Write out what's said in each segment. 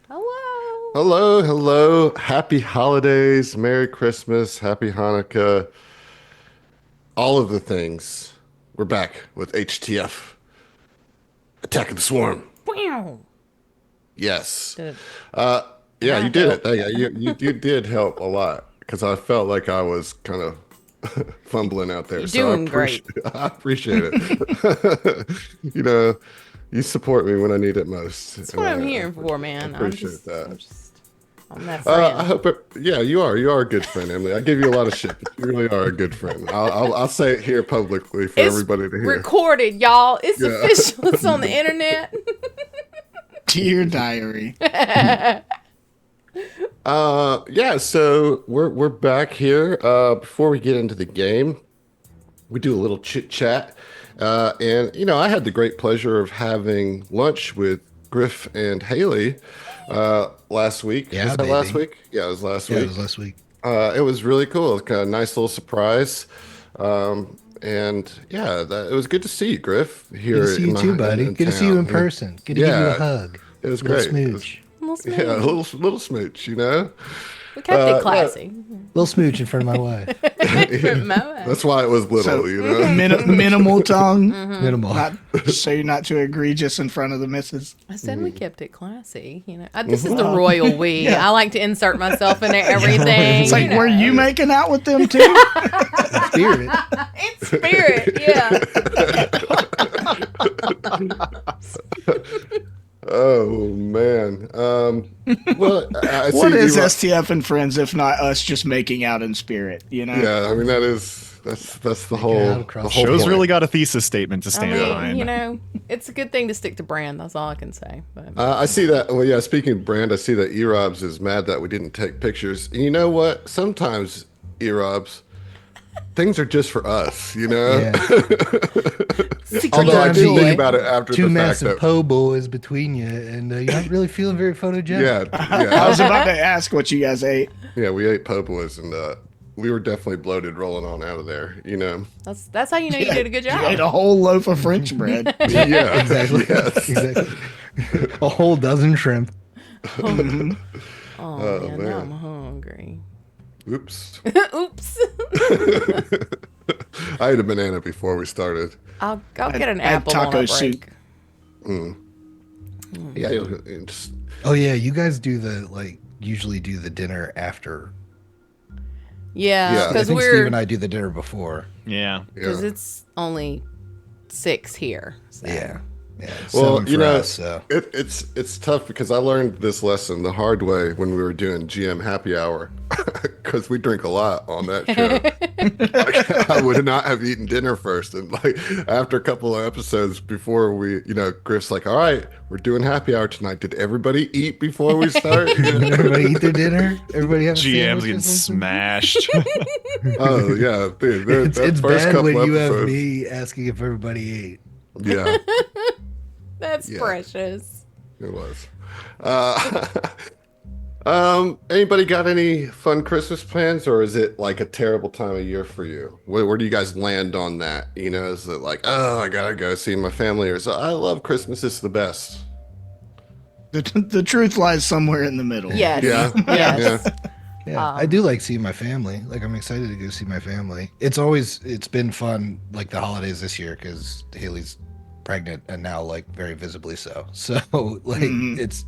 Hello. Hello, hello. Happy holidays, Merry Christmas, Happy Hanukkah, all of the things. We're back with HTF, Attack of the Swarm. Wow. Yes. Did, Uh, did yeah, I you did it. help? You did help a lot because I felt like I was kind of fumbling out there. You're So I doing appreciate great. I appreciate it. You know, you support me when I need it most, That's and what I'm I here for, man. appreciate I'm that. just, I'm that I friend. hope it. Yeah, you are a good friend, Emily. I give you a lot of shit, but you really are a good friend. I'll say it here publicly for It's everybody to hear. recorded, y'all. It's Yeah. official. It's on the internet. Dear diary. Yeah. So we're back here. Before we get into the game, we do a little chit chat, and I had the great pleasure of having lunch with Griff and Haley last week. Was Yeah, that last baby. week? Yeah, it was last Yeah, it was week. last week. It was really cool. It was kind of a nice little surprise. And yeah, it was good to see you, Griff, Good to here see you too, buddy. in Good to see you in town. person. Good to give you a Yeah, hug. it was Little great. smooch. Little Yeah, a smooth. little smooch, you know? We kept it Yeah, classy. Little smooch in front of my wife. that's why it was little, So you know? minimal tongue, Minimal. not so you're not too egregious in front of the missus. I said we kept it classy. This is the royal we. Yeah. I like to insert myself into everything. It's like, were you making out with them too? Spirit. in spirit? Yeah. Oh man. Well, I see What is you. STF and friends if not us just making out in spirit? You know. Yeah, I mean that's the Make it whole out across the the whole Show's point. really got a thesis statement to I stand mean, behind. it's a good thing to stick to brand. That's all I can say. But I see that. Well, yeah. Speaking of brand, I see that Erobs is mad that we didn't take pictures. And you know what? Sometimes Erobs, things are just for us. You know. Yeah. Although I Sometimes did think you- about it after Two the fact massive that. po' boys between you, and you're not really feeling very photogenic. Yeah, I was yeah, about to ask what you guys ate. yeah. We ate po' boys and we were definitely bloated rolling on out of there. You know. that's how you know you did a good You ate job. a whole loaf of French bread. Yeah. Exactly. Yes. Exactly. A whole dozen shrimp. Oh man, man. now I'm hungry. Oops. Oops. I ate a banana before we started. I'll get an I had apple taco on a soup. break. Yeah. Just, Oh yeah, you guys do usually do the dinner after. Yeah, Yeah. I because think Steve we're and I do the dinner before. Yeah. because yeah. it's only 6 here. So. Yeah. Yeah. Well, Seven you for know, us, so. it's tough because I learned this lesson the hard way when we were doing GM Happy Hour because we drink a lot on that show. Like, I would not have eaten dinner first, and like after a couple of episodes before we, Griff's like, "All right, we're doing Happy Hour tonight. Did everybody eat before we start?" Did everybody eat their dinner? Everybody have a GM's sandwich or getting something? smashed. Oh yeah, dude, It's first bad couple when you have episodes, me asking if everybody ate. yeah, That's Yeah. precious. it was. Uh, anybody got any fun Christmas plans, or is it like a terrible time of year for you? Where do you guys land on that? Is it like, oh, I gotta go see my family, or is it, I love Christmas, it's the best? The truth lies somewhere in the middle. Yes. Yeah, Yes. Yeah, I do like seeing my family. Like I'm excited to go see my family. It's been fun like the holidays this year because Haley's pregnant and now like very visibly so. So like it's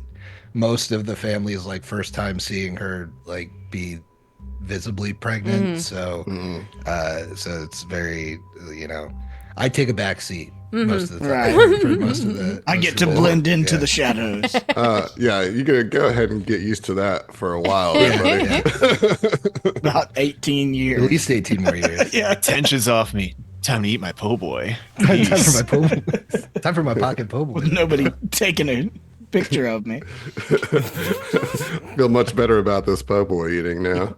most of the family is like first time seeing her like be visibly pregnant. So so it's very I take a back seat most of the time Right. for most of the I most get of to the- blend into yeah. the shadows. Yeah, you gotta go ahead and get used to that for a while, Yeah, everybody. yeah. About 18 At years. least 18 more years. Yeah. Tension's off me. Time to eat my po' boy. Time for Peace. my time for my pocket po' boy. With nobody taking a picture of me. Feel much better about this po' boy eating now.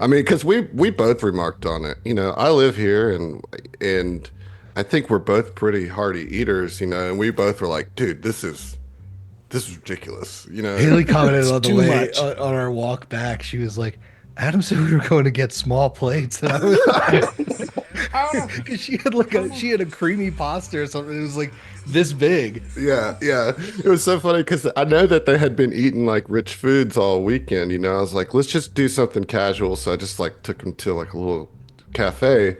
I mean, because we both remarked on it. I live here, and I think we're both pretty hearty eaters. And we both were like, dude, this is ridiculous. Haley commented It's on the too way much. on our walk back. She was like, "Adam said we were going to get small plates." And I was Because she had a creamy pasta or something. It was like this big. Yeah, yeah. It was so funny because I know that they had been eating like rich foods all weekend. You know, I was like, let's just do something casual. So I just like took them to like a little cafe,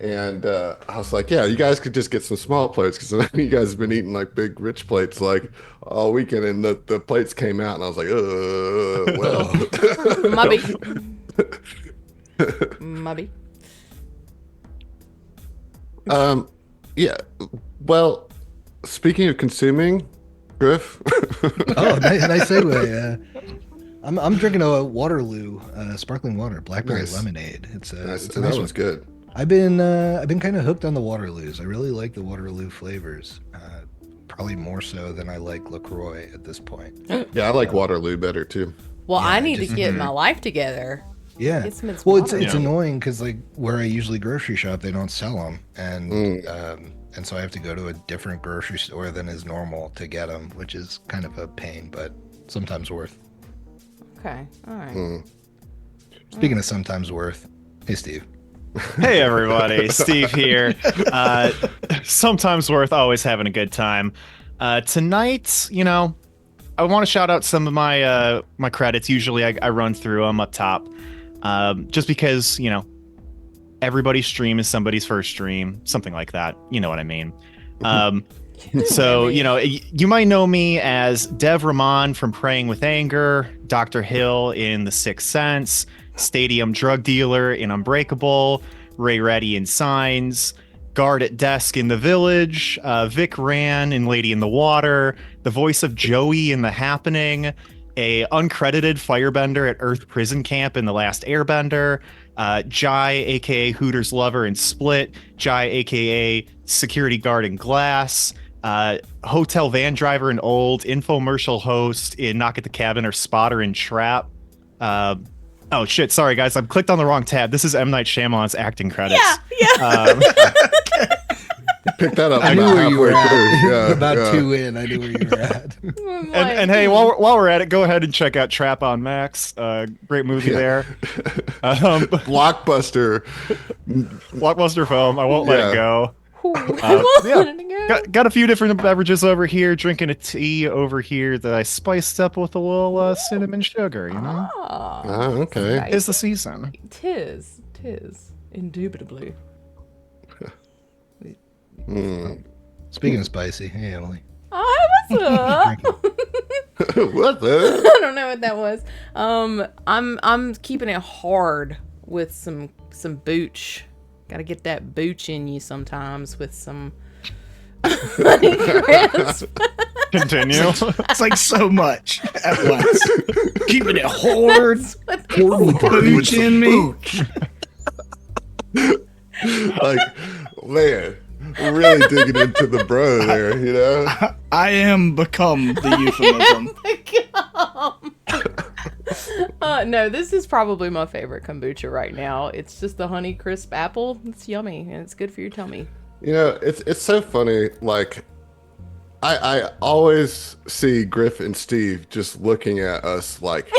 and I was like, yeah, you guys could just get some small plates because I know you guys have been eating like big rich plates like all weekend, and the plates came out, and I was like, well, Mubby. Mubby. Yeah. Well, speaking of consuming, Griff. Oh, nice segue. I'm drinking a Waterloo sparkling water, blackberry Nice. lemonade. It's Nice. it's a That nice one's one. good. I've been kind of hooked on the Waterloos. I really like the Waterloo flavors. Probably more so than I like LaCroix at this point. Yeah, I like Waterloo better too. Well, Yeah, I need just- to get my life together. Yeah. Get some Well, it's Waterloo. annoying because like where I usually grocery shop, they don't sell them, and so I have to go to a different grocery store than is normal to get them, which is kind of a pain, but sometimes worth. Okay. All right. Speaking of sometimes worth, hey Steve. Hey everybody, Steve here. Sometimes worth always having a good time. Tonight, you know, I want to shout out some of my my credits. Usually I run through them up top, just because, you know, everybody's stream is somebody's first stream, something like that. You know what I mean. So, you know, you might know me as Dev Rahman from Praying with Anger, Dr. Hill in The Sixth Sense, Stadium Drug Dealer in Unbreakable, Ray Reddy in Signs, Guard at Desk in The Village, Vic Ran in Lady in the Water, the voice of Joey in The Happening, a uncredited firebender at Earth Prison Camp in The Last Airbender, Jai, aka Hooters Lover in Split, Jai, aka Security Guard in Glass, Hotel Van Driver in Old, infomercial host in Knock at the Cabin or Spotter in Trap. Oh shit, sorry guys, I've clicked on the wrong tab. This is M. Night Shyamalan's acting credits. Yeah. Pick that up. I knew about where you were halfway at. through. Yeah, About yeah. 2 in, I knew where you were at. And hey, while we're at it, go ahead and check out Trap on Max. Great movie there. Blockbuster. Blockbuster film. I won't let Yeah. it go. Yeah. Got a few different beverages over here. Drinking a tea over here that I spiced up with a little cinnamon sugar. You know, Oh, okay. it's the season. Tis, indubitably. Speaking of spicy, hey Emily. Oh, what's up? What the? I don't know what that was. I'm keeping it hard with some booch. Got to get that booch in you sometimes with some honey crisp. Continue. It's like so much at once. Keeping it hard, booch in me. Like, man, really digging into the bro there, you know? I am become the euphemism. No, this is probably my favorite kombucha right now. It's just the honey crisp apple. It's yummy and it's good for your tummy. You know, it's so funny. Like, I always see Griff and Steve just looking at us like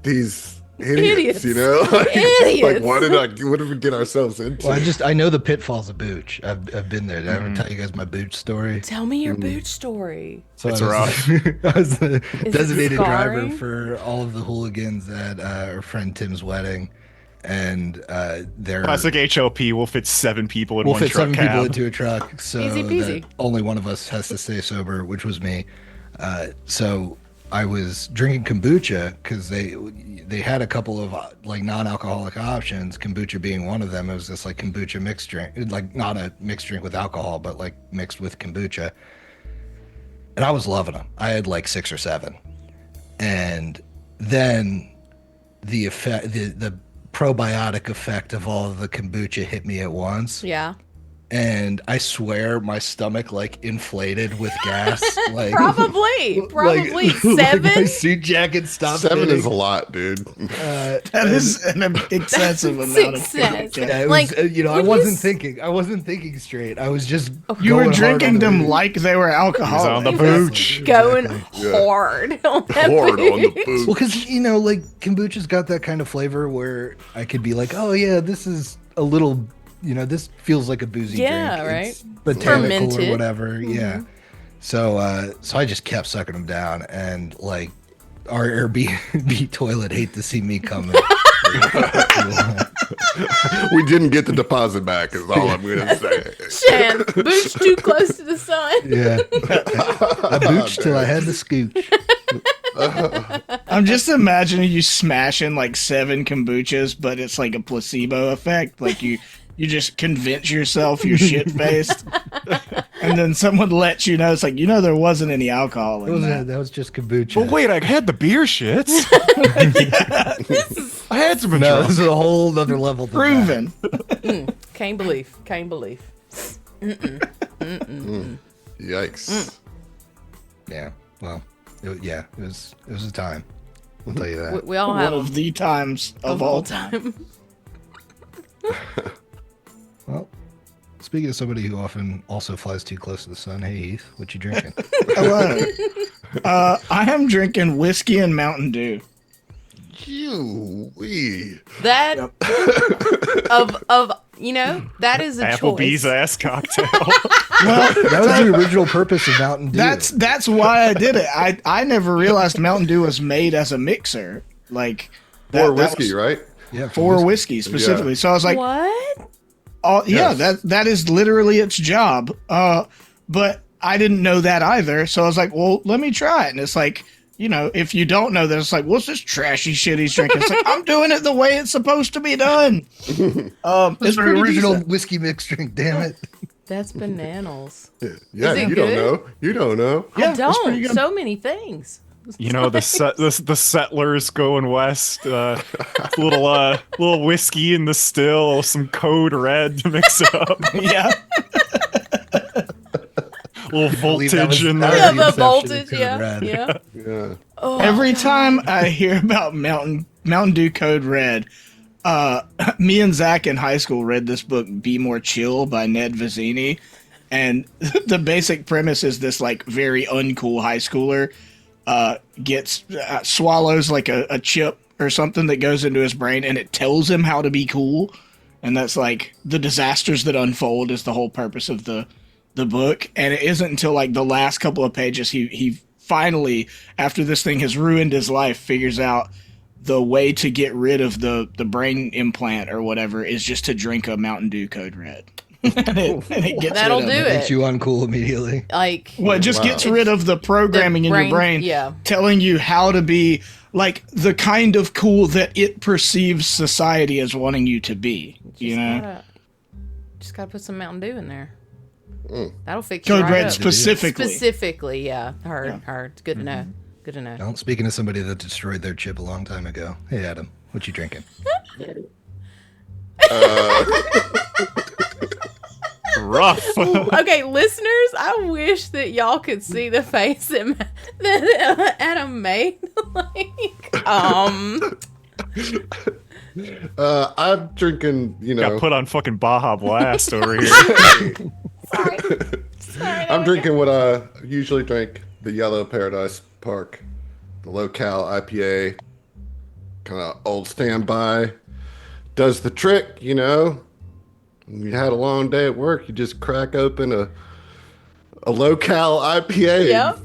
these idiots, you know? Like, Idiots. like what did we get ourselves into? Well, I know the pitfalls of booch. I've been there. Did I ever tell you guys my booch story? Tell me your booch story. So It's I was, rough. I was the it designated driver scarring? for all of the hooligans at our friend Tim's wedding, and their Classic HOP will fit 7 people in we'll one fit truck 7 cab. people into a truck, so Easy peasy. that only one of us has to stay sober, which was me. So I was drinking kombucha because they had a couple of like non-alcoholic options, kombucha being one of them. It was this like kombucha mixed drink, like not a mixed drink with alcohol, but like mixed with kombucha. And I was loving them. I had like 6 or 7, and then the effect, the probiotic effect of all of the kombucha hit me at once. Yeah. And I swear my stomach like inflated with gas. Like Probably like my 7. suit jacket stopped. 7 fitting. is a lot, dude. That is an excessive amount of Success. kombucha. Yeah, it Like, was, you know, I when wasn't you s- thinking. I wasn't thinking straight. I was just. You were going hard drinking on the them booze. like they were He's on the alcoholic. booch. Going Yeah. hard on that Hard on the booch. boot. Well, because you know, like kombucha's got that kind of flavor where I could be like, oh yeah, this is a little, this feels like a boozy drink. right? It's botanical Fermented. or whatever. Yeah. So I just kept sucking them down, and like our Airbnb toilet hate to see me coming. We didn't get the deposit back, is all I'm going to say. Shan, booch too close to the sun. Yeah. I booched till I had to scooch. I'm just imagining you smashing like 7 kombuchas, but it's like a placebo effect. Like you just convince yourself you're shit faced, and then someone lets you know. It's like, there wasn't any alcohol in that. That was just kombucha. Well, wait, I had the beer shits. I had some. No, this is a whole other level. than Proven. Can't believe. Yikes. that. Yeah. Well, it was a time. I'll tell you that. We all One have of the times of all time. Well, speaking of somebody who often also flies too close to the sun, hey Heath, what you drinking? Hello. I am drinking whiskey and Mountain Dew. We. that of that is a Applebee's choice. ass cocktail. Well, That was the original purpose of Mountain Dew. that's why I did it. I never realized Mountain Dew was made as a mixer. Like Or that whiskey, was right? yeah, for whiskey specifically. Yeah. So I was like, What? oh yeah, Yes. that is literally its job. But I didn't know that either. So I was like, well, let me try it. And it's like, if you don't know that, it's like, what's this trashy shit he's drinking? It's like, I'm doing it the way it's supposed to be done. It's It's the pretty original decent. whiskey mix drink. Damn it! That's bananas. Yeah, Is it you good? don't know. You don't know. Yeah, I it's don't. pretty good. So many things. The settlers going west. Little whiskey in the still, some Code Red to mix it up. Yeah. Little I believe that was- voltage in that there. was Yeah, the inception of voltage. Code Yeah, Red. yeah. Yeah. Oh, Every time I hear about Mountain Dew Code Red, me and Zach in high school read this book, Be More Chill by Ned Vizzini. And the basic premise is this like very uncool high schooler swallows like a chip or something that goes into his brain, and it tells him how to be cool. And that's like the disasters that unfold is the whole purpose of the book. And it isn't until like the last couple of pages he finally, after this thing has ruined his life, figures out the way to get rid of the brain implant or whatever is just to drink a Mountain Dew Code Red. and it gets That'll rid of do it. it. Makes you uncool immediately. like Well, it just Wow. gets rid of the programming in your brain, Yeah. telling you how to be like the kind of cool that it perceives society as wanting you to be. Just gotta put some Mountain Dew in there. Mm. That'll fix you Code right Red up. specifically. Specifically, yeah. Heard. It's good to know. Good to know. Well, speaking of somebody that destroyed their chip a long time ago, hey Adam, what you drinking? Rough. Okay, listeners, I wish that y'all could see the face that Adam made. I'm drinking, Got put on fucking Baja Blast over here. Sorry. I'm drinking what I usually drink, the Yellow Paradise Park, the low-cal IPA, kind of old standby. Does the trick, You had a long day at work, you just crack open a low-cal IPA Yep. and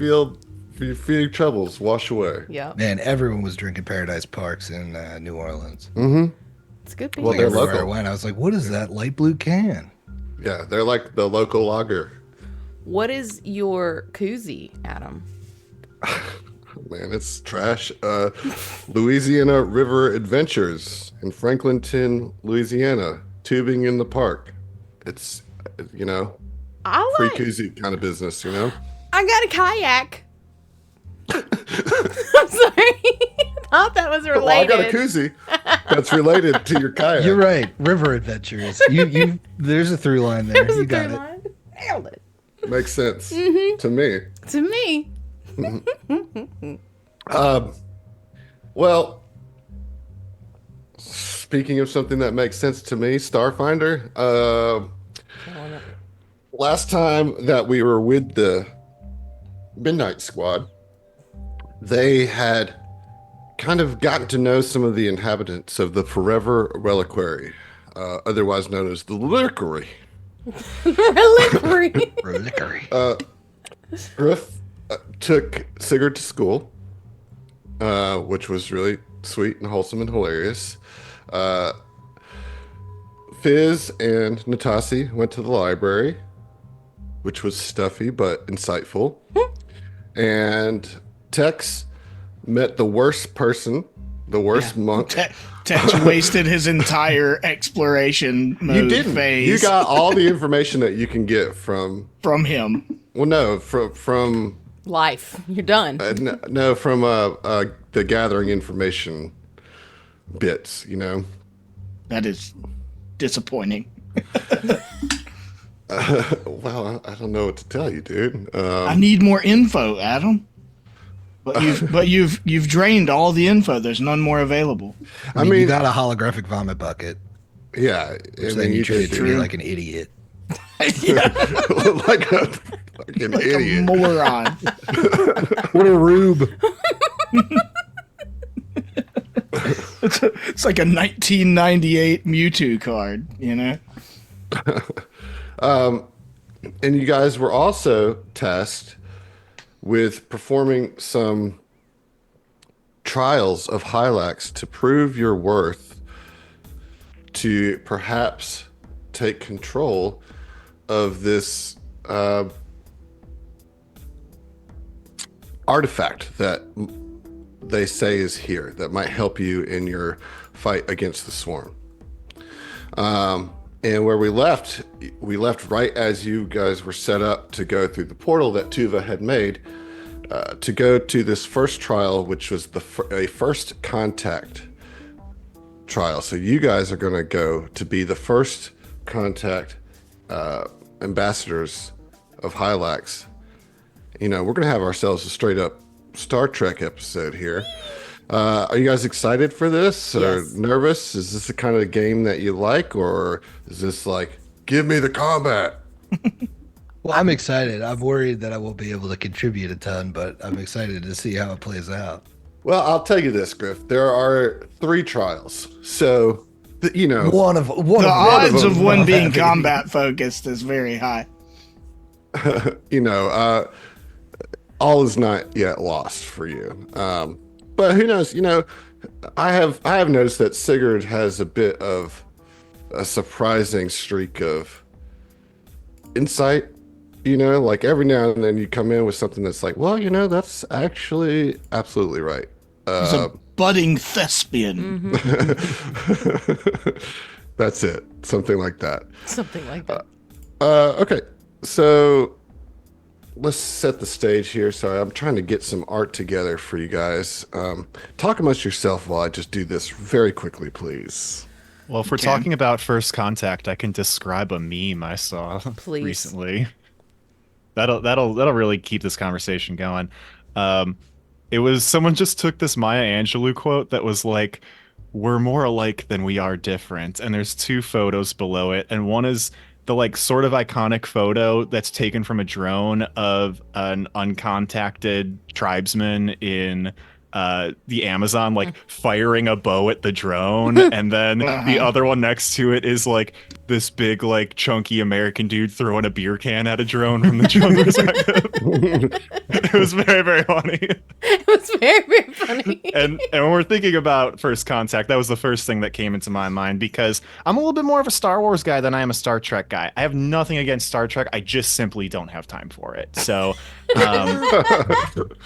you feel your troubles wash away. Yep. Man, everyone was drinking Paradise Parks in New Orleans. Mm-hmm. It's good beer. Well, they're Everywhere local. I went, I was like, what is that light blue can? Yeah, they're like the local lager. What is your koozie, Adam? Man, it's trash. Louisiana River Adventures in Franklinton, Louisiana. Tubing in the park. It's, I free like. koozie kind of business, I got a kayak. I'm sorry. I thought that was related. Well, I got a koozie that's related to your kayak. You're right, River Adventures. You there's a through line there. There's You a got through it. line. Nailed it. Makes sense to me. To me. Well, speaking of something that makes sense to me, Starfinder. Last time that we were with the Midnight Squad, they had kind of gotten to know some of the inhabitants of the Forever Reliquary. otherwise known as the Liquory. Reliquary. Griff took Sigurd to school, which was really sweet and wholesome and hilarious. Fizz and Natasi went to the library, which was stuffy but insightful. And Tex met the worst person, the worst monk. Tex wasted his entire exploration mode You didn't. phase. You got all the information that you can get from him. Well, no, from Life. You're done. no, from the gathering information bits. You know. That is disappointing. Well, I don't know what to tell you, dude. I need more info, Adam. But you've drained all the info. There's none more available. I mean, you got a holographic vomit bucket. Yeah, Which then you treated me like an idiot. like an idiot, a moron. What a rube! It's like a 1998 Mewtwo card, you know. And you guys were also tasked with performing some trials of Hylax to prove your worth, to perhaps take control of this artifact that they say is here that might help you in your fight against the swarm. And where we left right as you guys were set up to go through the portal that Tuva had made to go to this first trial, which was a first contact trial. So you guys are going to go to be the first contact ambassadors of Hylax. You know, we're going to have ourselves a straight up Star Trek episode here. Are you guys excited for this or nervous? Is this the kind of game that you like, or is this like, give me the combat? Well, I'm excited. I'm worried that I won't be able to contribute a ton, but I'm excited to see how it plays out. Well, I'll tell you this, Griff. There are 3 trials. So, you know. The odds of one being combat focused is very high. You know, all is not yet lost for you. But who knows? You know, I have noticed that Sigurd has a bit of a surprising streak of insight. You know, like every now and then you come in with something that's like, well, you know, that's actually absolutely right. He's a budding thespian. That's it. Something like that. Something like that. Okay, so let's set the stage here. Sorry, I'm trying to get some art together for you guys. Talk amongst yourself while I just do this very quickly, please. Well, if we're talking about first contact, I can describe a meme I saw recently. That'll really keep this conversation going. It was someone just took this Maya Angelou quote that was like, "We're more alike than we are different," and there's 2 photos below it, and one is the like sort of iconic photo that's taken from a drone of an uncontacted tribesman in the Amazon, like firing a bow at the drone, and then the other one next to it is like this big, like chunky American dude throwing a beer can at a drone from the drone perspective. It was very, very funny. It was very, very funny. And when we're thinking about first contact, that was the first thing that came into my mind, because I'm a little bit more of a Star Wars guy than I am a Star Trek guy. I have nothing against Star Trek. I just simply don't have time for it. So,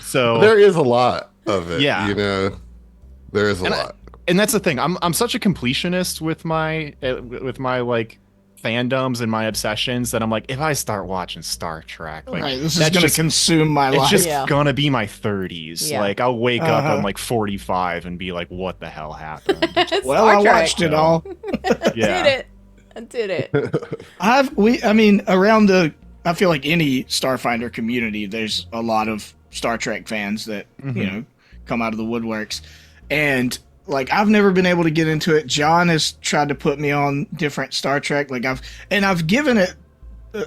so there is a lot of it. Yeah. You know, there is a lot. And that's the thing. I'm such a completionist with my like fandoms and my obsessions that I'm like, if I start watching Star Trek, like, right, this is going to consume my life. It's just gonna be my 30s. Yeah. Like, I'll wake up on like 45 and be like, what the hell happened? Well, I watched it all. Yeah. I did it. I feel like any Starfinder community, there's a lot of Star Trek fans that, you know, come out of the woodworks. And like, I've never been able to get into it. John has tried to put me on different Star Trek. Like I've given it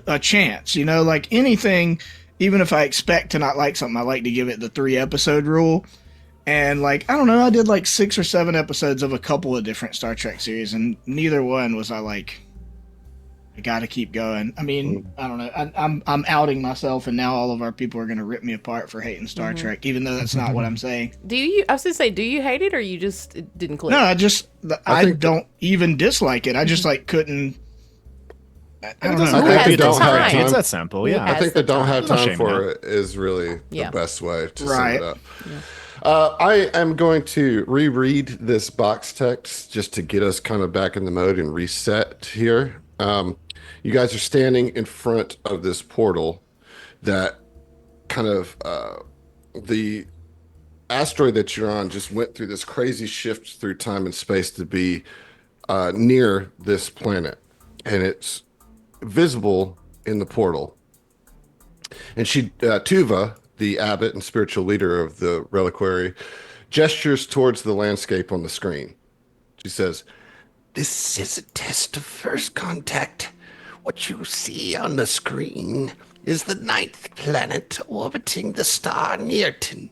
a chance, you know, like anything, even if I expect to not like something, I like to give it the 3 episode rule. And like, I don't know, I did like 6 or 7 episodes of a couple of different Star Trek series, and neither one was I like, I gotta keep going. I mean, I don't know. I'm outing myself, and now all of our people are gonna rip me apart for hating Star Trek, even though that's not what I'm saying. I was gonna say, do you hate it, or you just it didn't click? No, I think don't even dislike it. I just like couldn't. I don't know. I think they the don't have time? time. It's that simple, Who yeah. has I think the the don't time? have No time shame for in it is really Yeah. the best way to Right. sum it up. I am going to reread this box text just to get us kind of back in the mode and reset here. You guys are standing in front of this portal that kind of the asteroid that you're on just went through this crazy shift through time and space to be near this planet, and it's visible in the portal. And Tuva, the abbot and spiritual leader of the reliquary, gestures towards the landscape on the screen. She says, "This is a test of first contact. What you see on the screen is the 9th planet orbiting the star Nearton.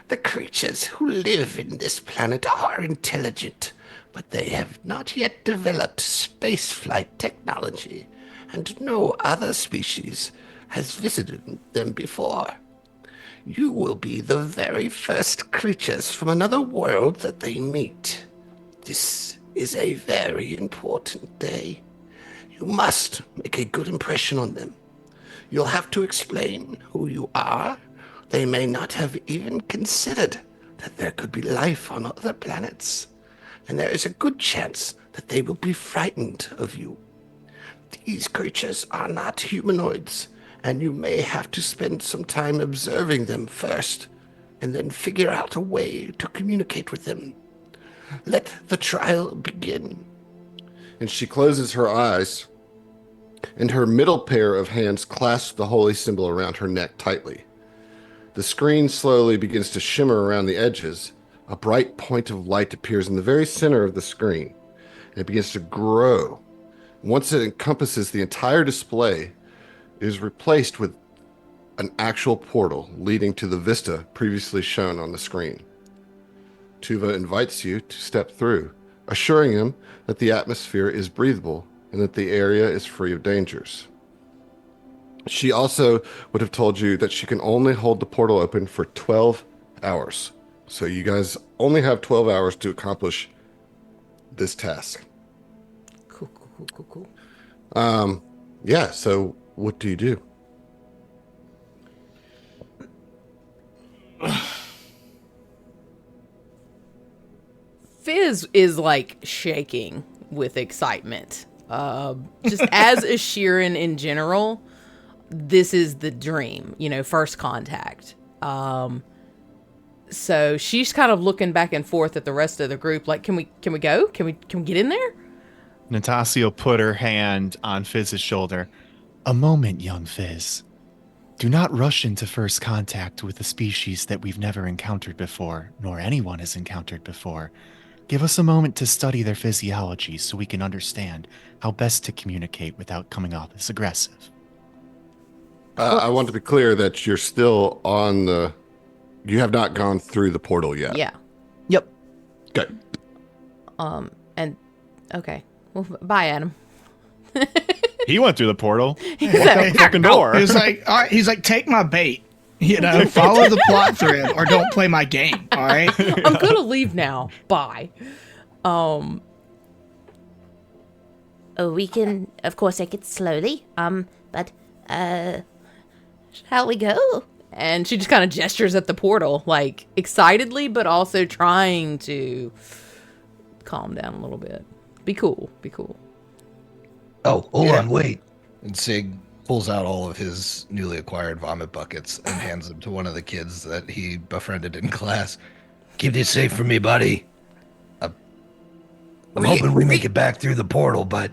The creatures who live in this planet are intelligent, but they have not yet developed spaceflight technology, and no other species has visited them before. You will be the very first creatures from another world that they meet. This is a very important day. You must make a good impression on them. You'll have to explain who you are. They may not have even considered that there could be life on other planets, and there is a good chance that they will be frightened of you. These creatures are not humanoids, and you may have to spend some time observing them first, and then figure out a way to communicate with them. Let the trial begin." And she closes her eyes, and her middle pair of hands clasp the holy symbol around her neck tightly. The screen slowly begins to shimmer around the edges. A bright point of light appears in the very center of the screen, and it begins to grow. Once it encompasses the entire display, it is replaced with an actual portal leading to the vista previously shown on the screen. Tuva invites you to step through, assuring him that the atmosphere is breathable and that the area is free of dangers. She also would have told you that she can only hold the portal open for 12 hours. So you guys only have 12 hours to accomplish this task. Cool. Yeah, so what do you do? Fizz is like shaking with excitement. Just as a Sheeran in general, this is the dream, first contact. So she's kind of looking back and forth at the rest of the group, like, can we go? Can we get in there? Natasio put her hand on Fizz's shoulder. "A moment, young Fizz. Do not rush into first contact with a species that we've never encountered before, nor anyone has encountered before. Give us a moment to study their physiology so we can understand how best to communicate without coming off as aggressive." I want to be clear that you're still on you have not gone through the portal yet. Yeah. Yep. Okay. And okay. Well, bye, Adam. He went through the portal. He's Walked out the fucking door. He's like, all right. He's like, take my bait. Follow the plot thread, or don't play my game. All right. I'm gonna leave now. Bye. We can, of course, take it slowly. But, shall we go? And she just kind of gestures at the portal, like excitedly, but also trying to calm down a little bit. Be cool. Oh, hold on, wait. And Sig pulls out all of his newly acquired vomit buckets and hands them to one of the kids that he befriended in class. Keep this safe for me, buddy. I'm hoping we make it back through the portal, but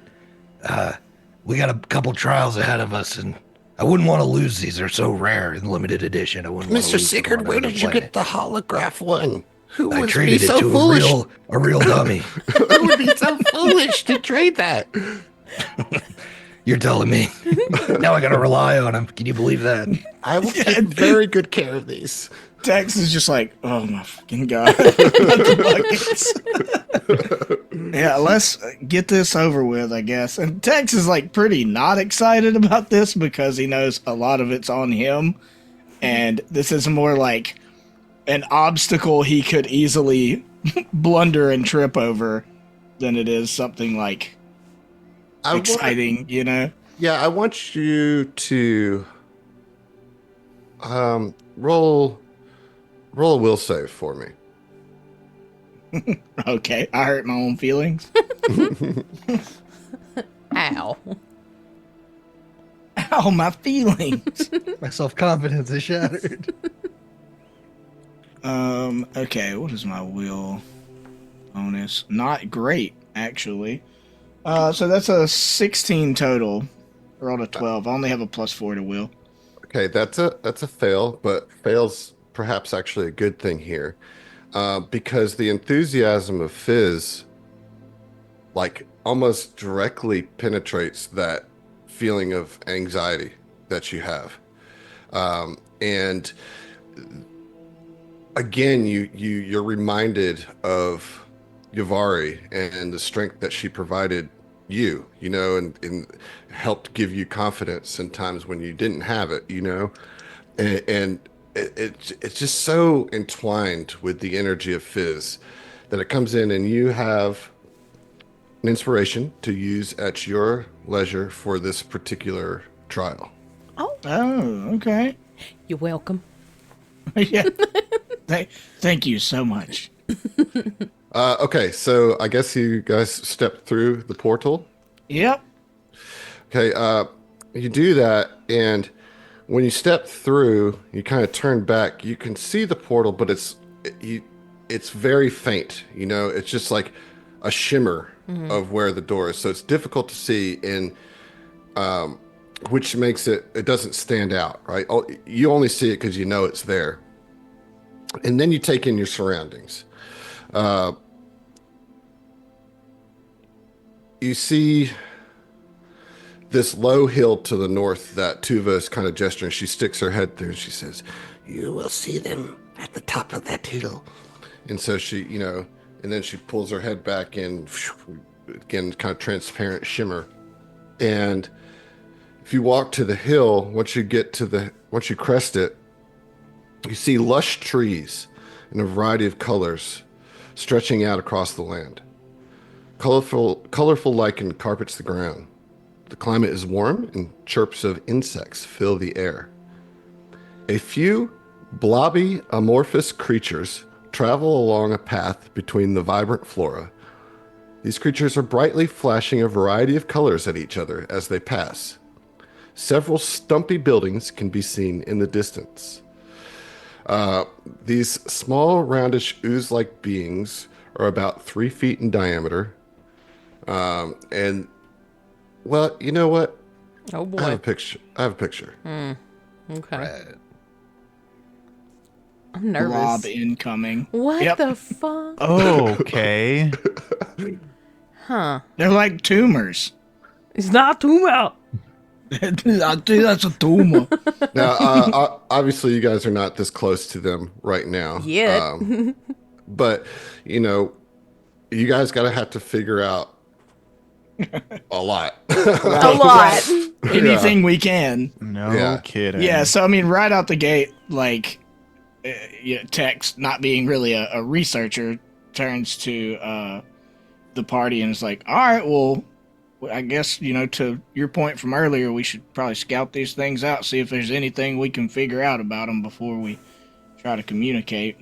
we got a couple trials ahead of us, and I wouldn't want to lose these. They're so rare in limited edition. I wouldn't want to Mr. lose them Sigurd, on where another did you planet. get the holograph one? Who I would be traded it so to foolish? a real dummy. Who would be so foolish to trade that? You're telling me. Now I gotta rely on him. Can you believe that? I will take very good care of these. Tex is just like, oh my fucking god. Not the buckets. Yeah, let's get this over with, I guess. And Tex is like pretty not excited about this because he knows a lot of it's on him. And this is more like an obstacle he could easily blunder and trip over than it is something like exciting, you know? Yeah, I want you to roll a will save for me. Okay, I hurt my own feelings. Ow. Ow, my feelings. My self-confidence is shattered. Okay, what is my will bonus? Not great, actually. So that's a 16 total. I rolled a 12. I only have a +4 to will. Okay, that's a fail, but fail's perhaps actually a good thing here, because the enthusiasm of Fizz, like, almost directly penetrates that feeling of anxiety that you have, and again, you're reminded of Yavari and the strength that she provided you, and helped give you confidence in times when you didn't have it, and it's just so entwined with the energy of Fizz that it comes in and you have an inspiration to use at your leisure for this particular trial. Oh, okay. You're welcome. Yeah. Thank you so much. Okay, so I guess you guys step through the portal. Yep. Okay, you do that, and when you step through, you kind of turn back. You can see the portal, but it's very faint. It's just like a shimmer of where the door is. So it's difficult to see, and which makes it doesn't stand out, right? You only see it because you know it's there, and then you take in your surroundings. You see this low hill to the north that Tuva is kind of gesturing. She sticks her head through and she says, "You will see them at the top of that hill." And so she, and then she pulls her head back in, again, kind of transparent shimmer. And if you walk to the hill, once you crest it, you see lush trees in a variety of colors stretching out across the land. Colorful lichen carpets the ground. The climate is warm and chirps of insects fill the air. A few blobby, amorphous creatures travel along a path between the vibrant flora. These creatures are brightly flashing a variety of colors at each other as they pass. Several stumpy buildings can be seen in the distance. These small, roundish, ooze-like beings are about 3 feet in diameter. And, well, you know what? Oh boy. I have a picture. Okay. Right. I'm nervous. Blob incoming. What Yep. the fuck? Okay. Huh. They're like tumors. It's not too out. I think that's a tumor. Now, obviously, you guys are not this close to them right now. Yet. But, you guys have to figure out a lot. A lot. Anything we can. No Yeah. kidding. Yeah, so I mean, right out the gate, like, Tex, not being really a researcher, turns to the party and is like, all right, well, I guess, to your point from earlier, we should probably scout these things out, see if there's anything we can figure out about them before we try to communicate.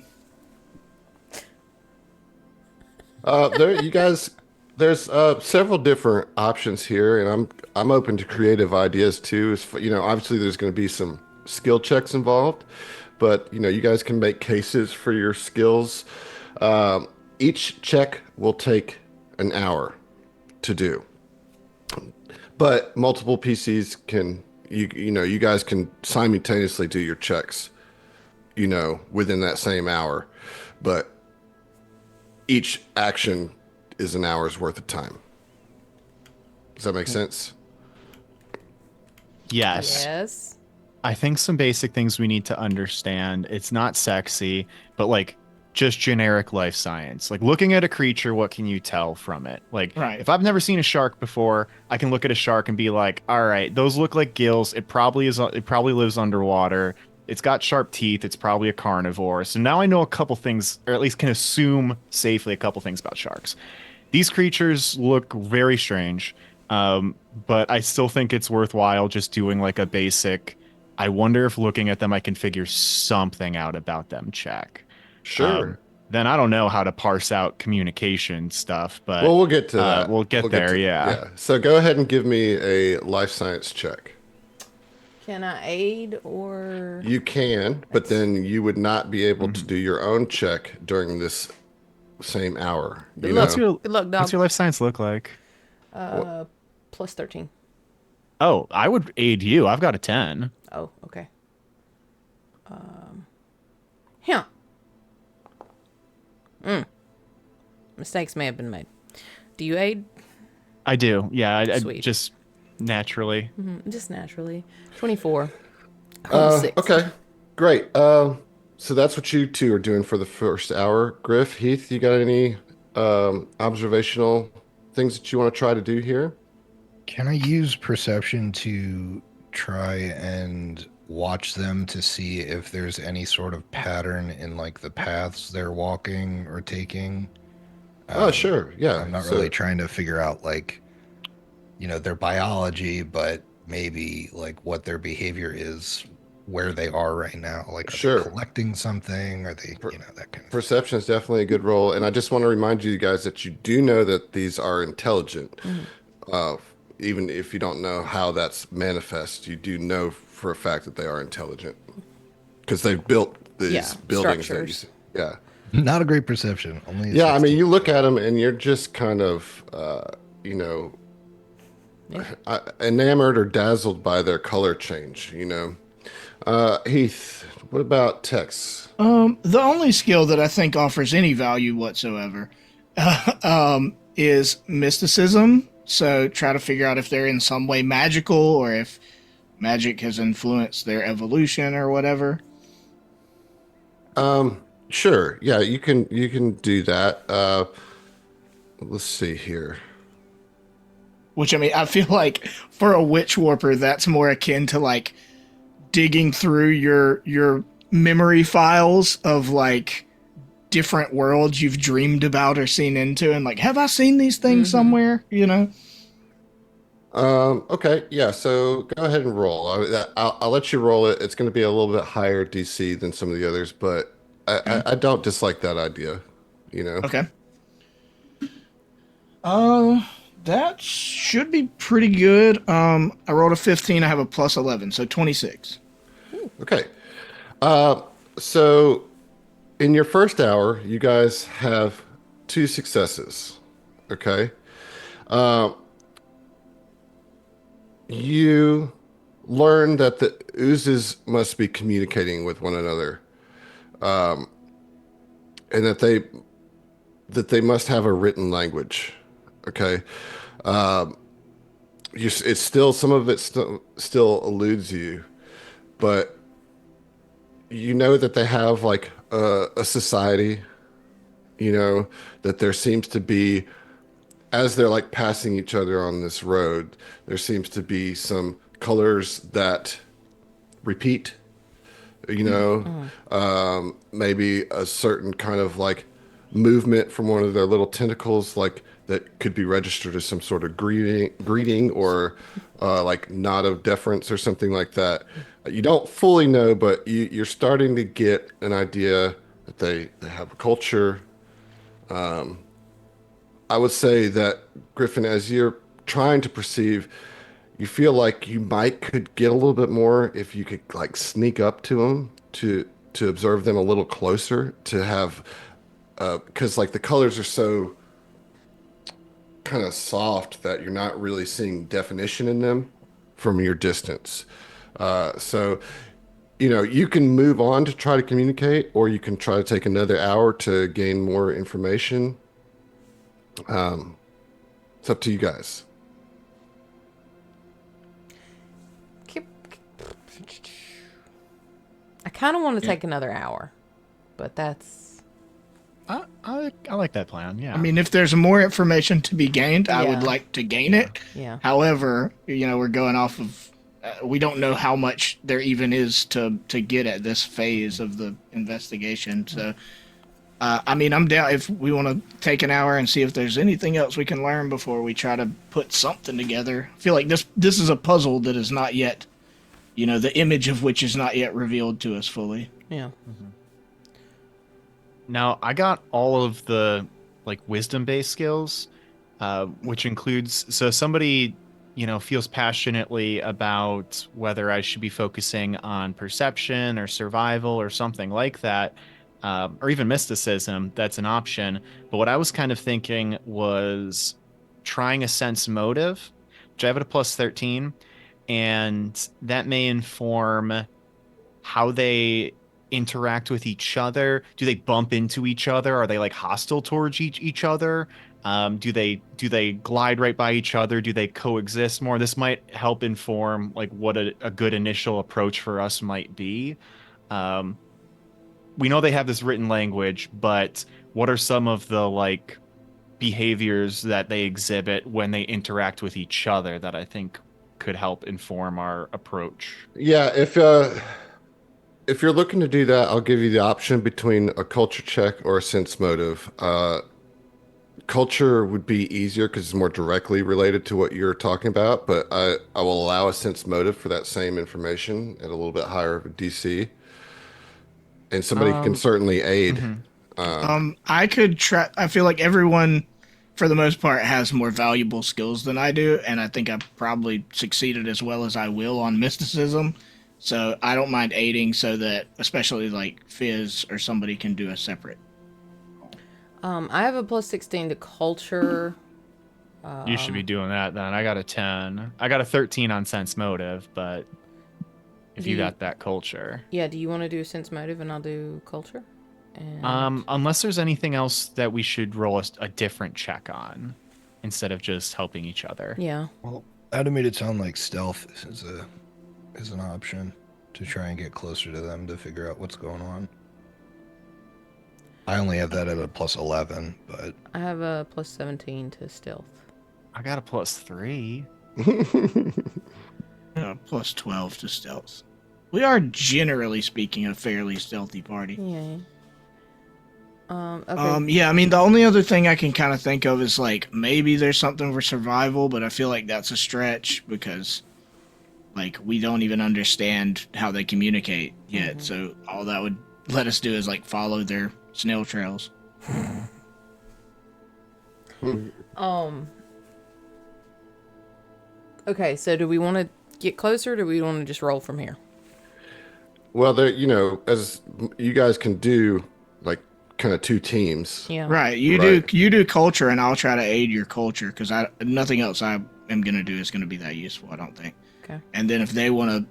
There's several different options here, and I'm open to creative ideas too. Obviously there's going to be some skill checks involved, but you guys can make cases for your skills. Each check will take an hour to do, but multiple PCs can you guys can simultaneously do your checks, within that same hour, but each action is an hour's worth of time. Does that make sense? Yes. Yes. I think some basic things we need to understand. It's not sexy, but like just generic life science. Like looking at a creature, what can you tell from it? Like Right. if I've never seen a shark before, I can look at a shark and be like, all right, those look like gills. It probably is. It probably lives underwater. It's got sharp teeth. It's probably a carnivore. So now I know a couple things, or at least can assume safely a couple things about sharks. These creatures look very strange, but I still think it's worthwhile just doing like a basic. I wonder if looking at them I can figure something out about them check. Sure. Then I don't know how to parse out communication stuff, but Well, we'll get to that. we'll get there. Yeah. So go ahead and give me a life science check. Can I aid or? You can, but then you would not be able to do your own check during this same hour. You What's know? your Good luck, dog. what's your life science look like? Plus 13. Oh, I would aid you. I've got a 10. Oh, okay. Yeah. Mistakes may have been made. Do you aid? I do. Yeah, I Sweet. just naturally. Just naturally. 24. Oh, 6. Okay, great. So that's what you two are doing for the first hour. Griff, Heath, you got any observational things that you want to try to do here? Can I use perception to try and watch them to see if there's any sort of pattern in like the paths they're walking or taking? Oh, sure. Yeah. I'm not So- really trying to figure out like, their biology, but maybe like what their behavior is, where they are right now. Like, are Sure. they collecting something? Are they, that kind of thing. Perception is definitely a good role, and I just want to remind you guys that you do know that these are intelligent. Even if you don't know how that's manifest, you do know for a fact that they are intelligent because they've built these Yeah, buildings. That you structures. see. Yeah, Not a great perception. Only a yeah. I mean, 16. you look at them and you're just kind of, enamored or dazzled by their color change. Heath, what about Tex? The only skill that I think offers any value whatsoever is mysticism. So try to figure out if they're in some way magical or if magic has influenced their evolution or whatever. Sure. Yeah, you can do that. Let's see here. Which, I mean, I feel like for a witch warper, that's more akin to like digging through your memory files of like different worlds you've dreamed about or seen into, and like, have I seen these things somewhere? Okay. Yeah. So go ahead and roll. I'll let you roll it. It's going to be a little bit higher DC than some of the others, but I don't dislike that idea. Okay. That should be pretty good. I rolled a 15. I have a plus 11, so 26. Okay. So in your first hour, you guys have 2 successes. Okay. You learn that the oozes must be communicating with one another, and that they must have a written language. Okay. It's still, some of it still eludes you, but you know that they have like a society. That there seems to be, as they're like passing each other on this road, there seems to be some colors that repeat. Maybe a certain kind of like movement from one of their little tentacles, like that could be registered as some sort of greeting or like nod of deference or something like that. You don't fully know, but you're starting to get an idea that they have a culture. I would say that, Griffin, as you're trying to perceive, you feel like you could get a little bit more if you could like sneak up to them to observe them a little closer, to have because like the colors are so kind of soft that you're not really seeing definition in them from your distance. So you can move on to try to communicate, or you can try to take another hour to gain more information. It's up to you guys. I kind of want to take another hour, but that's... I like that plan. Yeah. I mean, if there's more information to be gained, I would Yeah. like to gain it. Yeah. However, we're going off of we don't know how much there even is to get at this phase of the investigation. So, I mean, I'm down if we want to take an hour and see if there's anything else we can learn before we try to put something together. I feel like this is a puzzle that is not yet, the image of which is not yet revealed to us fully. Yeah. Now, I got all of the wisdom-based skills, which includes somebody feels passionately about whether I should be focusing on perception or survival or something like that, or even mysticism. That's an option. But what I was kind of thinking was trying a sense motive, which I have at a plus 13, and that may inform how they interact with each other. Do they bump into each other? Are they hostile towards each other? Do they glide right by each other? Do they coexist more? This might help inform what a good initial approach for us might be. We know they have this written language, but what are some of the behaviors that they exhibit when they interact with each other that I think could help inform our approach? Yeah, if you're looking to do that, I'll give you the option between a culture check or a sense motive. Culture would be easier because it's more directly related to what you're talking about, but I will allow a sense motive for that same information at a little bit higher of a DC. And somebody can certainly aid. I could try. I feel like everyone, for the most part, has more valuable skills than I do, and I think I've probably succeeded as well as I will on mysticism. So I don't mind aiding, so that especially Fizz or somebody can do a separate. I have a plus 16 to culture. You should be doing that then. I got a 10. I got a 13 on sense motive, but if you got that culture. Yeah, do you want to do sense motive and I'll do culture? And... unless there's anything else that we should roll a different check on instead of just helping each other. Yeah. Well, that made it sound like stealth is an option to try and get closer to them to figure out what's going on. I only have that at a plus 11, but I have a plus 17 to stealth. I got a plus 3. Plus 12 to stealth. We are generally speaking a fairly stealthy party. Yeah. Okay. Yeah, I mean, the only other thing I can kind of think of is maybe there's something for survival, but I feel like that's a stretch because we don't even understand how they communicate yet. So all that would let us do is follow their snail trails. Okay, so do we want to get closer or do we want to just roll from here? Well, there, as you guys can do, kind of two teams. Yeah. Right. You do culture, and I'll try to aid your culture because nothing else I am gonna do is gonna be that useful. I don't think. Okay. And then if they want to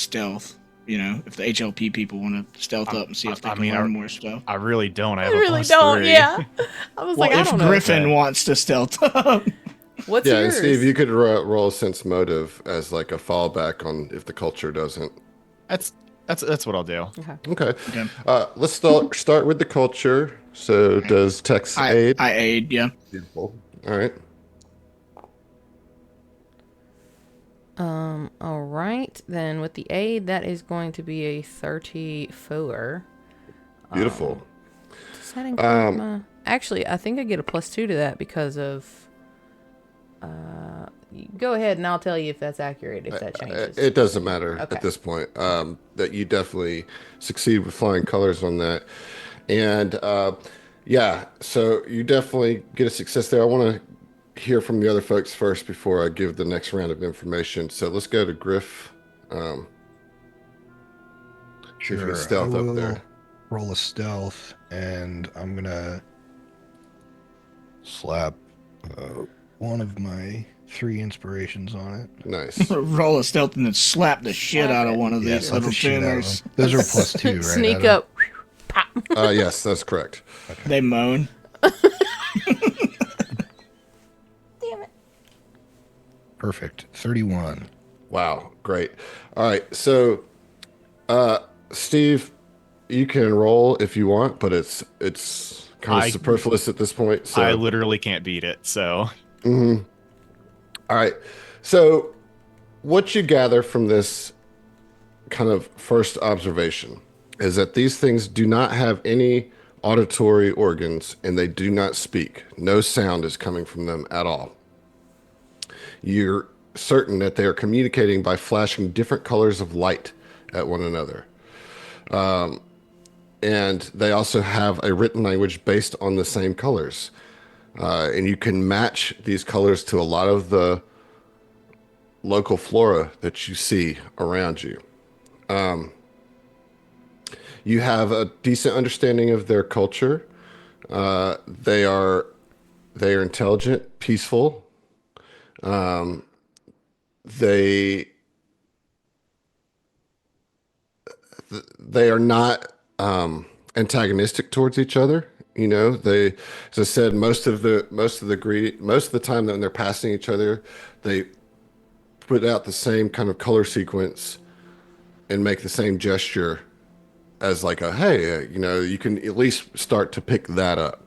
stealth, if the HLP people want to stealth up and see if they can learn more stuff. I really don't. I have really a plus don't. 3. Yeah. I was I if don't know. Griffin wants to stealth up. What's Yeah, yours? and Steve, you could roll a sense motive as a fallback on if the culture doesn't. That's what I'll do. Okay. Let's start with the culture. So does Tex aid? I aid, yeah. Beautiful. All right. All right. Then with the aid, that is going to be a 34. Beautiful. Does that include my... Actually, I think I get a plus 2 to that because of... Go ahead and I'll tell you if that's accurate, if that changes. It doesn't matter Okay. at this point. That you definitely succeed with flying colors on that. And so you definitely get a success there. I want to hear from the other folks first before I give the next round of information. So let's go to Griff. See if you can stealth I up will there. roll a stealth, and I'm gonna slap one of my 3 inspirations on it. Nice. Roll a stealth and then slap the shit out of one of these slap little the shit out of tuners. them. Those are plus 2, right? Sneak Adam? up. Pop. Yes, that's correct. They moan. Damn it. Perfect. 31. Wow, great. All right, so Steve, you can roll if you want, but it's kind of I superfluous at this point. I So, literally can't beat it. So all right. So, what you gather from this kind of first observation is that these things do not have any auditory organs and they do not speak. No sound is coming from them at all. You're certain that they are communicating by flashing different colors of light at one another. And they also have a written language based on the same colors. And you can match these colors to a lot of the local flora that you see around you. You have a decent understanding of their culture. They are intelligent, peaceful. They they are not antagonistic towards each other. You know, they, as I said, most of the time that when they're passing each other, they put out the same kind of color sequence and make the same gesture as like a hey, you know, you can at least start to pick that up.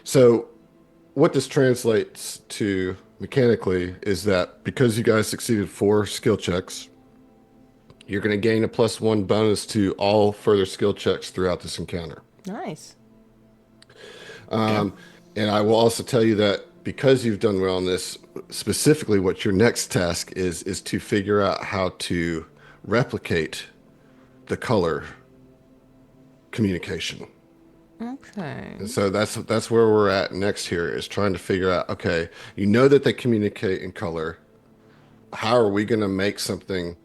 So what this translates to mechanically is that because you guys succeeded 4 skill checks, you're going to gain a +1 bonus to all further skill checks throughout this encounter. Nice. Okay. And I will also tell you that because you've done well on this, specifically what your next task is to figure out how to replicate the color communication. Okay. And so that's where we're at next here is trying to figure out, okay, you know that they communicate in color. How are we going to make something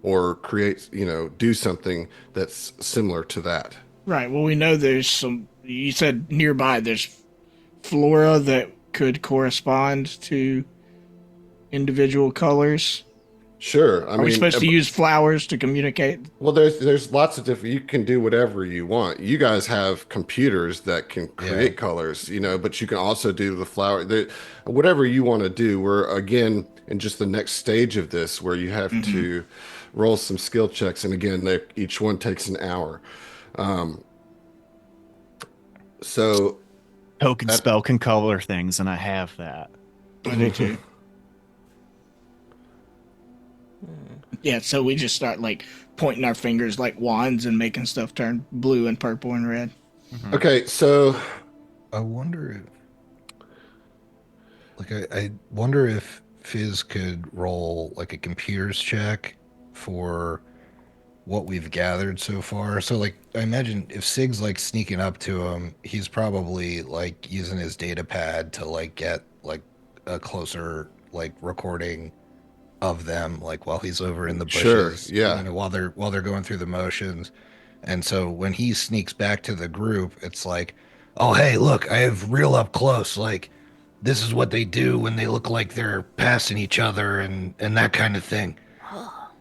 or create, you know, do something that's similar to that? Right. Well, we know there's some. You said nearby there's flora that could correspond to individual colors. Sure. I Are we mean, supposed to use flowers to communicate? well, there's lots of different. You can do whatever you want. You guys have computers that can create colors, you know, but you can also do the flower. Whatever you want to do. We're again in just the next stage of this, where you have to roll some skill checks, and again, each one takes an hour. So token that spell can color things, and I have that. I do too. Yeah, so we just start like pointing our fingers like wands and making stuff turn blue and purple and red. Mhm. okay. So I wonder I wonder if Fizz could roll like a computers check for what we've gathered so far. So like I imagine if Sig's like sneaking up to him, he's probably like using his data pad to like get like a closer like recording of them like while he's over in the sure, bushes, yeah, while they're going through the motions. And so when he sneaks back to the group, it's like, "Oh, hey, look, I have real up close like this is what they do when they look like they're passing each other and that kind of thing.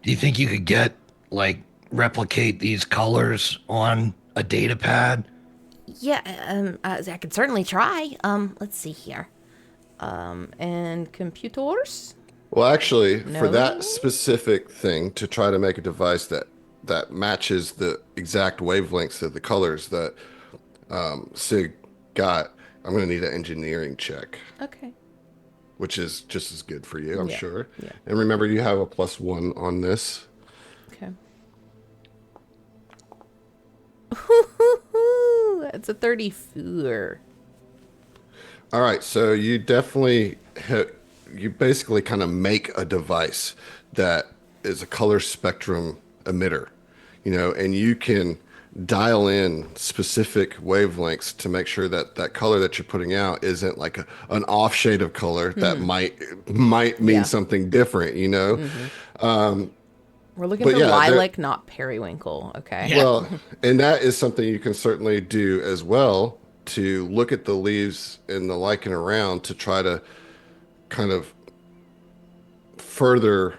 Do you think you could get like replicate these colors on a data pad?" Yeah, I could certainly try. Let's see here. And computers? Well, actually, for No. that specific thing, to try to make a device that matches the exact wavelengths of the colors that Sig got, I'm going to need an engineering check, Okay. which is just as good for you, I'm Yeah. sure. Yeah. And remember, you have a +1 on this. Okay. It's a 34. All right, so you definitely you basically kind of make a device that is a color spectrum emitter, you know, and you can dial in specific wavelengths to make sure that that color that you're putting out isn't like an off shade of color that might mean Yeah. something different, you know. We're looking But for yeah, lilac, not periwinkle. Okay. Yeah. well, and that is something you can certainly do as well to look at the leaves and the lichen around to try to kind of further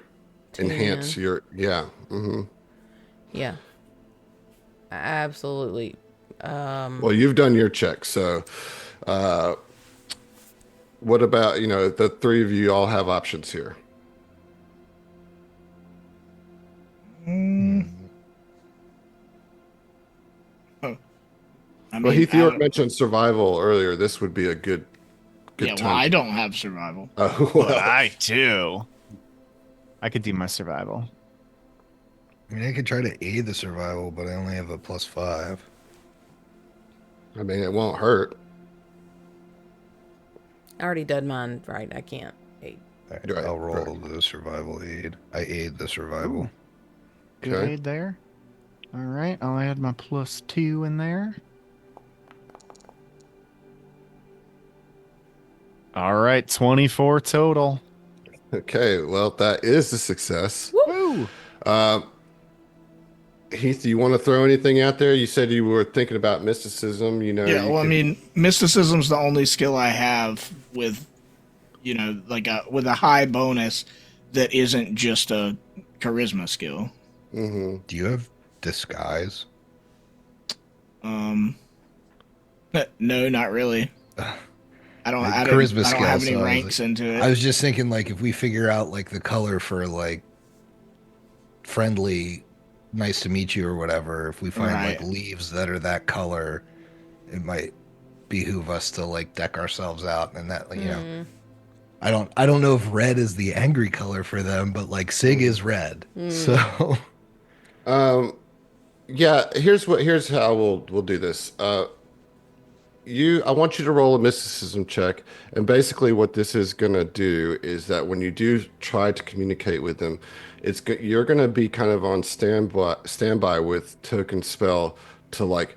Tune enhance in. your Yeah. Absolutely. well, you've done your check, so what about, you know, the three of you all have options here. Oh, I Well, mean, Heath, you mentioned survival earlier. This would be a good yeah. time. Well, I don't have survival. Oh, But well. I do. I could do my survival. I mean, I could try to aid the survival, but I only have a +5. I mean, it won't hurt. I already done mine right. I can't. Hey. All right, Right, I'll roll right. the survival aid. I aid the survival. Ooh. Good Okay. aid there. All right, I'll add my +2 in there. All right, 24 total. Okay, well, that is a success. Woo! Heath, do you want to throw anything out there? You said you were thinking about mysticism. Yeah, well, I mean, mysticism's the only skill I have with, like with a high bonus that isn't just a charisma skill. Mm-hmm. Do you have disguise? No, not really. I don't. Like I don't, charisma I don't have skill, any so I was ranks into it. I was just thinking, like, if we figure out like the color for like friendly, nice to meet you or whatever, if we find like Right. leaves that are that color, it might behoove us to like deck ourselves out, and that, like, you know. I don't know if red is the angry color for them, but like Sig is red. So Yeah, here's how we'll do this. I want you to roll a mysticism check, and basically what this is gonna do is that when you do try to communicate with them, you're gonna be kind of on standby with token spell to like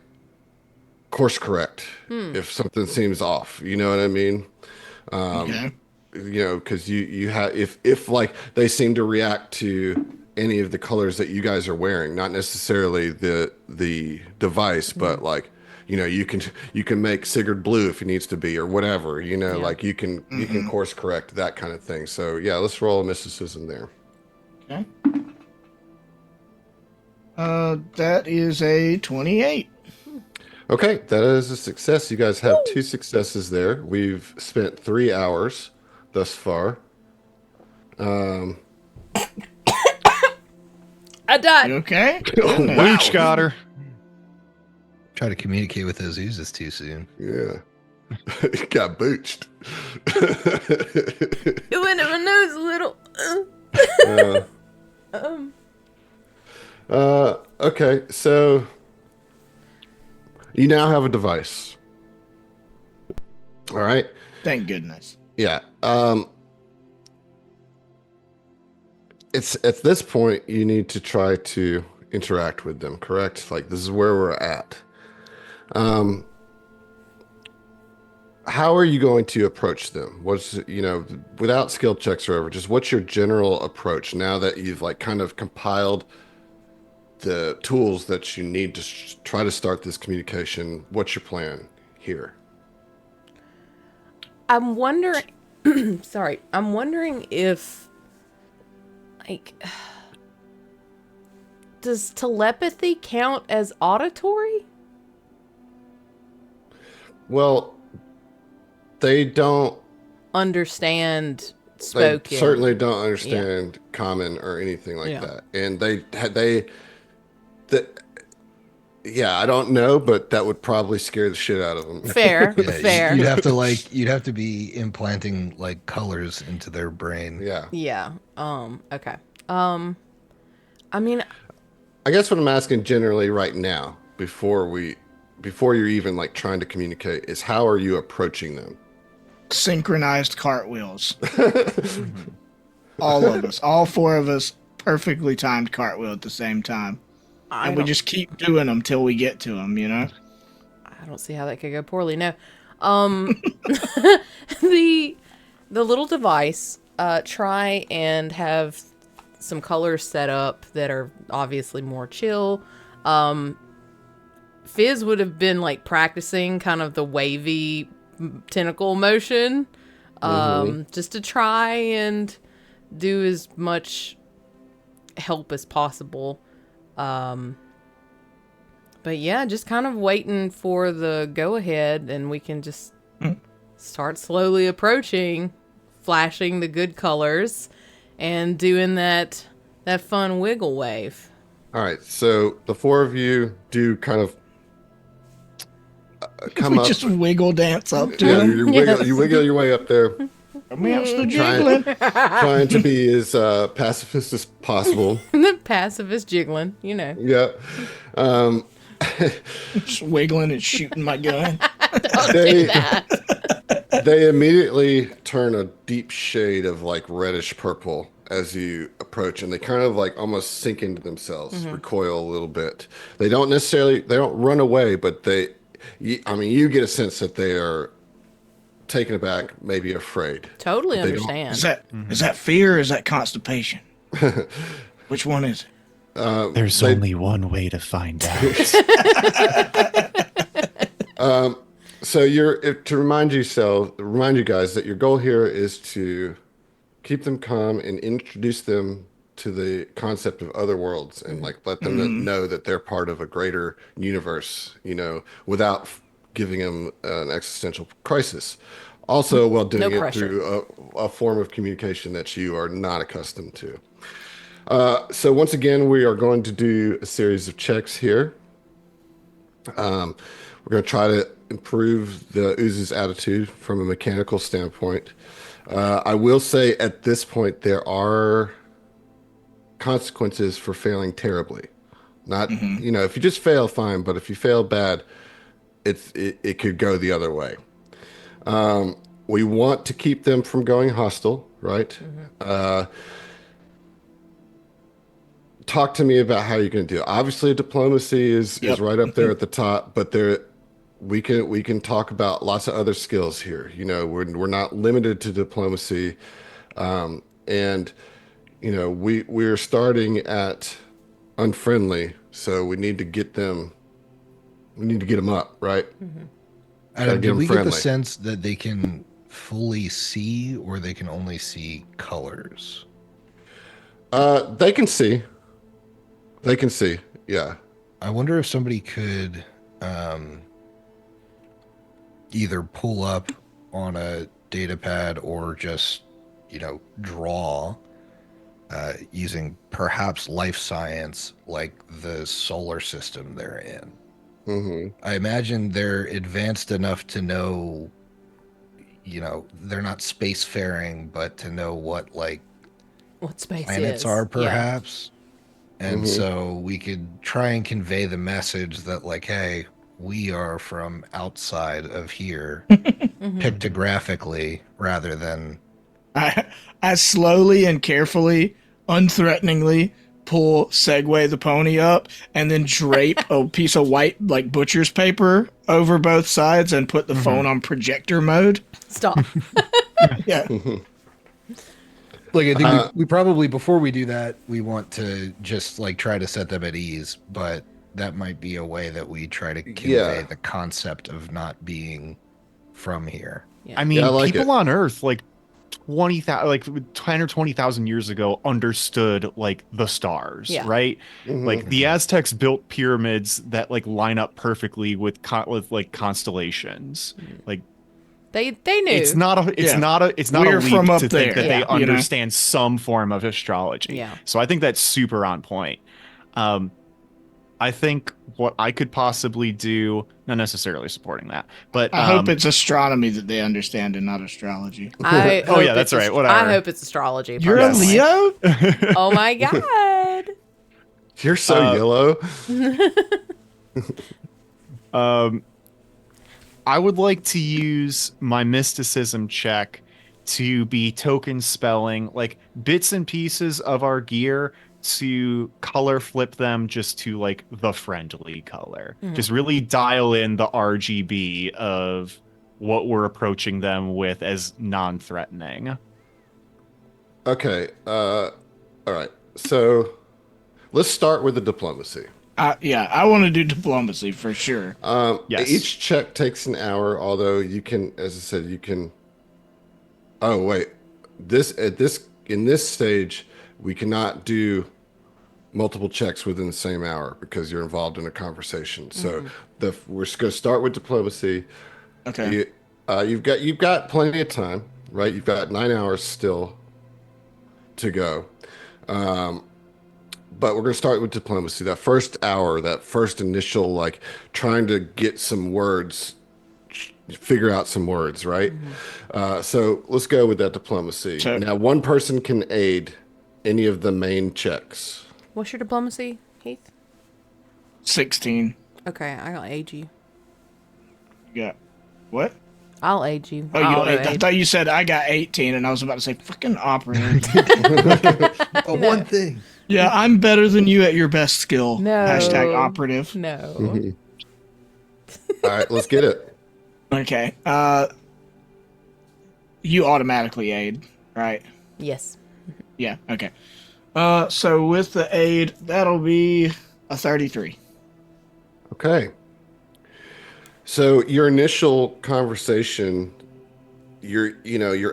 course correct if something seems off. You know what I mean? Okay. Because you have if like they seem to react to any of the colors that you guys are wearing, not necessarily the device, but like you can make Sigurd blue if it needs to be or whatever. Like you can course correct that kind of thing. So yeah, let's roll a mysticism there. Okay. That is a 28. Okay, that is a success. You guys have 2 successes there. We've spent 3 hours thus far. I died. You okay? Luch got her. try to communicate with those oozes too soon. Yeah. Got booched. It went in my nose a little. Okay, so you now have a device. All right. Thank goodness. Yeah. It's at this point you need to try to interact with them, correct? Like this is where we're at. How are you going to approach them? Without skill checks or whatever, just what's your general approach now that you've like kind of compiled the tools that you need to try to start this communication? What's your plan here? I'm wondering. Sorry, I'm wondering if, like, does telepathy count as auditory? Well, they don't. Understand They spoken. certainly don't understand common or anything like that. And yeah, I don't know, but that would probably scare the shit out of them. Fair, Yeah, fair. you'd have to be implanting like colors into their brain. Yeah. Yeah. Okay. I mean, I guess what I'm asking generally right now, before you're even like trying to communicate, is how are you approaching them? Synchronized cartwheels. All of us. All 4 of us perfectly timed cartwheel at the same time. And we just keep doing them till we get to them, I don't see how that could go poorly. No. The little device, try and have some colors set up that are obviously more chill. Fizz would have been like practicing kind of the wavy tentacle motion, just to try and do as much help as possible. But yeah, just kind of waiting for the go ahead, and we can just start slowly approaching, flashing the good colors, and doing that fun wiggle wave. All right, so the four of you do kind of come We up. just wiggle dance up to Yeah, him. you wiggle your way up there, Amongst the trying, jiggling. trying to be as pacifist as possible. The pacifist jiggling, you know. Yeah. Um, Just wiggling and shooting my gun. Don't They- do that. they immediately turn a deep shade of like reddish purple as you approach, and they kind of like almost sink into themselves, recoil a little bit. They don't run away, but you get a sense that they are taken aback, maybe afraid. Totally They don't- understand. Is that fear or is that constipation? Which one is it? There's only one way to find out. So to remind you guys that your goal here is to keep them calm and introduce them to the concept of other worlds and like let them know that they're part of a greater universe, without giving them an existential crisis. Also, while doing No it pressure. through a form of communication that you are not accustomed to. So once again, we are going to do a series of checks here. We're going to try to improve the ooze's attitude from a mechanical standpoint. I will say at this point, there are consequences for failing terribly. Not, if you just fail, fine. But if you fail bad, it could go the other way. We want to keep them from going hostile, right? Talk to me about how you're going to do it. Obviously, diplomacy is right up there at the top, but we can talk about lots of other skills here. We're not limited to diplomacy, and we're starting at unfriendly, so we need to get them. We need to get them up, right? Adam, get do 'em we get friendly. the sense that they can fully see, or they can only see colors? They can see. They can see. Yeah. I wonder if somebody could either pull up on a data pad or just, draw using perhaps life science like the solar system they're in. I imagine they're advanced enough to know, they're not spacefaring, but to know what like What space planets is. are Yeah. perhaps. And so we could try and convey the message that like, hey, we are from outside of here pictographically rather than I slowly and carefully, unthreateningly pull Segway the pony up and then drape a piece of white like butcher's paper over both sides and put the phone on projector mode. Stop. Yeah. like I think we probably before we do that, we want to just like try to set them at ease, but that might be a way that we try to convey the concept of not being from here. I mean, I like people it. on Earth, like 20,000, like 10 or 20,000 years ago, understood like the stars, Yeah. right? Like the Aztecs built pyramids that like line up perfectly with like constellations. Like They knew. it's not a We're leap from up to think there, that they Yeah. you know? understand some form of astrology. Yeah. So I think that's super on point. I think what I could possibly do, not necessarily supporting that, but I hope it's astronomy that they understand and not astrology. I Oh, hope yeah, that's it's right, whatever. I hope it's astrology. You're a personally. Leo? Oh my god. You're so yellow. I would like to use my mysticism check to be token spelling like bits and pieces of our gear to color flip them just to like the friendly color. Just really dial in the RGB of what we're approaching them with as non-threatening. Okay. All right. So let's start with the diplomacy. I want to do diplomacy for sure. Yes. Each check takes an hour, although you can, as I said, you can. Oh wait, in this stage, we cannot do multiple checks within the same hour because you're involved in a conversation. So we're just going to start with diplomacy. Okay. You've got plenty of time, right? You've got 9 hours still to go. but we're going to start with diplomacy. That first hour, that first initial, like, trying to get some words, figure out some words, right? So let's go with that diplomacy. So- Now, one person can aid any of the main checks. What's your diplomacy, Heath? 16. Okay, I'll aid you. Yeah. What? I'll aid you. Oh, I'll I aid. thought you said I got 18, and I was about to say fucking operative. Oh, one thing. Yeah, I'm better than you at your best skill. No. Hashtag operative. No. All right, let's get it. Okay. You automatically aid, right? Yes. Yeah. Okay. So with the aid, that'll be a 33. Okay. So your initial conversation, you're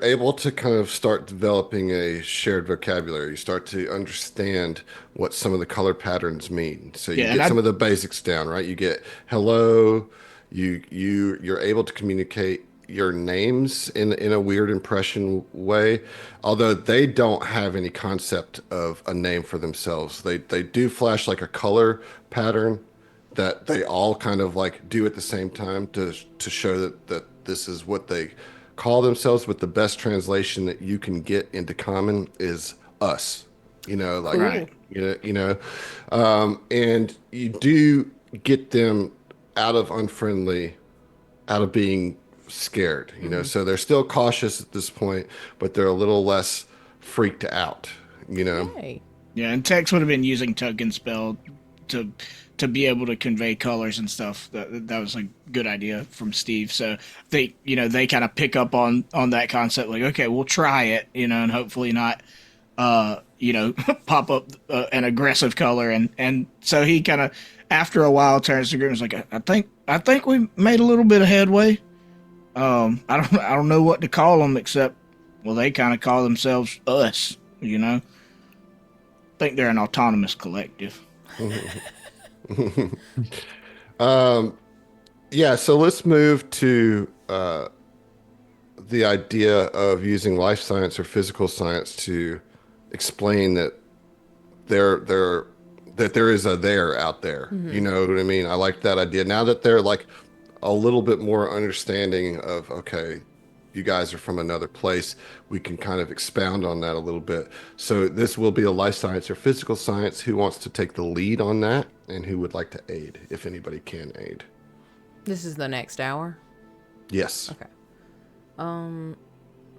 able to kind of start developing a shared vocabulary. You start to understand what some of the color patterns mean. So you Yeah, and get some of the basics down, right? You get hello, you're able to communicate your names in a weird impression way, although they don't have any concept of a name for themselves. They do flash like a color pattern that they all kind of like do at the same time to show that this is what they call themselves, but the best translation that you can get into common is us. Like Right. and you do get them out of being scared, so they're still cautious at this point, but they're a little less freaked out, Hey. Yeah, and Tex would have been using tug and spell to be able to convey colors and stuff. That was a good idea from Steve. So they kind of pick up on that concept, like, okay, we'll try it, and hopefully not, pop up an aggressive color, and so he kind of after a while turns to Grim and is like, I think we made a little bit of headway. I don't know what to call them except, well, they kind of call themselves us, I think they're an autonomous collective. Yeah, so let's move to the idea of using life science or physical science to explain that there is a there out there. You know what I mean? I like that idea. Now that they're like a little bit more understanding of, okay, you guys are from another place, we can kind of expound on that a little bit. So this will be a life science or physical science. Who wants to take the lead on that, and who would like to aid, if anybody can aid? This is the next hour. Yes. Okay.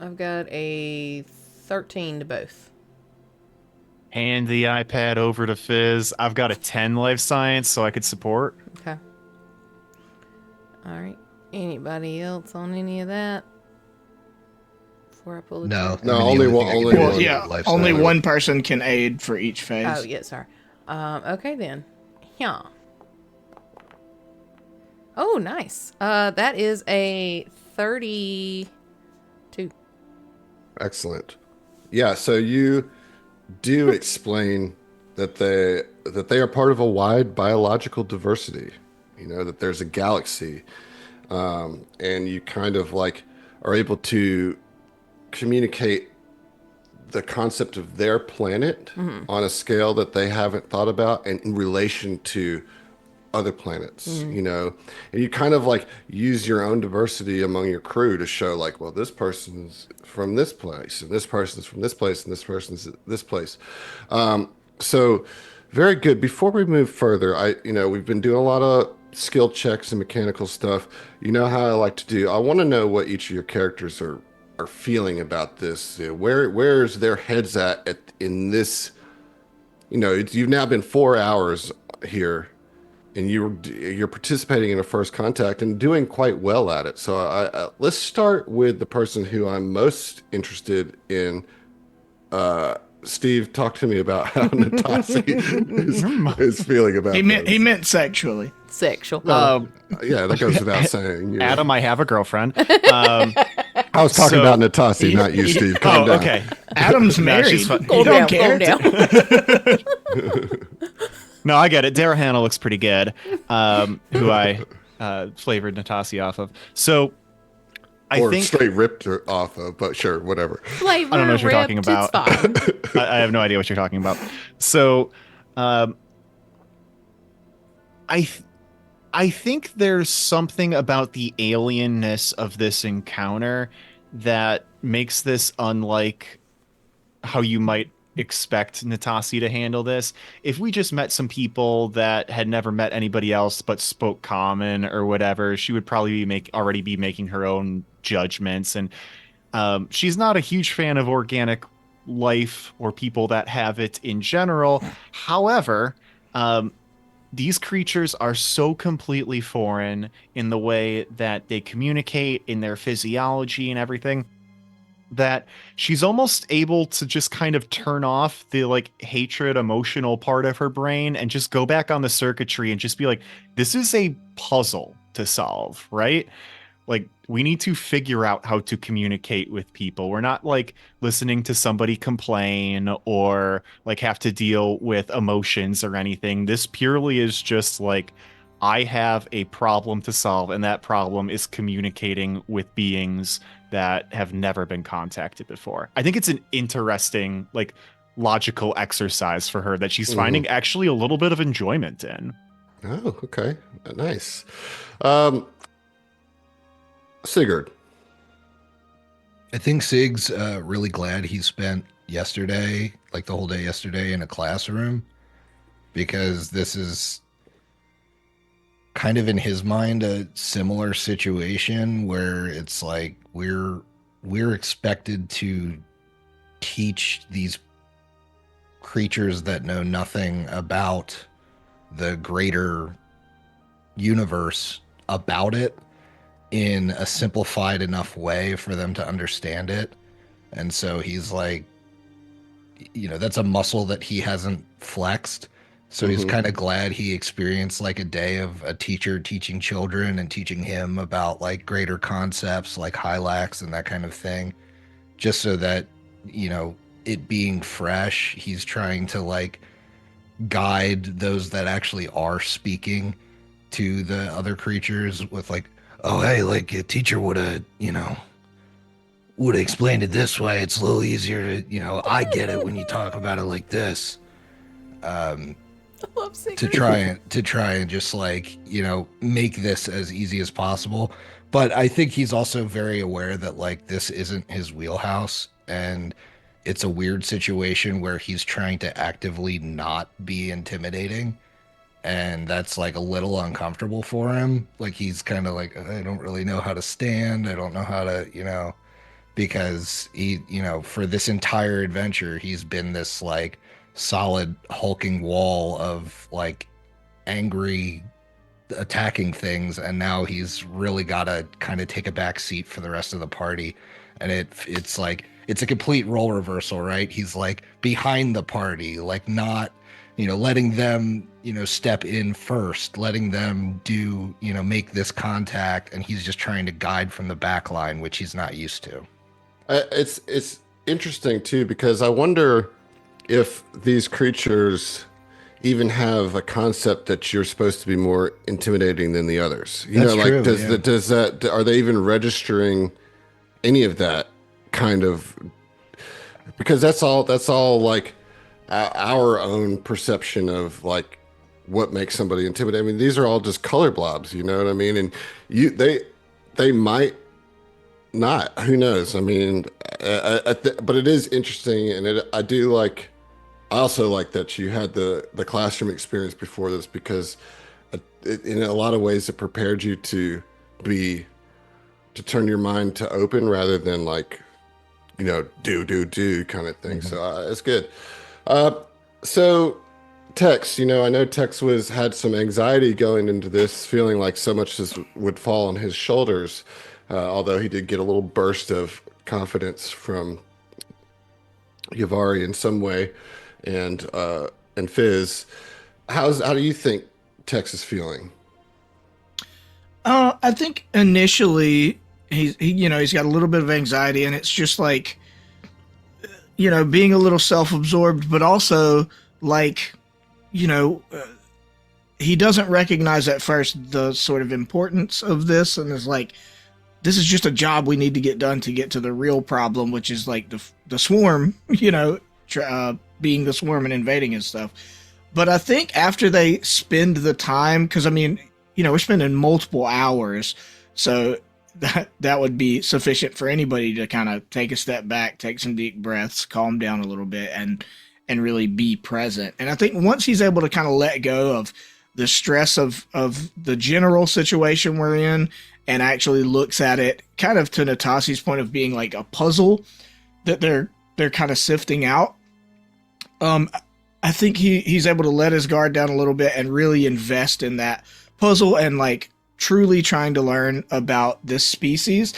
I've got a 13 to both. Hand the iPad over to Fizz. I've got a 10 life science, so I could support. Okay. All right. Anybody else on any of that? Before I pull the No. trigger? No, I mean, only the one- thing I can only do one. is Well, yeah, life only science. one person can aid for each phase. Oh, yeah, sorry. Okay then. Yeah. Oh, nice. That is a 32. Excellent. Yeah, so you do explain that they are part of a wide biological diversity. That there's a galaxy, and you kind of like are able to communicate the concept of their planet on a scale that they haven't thought about, and in relation to other planets, and you kind of like use your own diversity among your crew to show like, well, this person's from this place, and this person's from this place, and this person's this place. So very good. Before we move further, we've been doing a lot of skill checks and mechanical stuff. You know how I like to do. I want to know what each of your characters are feeling about this. Where's their heads at in this? You've now been 4 hours here, and you're participating in a first contact and doing quite well at it. So let's start with the person who I'm most interested in. Steve, talk to me about how Natasi is feeling about He this. meant sexually. Sexual. Yeah, that goes without saying. Adam, I have a girlfriend. I was talking So- about Natasi, not you, Steve. Calm down. Okay. Adam's No, married. she's fine. You Calm don't down, care. calm down. No, I get it. Dara Hannah looks pretty good, who I flavored Natasi off of. So I Or think straight ripped her off of, but sure, whatever. Flavor I don't know what you're talking ripped, about. It's fine. I have no idea what you're talking about. So Um, I think there's something about the alienness of this encounter that makes this unlike how you might expect Natasi to handle this. If we just met some people that had never met anybody else but spoke common or whatever, she would probably already be making her own judgments. And she's not a huge fan of organic life or people that have it in general. However, these creatures are so completely foreign in the way that they communicate, in their physiology and everything, that she's almost able to just kind of turn off the like hatred emotional part of her brain and just go back on the circuitry and just be like, this is a puzzle to solve, right? Like, we need to figure out how to communicate with people. We're not like listening to somebody complain or like have to deal with emotions or anything. This purely is just like, I have a problem to solve, and that problem is communicating with beings that have never been contacted before. I think it's an interesting, like, logical exercise for her that she's finding actually a little bit of enjoyment in. Oh, okay. Nice. Sigurd. I think Sig's really glad he spent yesterday, like the whole day yesterday, in a classroom, because this is kind of in his mind a similar situation where it's like we're expected to teach these creatures that know nothing about the greater universe about it in a simplified enough way for them to understand it. And so he's like, that's a muscle that he hasn't flexed. So he's kind of glad he experienced like a day of a teacher teaching children and teaching him about like greater concepts like Hylax and that kind of thing. Just so that, it being fresh, he's trying to like guide those that actually are speaking to the other creatures with like, oh, hey, like a teacher would have, would have explained it this way. It's a little easier to, I get it when you talk about it like this. To try and just like, make this as easy as possible. But I think he's also very aware that like this isn't his wheelhouse, and it's a weird situation where he's trying to actively not be intimidating. And that's like a little uncomfortable for him. Like he's kind of like, I don't really know how to stand. I don't know how to, because he, for this entire adventure, he's been this like solid hulking wall of like angry attacking things. And now he's really got to kind of take a back seat for the rest of the party. And it's like, it's a complete role reversal, right? He's like behind the party, like not, letting them, step in first, letting them do, make this contact, and he's just trying to guide from the back line, which he's not used to. It's interesting too, because I wonder if these creatures even have a concept that you're supposed to be more intimidating than the others. That's true, does that, are they even registering any of that kind of, because that's all like our own perception of like what makes somebody intimidating. I mean, these are all just color blobs, you know what I mean? And they might not, who knows? I mean, but it is interesting. And I also like that you had the classroom experience before this, because in a lot of ways it prepared you to turn your mind to open rather than like, do kind of thing. So it's good. So Tex, I know Tex had some anxiety going into this, feeling like so much would fall on his shoulders. Although he did get a little burst of confidence from Yavari in some way, and Fizz. How do you think Tex is feeling? I think initially he's got a little bit of anxiety, and it's just like, being a little self-absorbed, but also like, he doesn't recognize at first the sort of importance of this, and is like, this is just a job we need to get done to get to the real problem, which is like the swarm, being the swarm and invading and stuff. But I think after they spend the time, because I mean, we're spending multiple hours, so that would be sufficient for anybody to kind of take a step back, take some deep breaths, calm down a little bit, and really be present. And I think once he's able to kind of let go of the stress of the general situation we're in, and actually looks at it kind of to Natasi's point of being like a puzzle that they're kind of sifting out. I think he's able to let his guard down a little bit and really invest in that puzzle and like truly trying to learn about this species.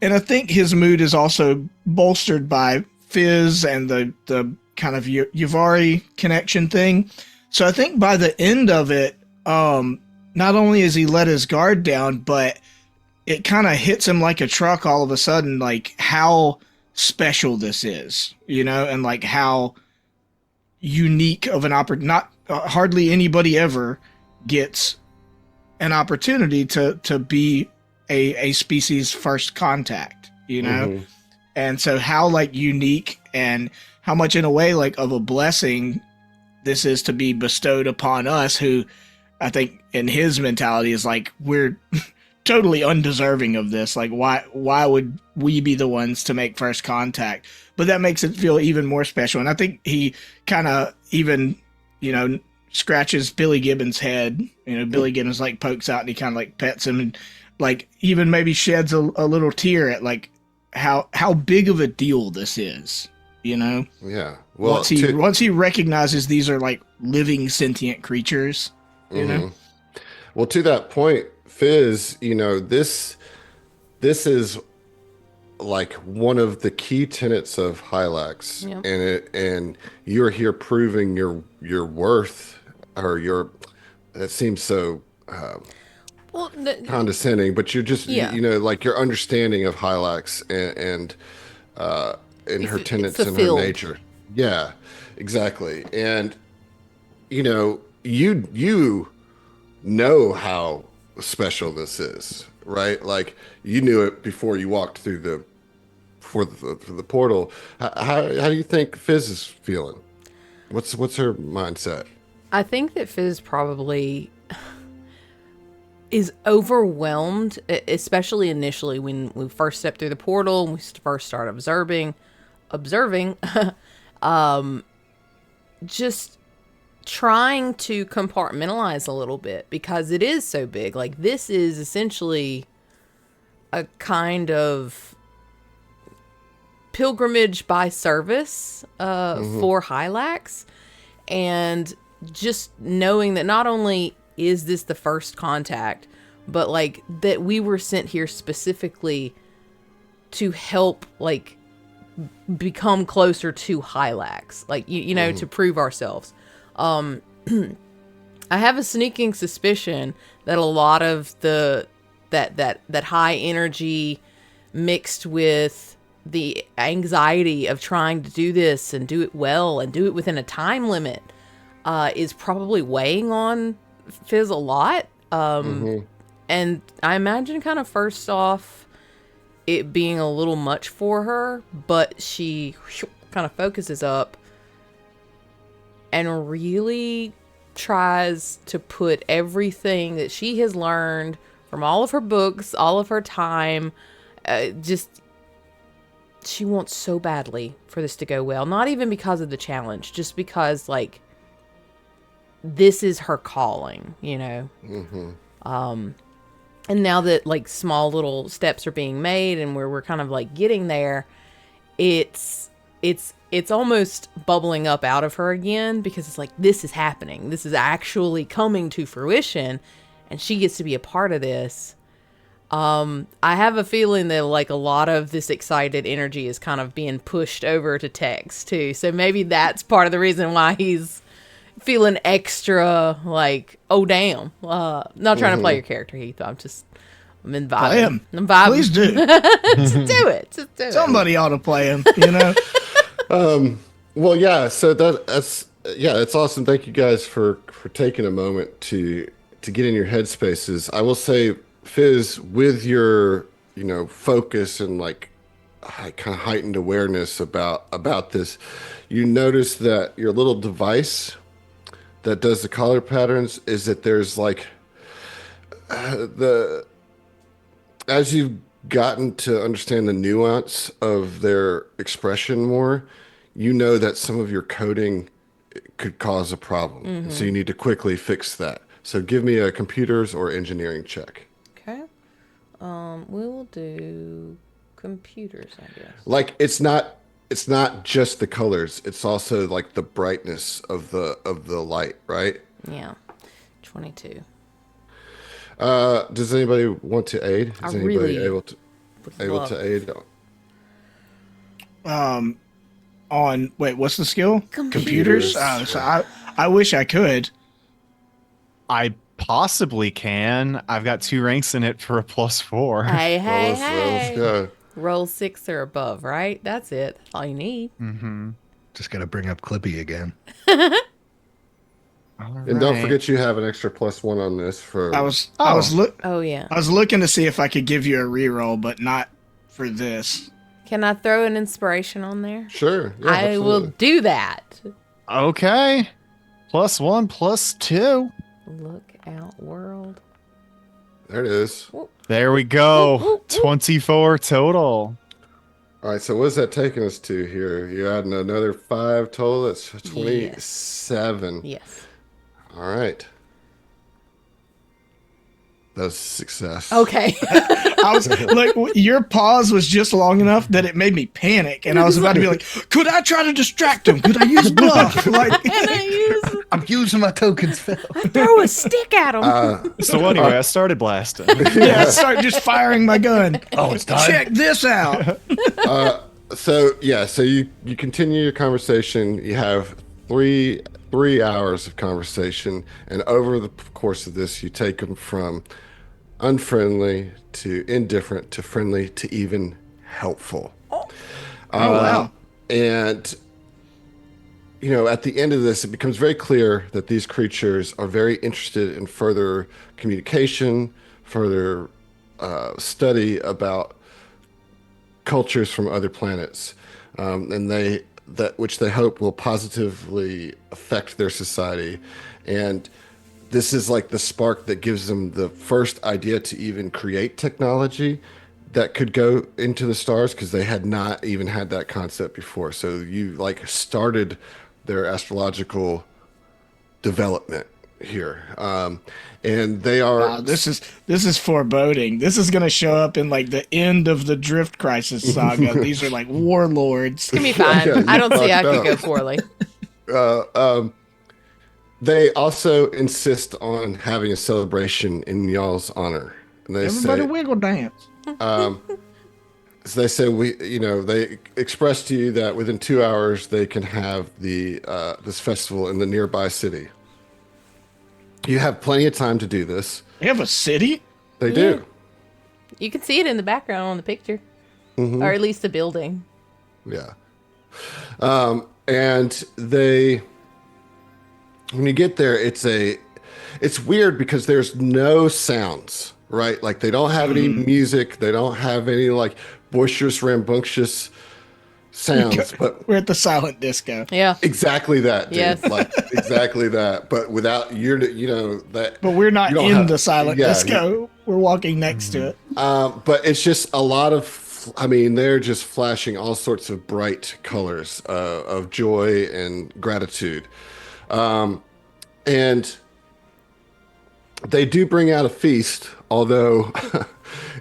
And I think his mood is also bolstered by Fizz and the kind of Yuvari connection thing. So I think by the end of it, not only has he let his guard down, but it kind of hits him like a truck all of a sudden, like how special this is, and like how unique of an hardly anybody ever gets an opportunity to be a species first contact, Mm-hmm. and so how like unique and how much in a way like of a blessing this is to be bestowed upon us, who I think in his mentality is like, we're totally undeserving of this. Like, why would we be the ones to make first contact? But that makes it feel even more special. And I think he kind of even, scratches Billy Gibbons' head. Billy Gibbons like pokes out and he kind of like pets him and like even maybe sheds a little tear at like how big of a deal this is. Yeah. Well, once he recognizes these are like living sentient creatures, Well, to that point, Fizz, this is like one of the key tenets of Hylax, Yep. and you're here proving your worth, or that seems so Well, condescending, but you're just Yeah. like your understanding of Hylax and her It's tenets and her fulfilled. nature. Yeah, exactly. And you know how special this is, right? Like you knew it before you walked through the portal. How do you think Fizz is feeling? What's her mindset? I think that Fizz probably is overwhelmed, especially initially when we first stepped through the portal and we first started observing, just trying to compartmentalize a little bit because it is so big. Like this is essentially a kind of pilgrimage by service for Hylax, and just knowing that not only is this the first contact, but like that we were sent here specifically to help like become closer to Hylax, like to prove ourselves. I have a sneaking suspicion that a lot of that high energy mixed with the anxiety of trying to do this and do it well and do it within a time limit is probably weighing on Fizz a lot. And I imagine kind of first off it being a little much for her, but she kind of focuses up and really tries to put everything that she has learned from all of her books, all of her time, she wants so badly for this to go well. Not even because of the challenge, just because like this is her calling, and now that like small little steps are being made and we're kind of like getting there, it's almost bubbling up out of her again, because it's like, this is happening. This is actually coming to fruition and she gets to be a part of this. I have a feeling that like a lot of this excited energy is kind of being pushed over to Tex too. So maybe that's part of the reason why he's feeling extra like, oh damn. Not trying to play your character, Heath. I'm in vibing. Play him. I'm vibing. Please do. Just do it. Just do it. Somebody ought to play him, Well, yeah. So that's it's awesome. Thank you guys for taking a moment to get in your headspaces. I will say, Fizz, with your focus and like kind of heightened awareness about this, you notice that your little device that does the color patterns is that there's like as you've gotten to understand the nuance of their expression more, you know that some of your coding could cause a problem. So you need to quickly fix that. So give me a computers or engineering check. Okay. We will do computers, I guess. Like it's not just the colors, it's also like the brightness of the light, right? Yeah. 22. Does anybody want to aid? Is anybody really able to love- aid? On wait, what's the skill? Computers. Oh, so I wish I could. I possibly can. I've got 2 ranks in it for a +4. Hey, hey, Let's hey. go. Roll 6 or above, right? That's it. That's all you need. Just got to bring up Clippy again. And don't forget you have an extra +1 on this for I was Oh, yeah. looking to see if I could give you a reroll, but not for this. Can I throw an inspiration on there? Sure. Yeah, I will absolutely. do that. Okay. +1, +2. Look out, world. There it is. There we go. Ooh, ooh, ooh. 24 total. All right, so what's that taking us to here? You're adding another 5 total. That's 27. Yes. All right. That's a success. Okay. I was like, your pause was just long enough that it made me panic, and I was about to be like, "Could I try to distract him? Could I use bluff?" Like, And I I'm using my tokens, Phil. throw a stick at him. So anyway, I started blasting. yeah, start just firing my gun. Oh, it's time. Check this out. So you continue your conversation. You have three hours of conversation, and over the course of this, you take them from unfriendly to indifferent to friendly to even helpful. Wow. And at the end of this, it becomes very clear that these creatures are very interested in further communication, further study about cultures from other planets, and which they hope will positively affect their society. And this is like the spark that gives them the first idea to even create technology that could go into the stars, because they had not even had that concept before. So you like started their astrological development here. And they are Wow, this is foreboding. This is gonna show up in like the end of the Drift Crisis saga. These are like warlords. It's gonna be fine. Yeah, I don't see how it fucked could go up. poorly. They also insist on having a celebration in y'all's honor. And they Everybody say, wiggle dance. so they say they express to you that within 2 hours they can have this festival in the nearby city. You have plenty of time to do this. They have a city? They do. You can see it in the background on the picture, or at least the building. Yeah. And when you get there, it's weird because there's no sounds, right? Like they don't have any music. They don't have any like boisterous, rambunctious sounds, but We're at the silent disco. Yeah. exactly that, dude. Yes. Like exactly that. But without that. But we're not you don't in have- the silent yeah, disco. We're walking next to it. But it's just a lot of, they're just flashing all sorts of bright colors of joy and gratitude. And they do bring out a feast, although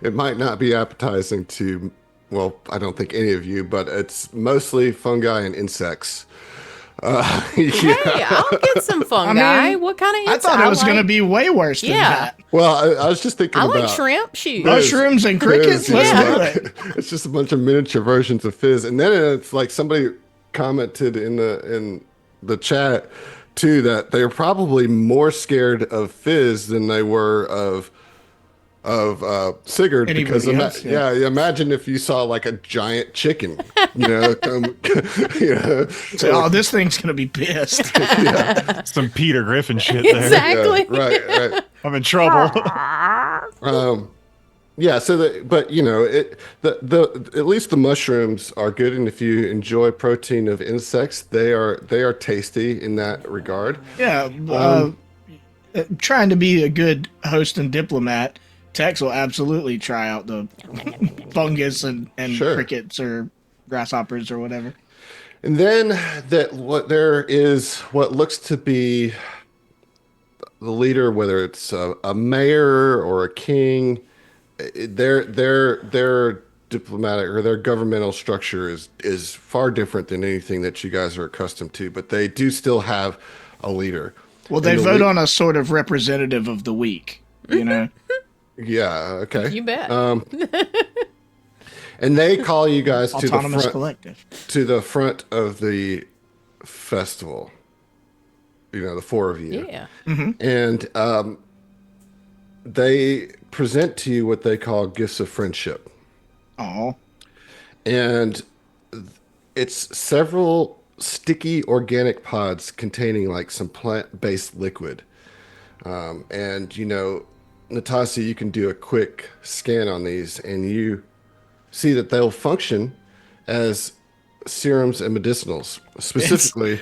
it might not be appetizing to, well, I don't think any of you, but it's mostly fungi and insects. Hey, I'll get some fungi. mean, What kind of I insect? thought it was going to like- be way worse than Yeah. that. Well, I was just thinking I about like shrimp. Shoot. Mushrooms and crickets? Fizz, Let's Yeah. do it. It's just a bunch of miniature versions of Fizz, and then it's like somebody commented in the chat too that they're probably more scared of Fizz than they were of Sigurd, Anybody because else, yeah. imagine if you saw like a giant chicken, come, So, this thing's going to be pissed. Some Peter Griffin shit there. Exactly. right. I'm in trouble. Yeah, so but you know, the at least the mushrooms are good, and if you enjoy protein of insects, they are tasty in that regard. Yeah, Um, trying to be a good host and diplomat, Tex will absolutely try out the fungus and sure. crickets or grasshoppers or whatever. And then that what there is what looks to be the leader, whether it's a mayor or a king, their diplomatic or their governmental structure is far different than anything that you guys are accustomed to. But they do still have a leader. Well, they And the vote on a sort of representative of the week, you know? yeah, okay. You bet. And they call you guys Autonomous collective. to the front of the festival. You know, the four of you. Yeah. And they present to you what they call gifts of friendship. Oh, And it's several sticky organic pods containing like some plant-based liquid. And you know, Natasha, you can do a quick scan on these, and you see that they'll function as serums and medicinals. Specifically,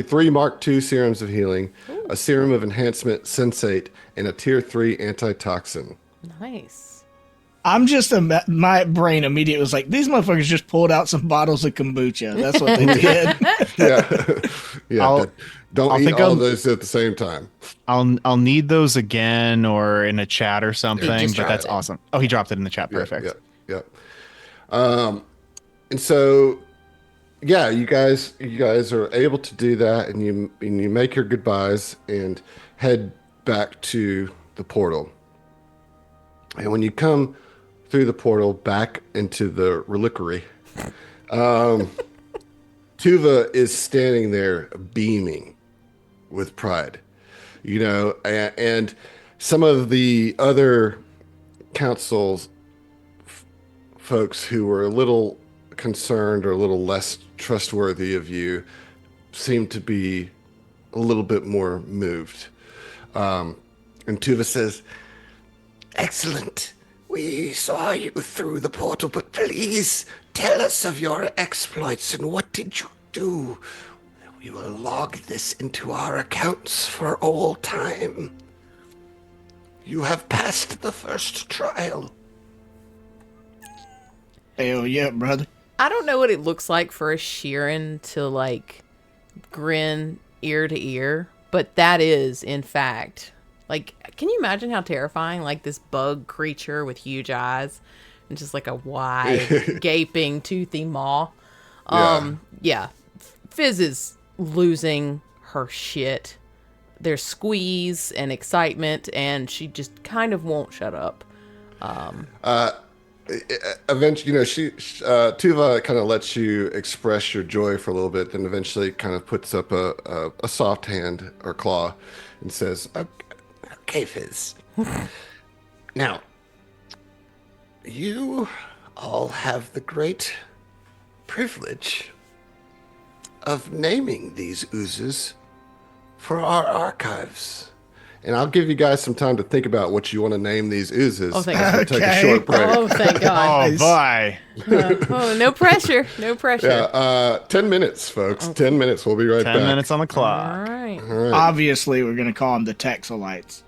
three Mark II serums of healing, a serum of enhancement, sensate, and a tier 3 antitoxin. Nice. I'm just my brain immediately was like, these motherfuckers just pulled out some bottles of kombucha. That's what they did. Yeah, yeah. I'll Don't eat think all I'll- of those at the same time. I'll need those again or in a chat or something, just but that's dropped it. awesome. Oh, he dropped it in the chat. Perfect. Yeah, yeah. And so, yeah, you guys are able to do that, and you make your goodbyes and head back to the portal. And when you come through the portal back into the reliquary, Tuva is standing there beaming with pride, you know, and some of the other council's folks who were a little concerned or a little less trustworthy of you seem to be a little bit more moved. And Tuva says, "Excellent. We saw you through the portal, but please tell us of your exploits and what did you do? We will log this into our accounts for all time. You have passed the first trial." Hell yeah, brother. I don't know what it looks like for a Sheeran to like grin ear to ear, but that is in fact like, can you imagine how terrifying like this bug creature with huge eyes and just like a wide gaping toothy maw. Yeah. Fizz is losing her shit. There's squeeze and excitement, and she just kind of won't shut up. Eventually, you know, Tuva kind of lets you express your joy for a little bit, then eventually kind of puts up a soft hand or claw and says, "Okay, Fizz. Now, you all have the great privilege of naming these oozes for our archives. And I'll give you guys some time to think about what you want to name these oozes. Oh, thank as we God. take a Okay. short break. Oh, thank God. Oh, boy. Oh, no pressure. No pressure. Yeah, 10 minutes, folks. 10 minutes. We'll be right 10 back. minutes on the All clock. right. Obviously, we're going to call them the Texelites.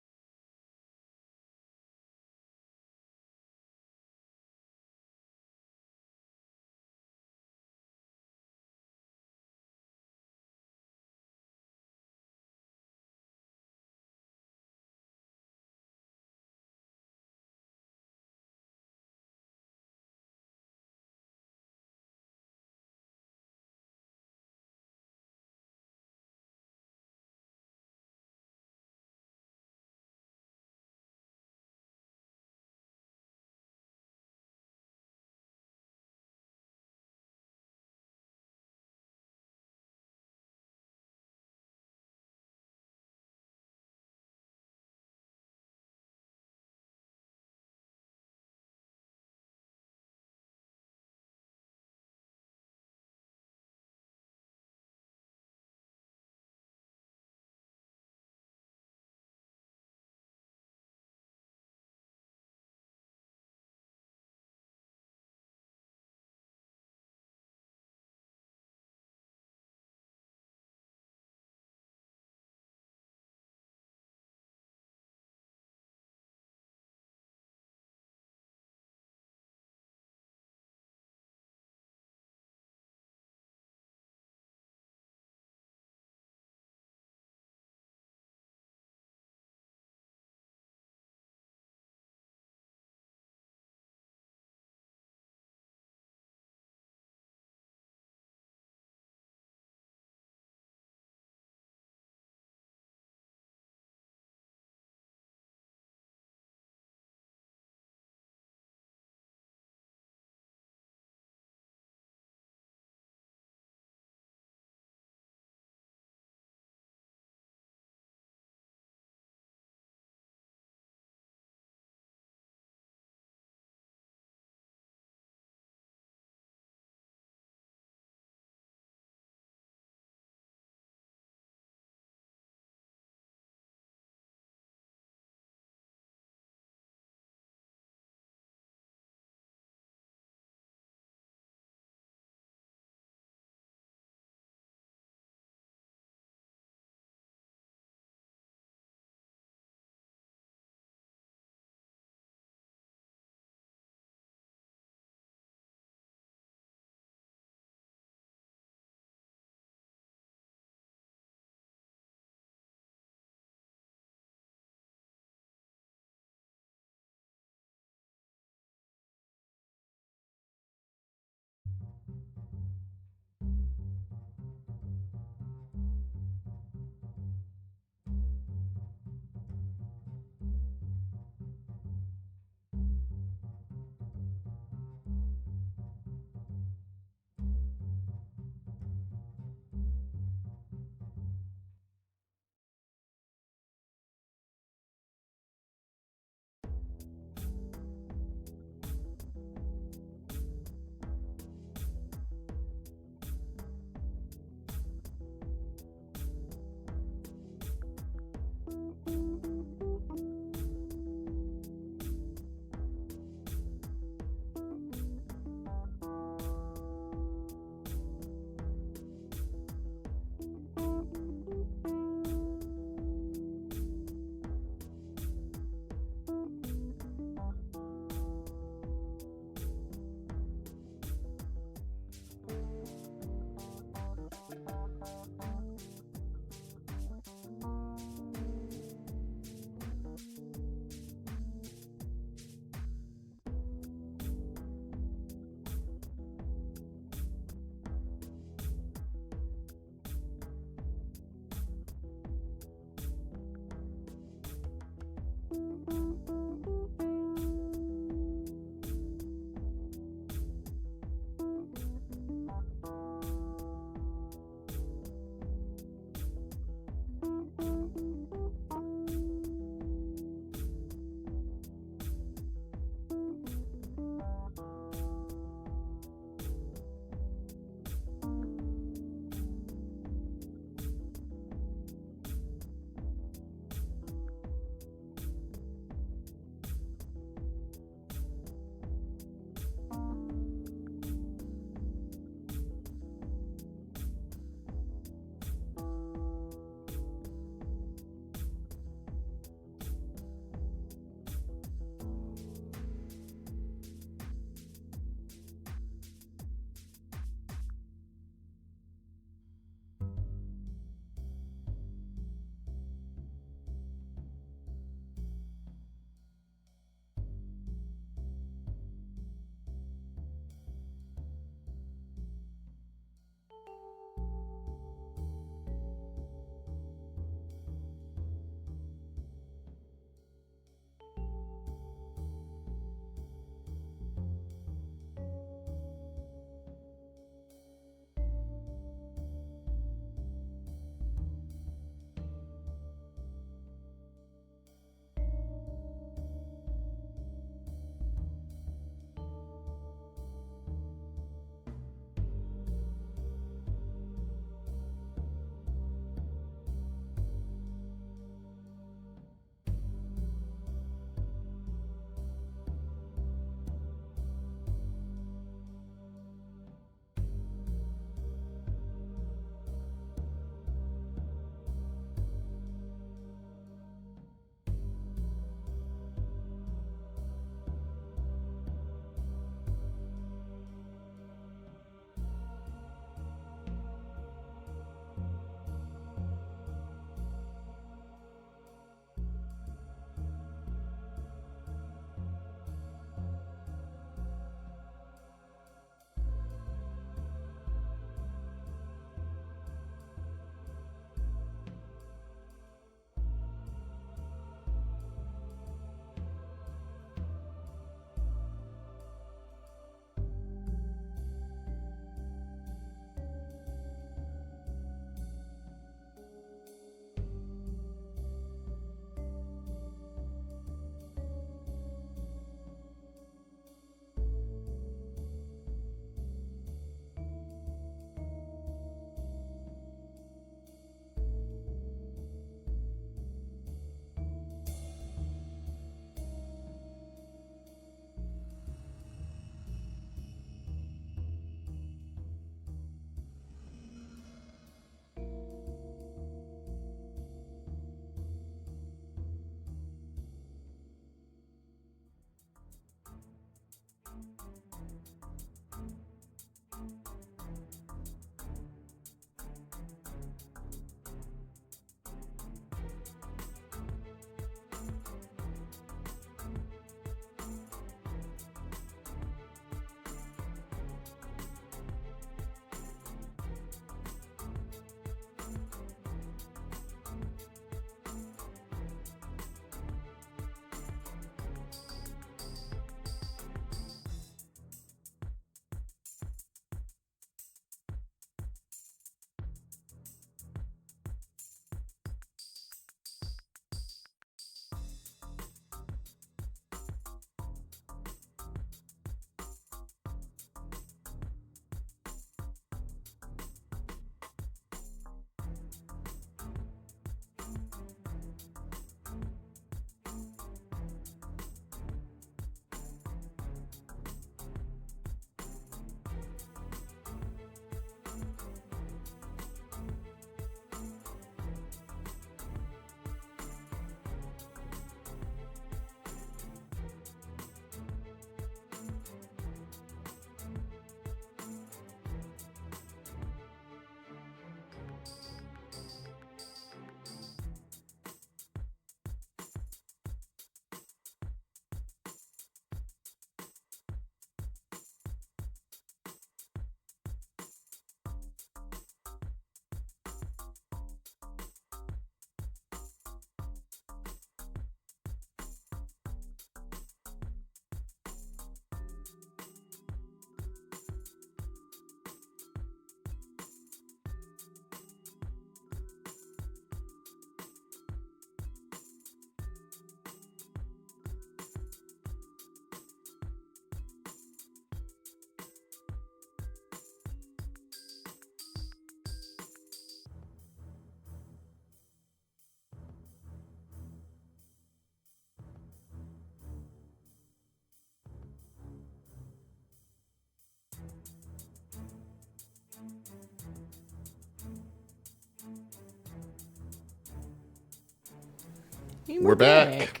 We're back.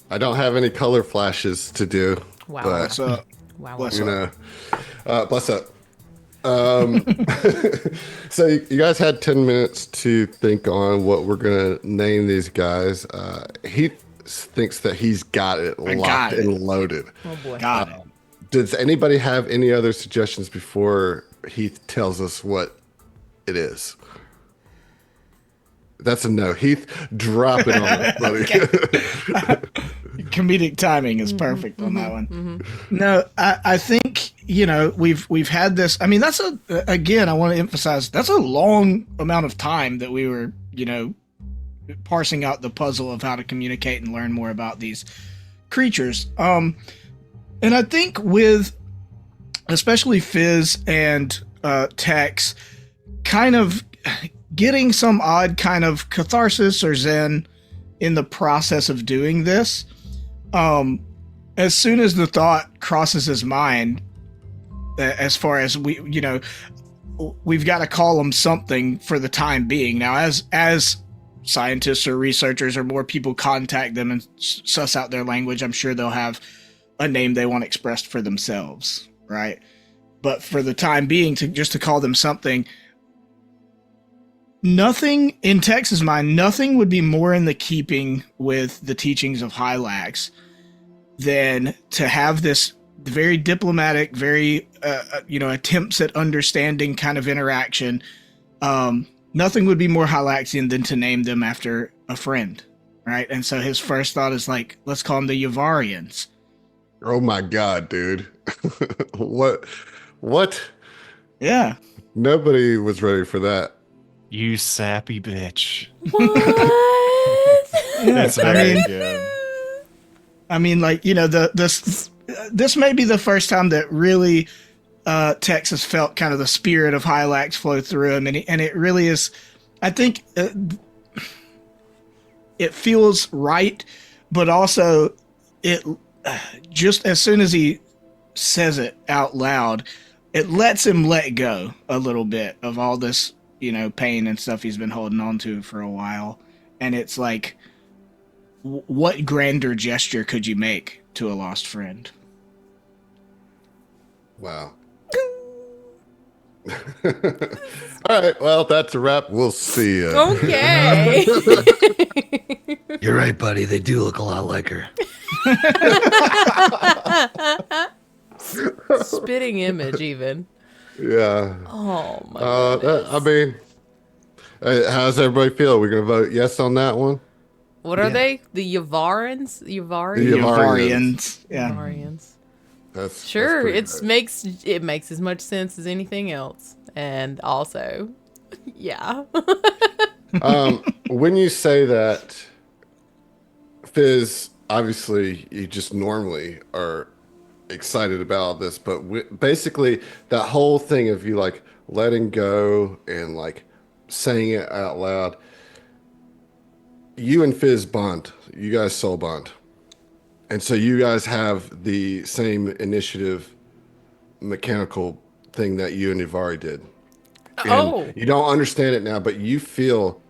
I don't have any color flashes to do. Wow. But, What's up? Wow. What's you up? know, bless up. So you guys had 10 minutes to think on what we're going to name these guys. He thinks that he's got it locked and loaded. Oh boy. Got it. Does anybody have any other suggestions before Heath tells us what it is? That's a no. Heath, drop it on us, buddy. Comedic timing is perfect on that one. No, I think we've had this. I mean, that's again. I want to emphasize that's a long amount of time that we were parsing out the puzzle of how to communicate and learn more about these creatures. And I think with especially Fizz and Tex, kind of getting some odd kind of catharsis or zen in the process of doing this, as soon as the thought crosses his mind, as far as we've got to call them something for the time being. Now, as scientists or researchers or more people contact them and suss out their language, I'm sure they'll have a name they want expressed for themselves, right? But for the time being, to call them something, nothing in Tex's mind, nothing would be more in the keeping with the teachings of Hylax than to have this very diplomatic, very attempts at understanding kind of interaction. Nothing would be more Hylaxian than to name them after a friend, right? And so his first thought is like, let's call them the Yavarians. Oh my God, dude. What? Yeah. Nobody was ready for that. You sappy bitch. What? That's very good. I mean, like, this may be the first time that really Tex has felt kind of the spirit of Hylax flow through him, and it really is. I think it feels right, but also it just as soon as he says it out loud, it lets him let go a little bit of all this, pain and stuff he's been holding on to for a while, and it's like, what grander gesture could you make to a lost friend? Wow. All right, well, that's a wrap. We'll see you. Okay. You're right, buddy. They do look a lot like her. Spitting image, even. Yeah. Oh my goodness. I mean, how's everybody feel? We're gonna vote yes on that one. What are they? The Yavarans? Yavarians? The Yavarians. Yeah. Yavarians. That's Sure, pretty great. it makes as much sense as anything else, and also, yeah. When you say that, Fizz, obviously you just normally are excited about this, but basically that whole thing of you like letting go and like saying it out loud, you and Fizz bond, you guys soul bond. And so you guys have the same initiative mechanical thing that you and Ivari did. And you don't understand it now, but you feel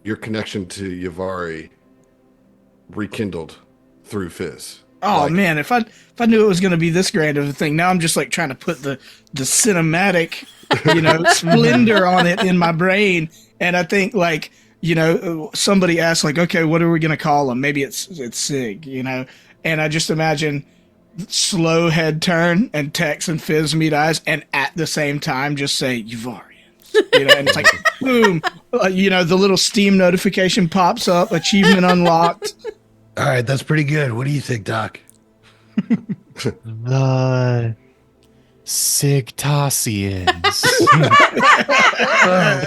your connection to Ivari rekindled through Fizz. Oh man, if I knew it was going to be this grand of a thing, now I'm just like trying to put the cinematic, splendor on it in my brain, and I think like somebody asked like, okay, what are we going to call him? Maybe it's Sig, and I just imagine slow head turn and Tex and Fizz meet eyes, and at the same time just say Yavarians, and it's like boom, the little Steam notification pops up, achievement unlocked. All right, that's pretty good. What do you think, Doc? The Sigtasians.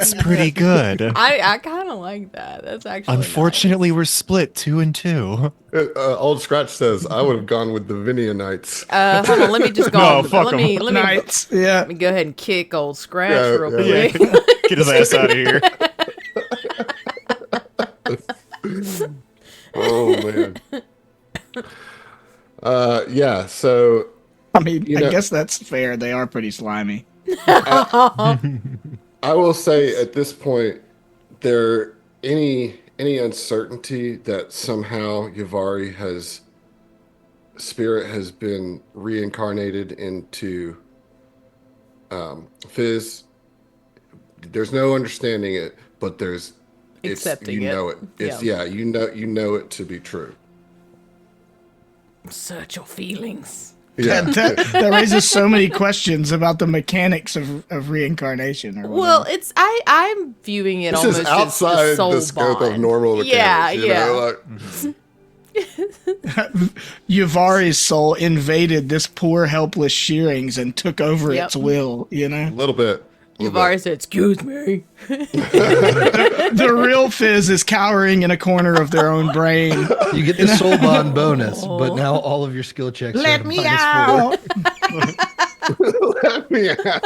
It's pretty good. I kind of like that. That's actually Unfortunately, we're split 2 and 2. Old Scratch says I would have gone with the Vinia Knights. nice. Hold on, let me just go. No, on. fuck let 'em. me Yeah. let me go ahead and kick old Scratch Yeah, real yeah. quick. Get his ass out of here. Oh man. Yeah, so I mean, I guess that's fair. They are pretty slimy. I will say at this point, any any uncertainty that somehow spirit has been reincarnated into Fizz. There's no understanding it, but Accepting you it. know it. It's Yeah. you know it to be true. Search your feelings. Yeah. That raises so many questions about the mechanics of reincarnation. Or Well, whatever. I'm viewing it This almost is outside as the soul the scope bond. of normal mechanics. Yeah, You know? Like, Yuvari's soul invaded this poor, helpless Shearings and took over Yep. its will. You a know, little bit. Yuvari said, "Excuse me." the real Fizz is cowering in a corner of their own brain. You get the soul bond bonus, but now all of your skill checks are Let me -4. out! Let me out.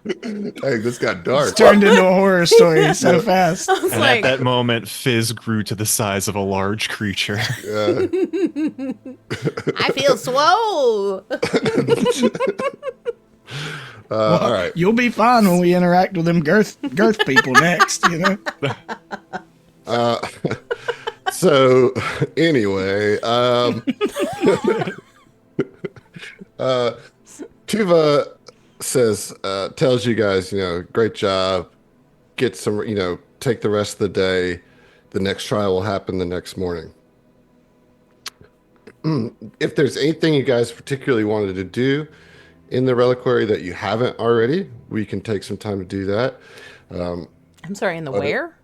Hey, this got dark. Turned into a horror story so fast. I was And like, at that moment, Fizz grew to the size of a large creature. Yeah. I feel swole. All right. You'll be fine when we interact with them girth people next. You know. So anyway, Tuva tells you guys, great job. Get some, take the rest of the day. The next trial will happen the next morning. If there's anything you guys particularly wanted to do in the reliquary that you haven't already, we can take some time to do that. I'm sorry, in the where?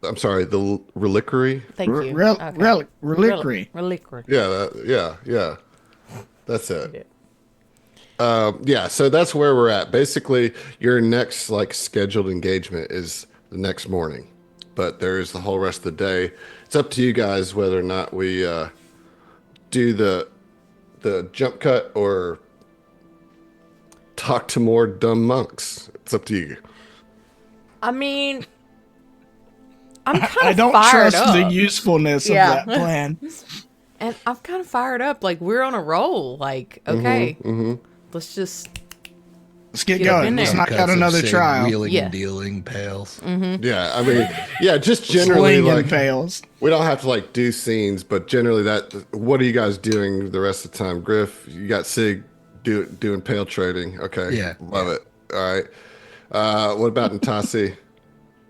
I'm sorry, the reliquary. Thank you. Reliquary. Reliquary. Yeah. That's it. Yeah, so that's where we're at. Basically, your next scheduled engagement is the next morning, but there's the whole rest of the day. It's up to you guys whether or not we do the jump cut or talk to more dumb monks. It's up to you. I mean, I'm kind I of don't fired trust up. the usefulness of Yeah. that plan. And I'm kind of fired up. Like, we're on a roll. Like, okay, let's just... Let's get Get up in going. Let's there. knock Cuts out of another Sid trial. Wheeling Yeah. and dealing pails. Yeah, I mean, just generally Slinging pails. we don't have to do scenes, but generally what are you guys doing the rest of the time? Griff, you got Sig doing pail trading. Okay. Yeah. Love it. All right. What about Natasi?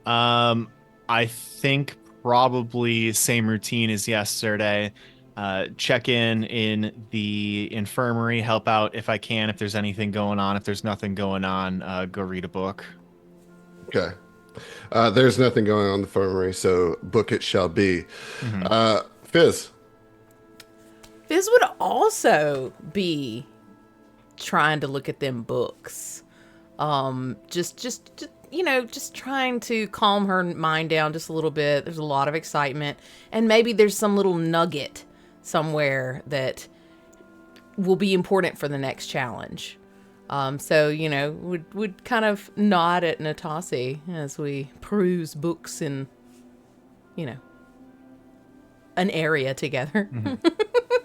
I think probably same routine as yesterday. Check in the infirmary, help out if I can, if there's anything going on. If there's nothing going on, go read a book. Okay. There's nothing going on in the infirmary, so book it shall be. Fizz. Fizz would also be trying to look at them books. Just trying to calm her mind down just a little bit. There's a lot of excitement, and maybe there's some little nugget somewhere that will be important for the next challenge. So would kind of nod at Natasi as we peruse books in, an area together.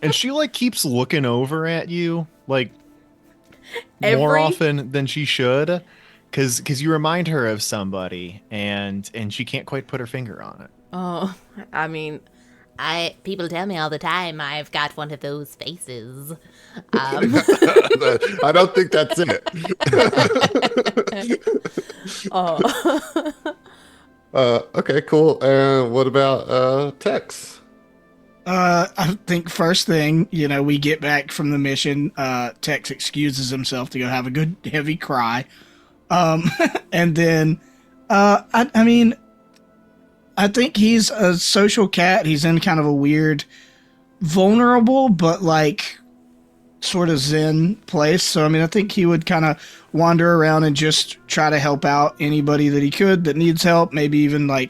And she keeps looking over at you more Every- often than she should, because you remind her of somebody, and she can't quite put her finger on it. Oh, I mean, People tell me all the time I've got one of those faces. I don't think that's it. Okay, cool. And what about Tex? I think first thing, we get back from the mission, Tex excuses himself to go have a good heavy cry. And then, I think he's a social cat. He's in kind of a weird, vulnerable, but sort of zen place. So, I think he would kind of wander around and just try to help out anybody that he could that needs help. Maybe even I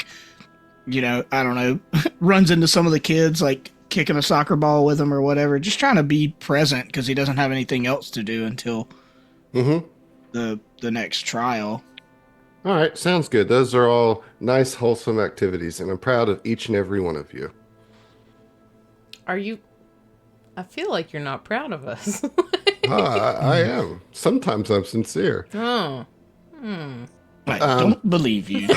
don't know, runs into some of the kids, kicking a soccer ball with them or whatever. Just trying to be present because he doesn't have anything else to do until the next trial. All right, sounds good. Those are all nice, wholesome activities, and I'm proud of each and every one of you. are you... I feel like you're not proud of us. I am. Sometimes I'm sincere. Oh. I don't believe you.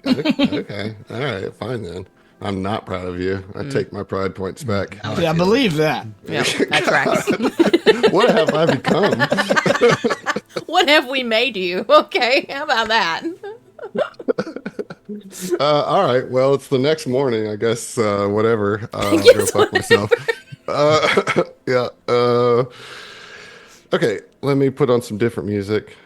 Okay. All right. Fine then. I'm not proud of you. I take my pride points back. I believe that. Yeah, that tracks. What have I become? What have we made you? Okay, how about that? All right. Well, it's the next morning. I guess. Whatever. I'll go fuck myself. Yeah. Okay. Let me put on some different music.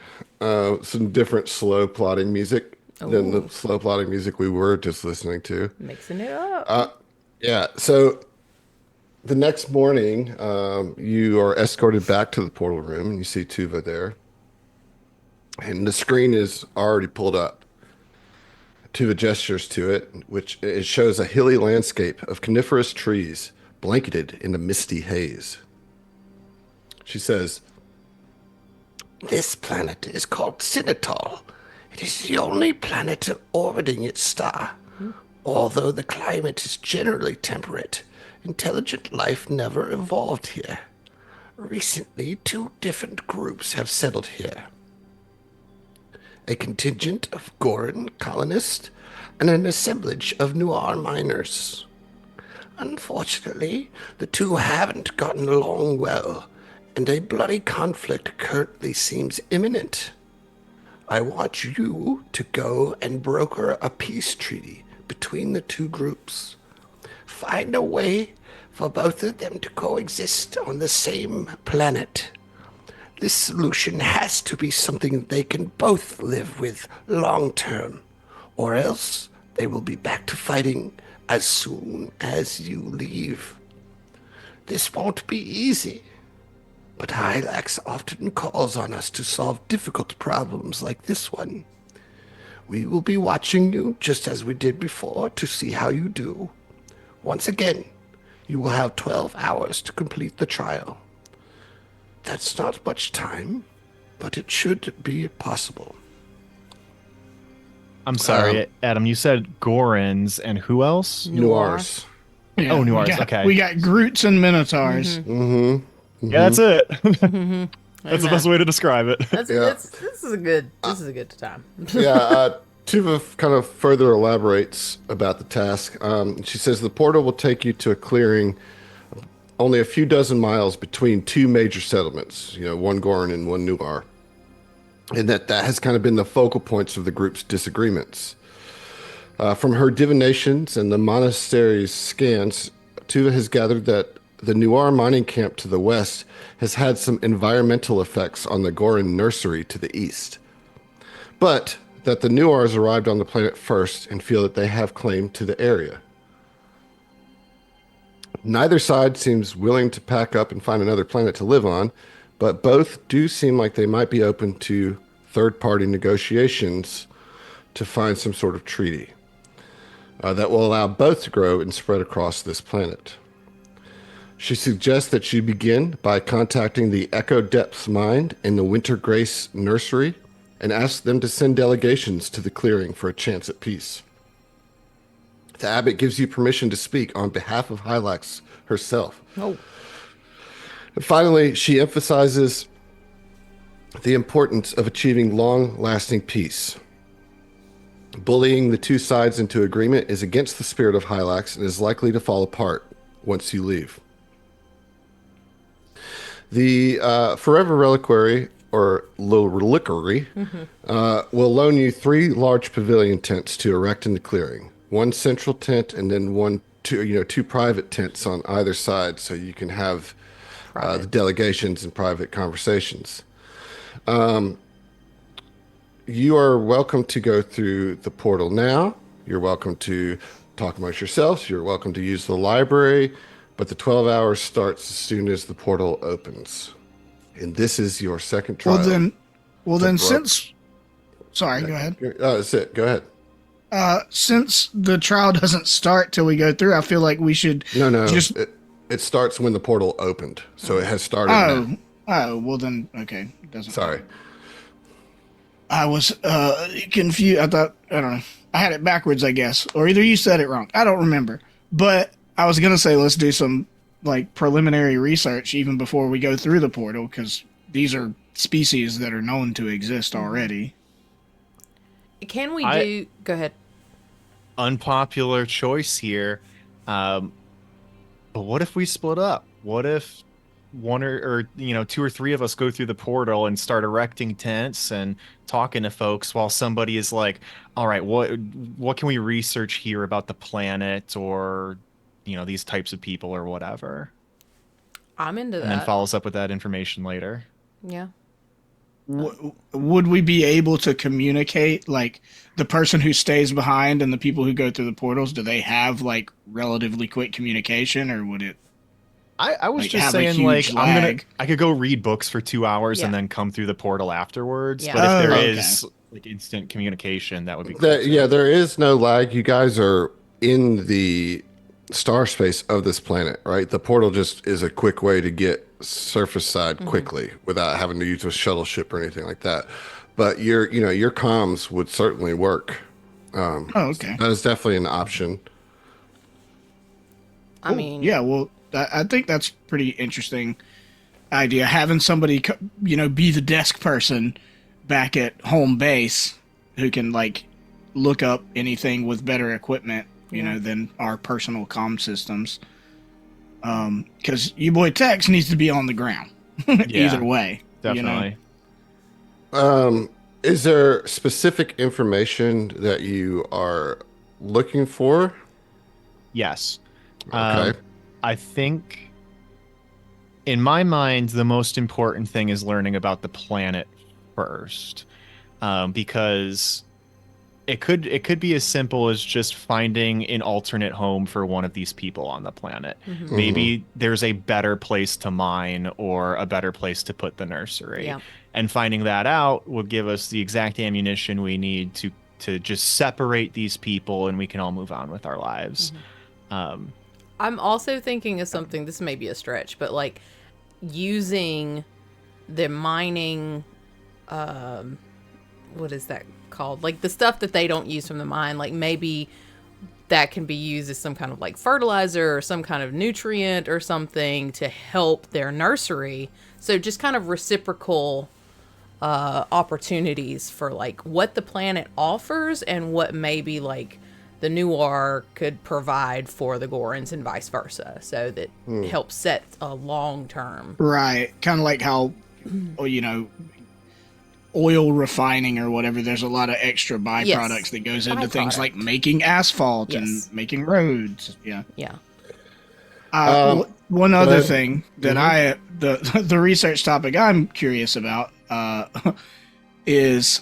Some different slow plotting music than the slow plotting music we were just listening to. Mixing it up. Yeah. So the next morning, you are escorted back to the portal room, and you see Tuva there, and the screen is already pulled up. Tuva gestures to it, which it shows a hilly landscape of coniferous trees blanketed in a misty haze. She says, "This planet is called Sinatol. It is the only planet orbiting its star. Although the climate is generally temperate, intelligent life never evolved here. Recently, 2 different groups have settled here. A contingent of Goran colonists and an assemblage of Noir miners. Unfortunately, the 2 haven't gotten along well, and a bloody conflict currently seems imminent. I want you to go and broker a peace treaty between the 2 groups. Find a way for both of them to coexist on the same planet. This solution has to be something they can both live with long term, or else they will be back to fighting as soon as you leave. This won't be easy, but Hylax often calls on us to solve difficult problems like this one. We will be watching you just as we did before to see how you do. Once again, you will have 12 hours to complete the trial. That's not much time, but it should be possible." I'm sorry, Adam. You said Gorans and who else? Noirs. Yeah, Oh, Noirs, okay. We got Groots and Minotaurs. Yeah, that's it. That's the best way to describe it. This is a good time. Yeah, Tuva kind of further elaborates about the task. She says the portal will take you to a clearing only a few dozen miles between 2 major settlements, one Goran and one Nuar. And that has kind of been the focal points of the group's disagreements. From her divinations and the monastery's scans, Tuva has gathered that the Nuar mining camp to the west has had some environmental effects on the Goran nursery to the east. But that the Nuars arrived on the planet first and feel that they have claim to the area. Neither side seems willing to pack up and find another planet to live on, but both do seem like they might be open to third-party negotiations to find some sort of treaty that will allow both to grow and spread across this planet. She suggests that you begin by contacting the Echo Depths Mine in the Winter Grace Nursery and ask them to send delegations to the clearing for a chance at peace. The abbot gives you permission to speak on behalf of Hylax herself. Oh. And finally, she emphasizes the importance of achieving long-lasting peace. Bullying the 2 sides into agreement is against the spirit of Hylax and is likely to fall apart once you leave. The Forever Reliquary, or Little Reliquary, will loan you 3 large pavilion tents to erect in the clearing. 1 central tent and then 2 private tents on either side, so you can have the delegations and private conversations. You are welcome to go through the portal now. You're welcome to talk amongst yourselves. You're welcome to use the library, but the 12 hours starts as soon as the portal opens. And this is your second trial. Well then, since... Sorry, go ahead. That's it. Go ahead. Since the trial doesn't start till we go through, I feel like we should just... It starts when the portal opened, so it has started now. Oh, well then, okay. Doesn't Sorry. matter. I was confused. I don't know. I had it backwards, I guess. Or either you said it wrong. I don't remember. But I was going to say let's do some preliminary research even before we go through the portal, because these are species that are known to exist already. Can we do... Go ahead. unpopular choice here. But what if we split up? What if one or two or three of us go through the portal and start erecting tents and talking to folks while somebody is like, all right, what can we research here about the planet or these types of people or whatever, I'm into and then that. follows up with that information later. Yeah. Would we be able to communicate, like the person who stays behind and the people who go through the portals? Do they have like relatively quick communication, or would it? I was Like, just have a saying, huge like, lag. I could go read books for 2 hours and Yeah. then come through the portal afterwards. Yeah. But if there Oh, is like instant communication, that would be cool. Yeah, there is no lag. You guys are in the star space of this planet, right? The portal just is a quick way to get surface side quickly without having to use a shuttle ship or anything like that. But your comms would certainly work. Oh, okay. That is definitely an option. I mean, Yeah, well, I think that's pretty interesting idea. Having somebody, be the desk person back at home base who can like look up anything with better equipment, than our personal comm systems. Because you boy Tex needs to be on the ground either way. Definitely. Is there specific information that you are looking for? Yes. Okay. I think in my mind, the most important thing is learning about the planet first, because it could be as simple as just finding an alternate home for one of these people on the planet. Maybe there's a better place to mine or a better place to put the nursery. Yeah. And finding that out will give us the exact ammunition we need to just separate these people, and we can all move on with our lives. I'm also thinking of something, this may be a stretch, but like using the mining, what is that called? Like the stuff that they don't use from the mine, like maybe that can be used as some kind of like fertilizer or some kind of nutrient or something to help their nursery. So just kind of reciprocal opportunities for like what the planet offers and what maybe like the Noir could provide for the Gorons and vice versa. So that helps set a long term. Right. Kind of like how, oil refining or whatever, there's a lot of extra byproducts that goes into things like making asphalt and making roads. Yeah. Yeah. One other thing that the research topic I'm curious about is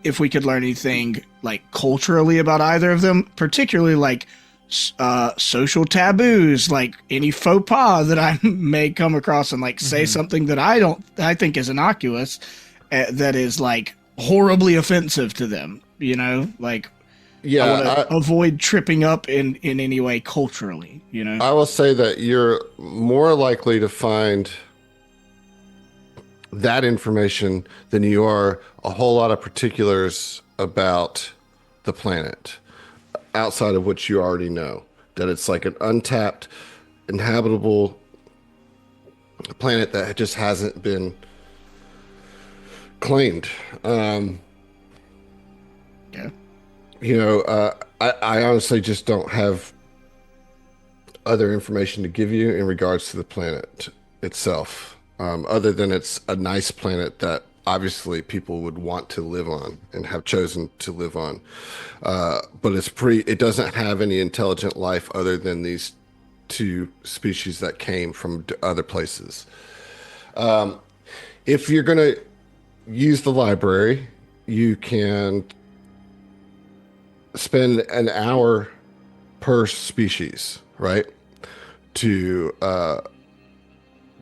if we could learn anything like culturally about either of them, particularly like social taboos, like any faux pas that I may come across and like say something that I think is innocuous, that is like horribly offensive to them. Like Yeah, I want to avoid tripping up in any way culturally. I will say that you're more likely to find that information than you are a whole lot of particulars about the planet outside of what you already know, that it's like an untapped inhabitable planet that just hasn't been claimed. I honestly just don't have other information to give you in regards to the planet itself, other than it's a nice planet that obviously people would want to live on and have chosen to live on. But it doesn't have any intelligent life other than these two species that came from other places. If you're going to use the library, you can spend an hour per species, right? To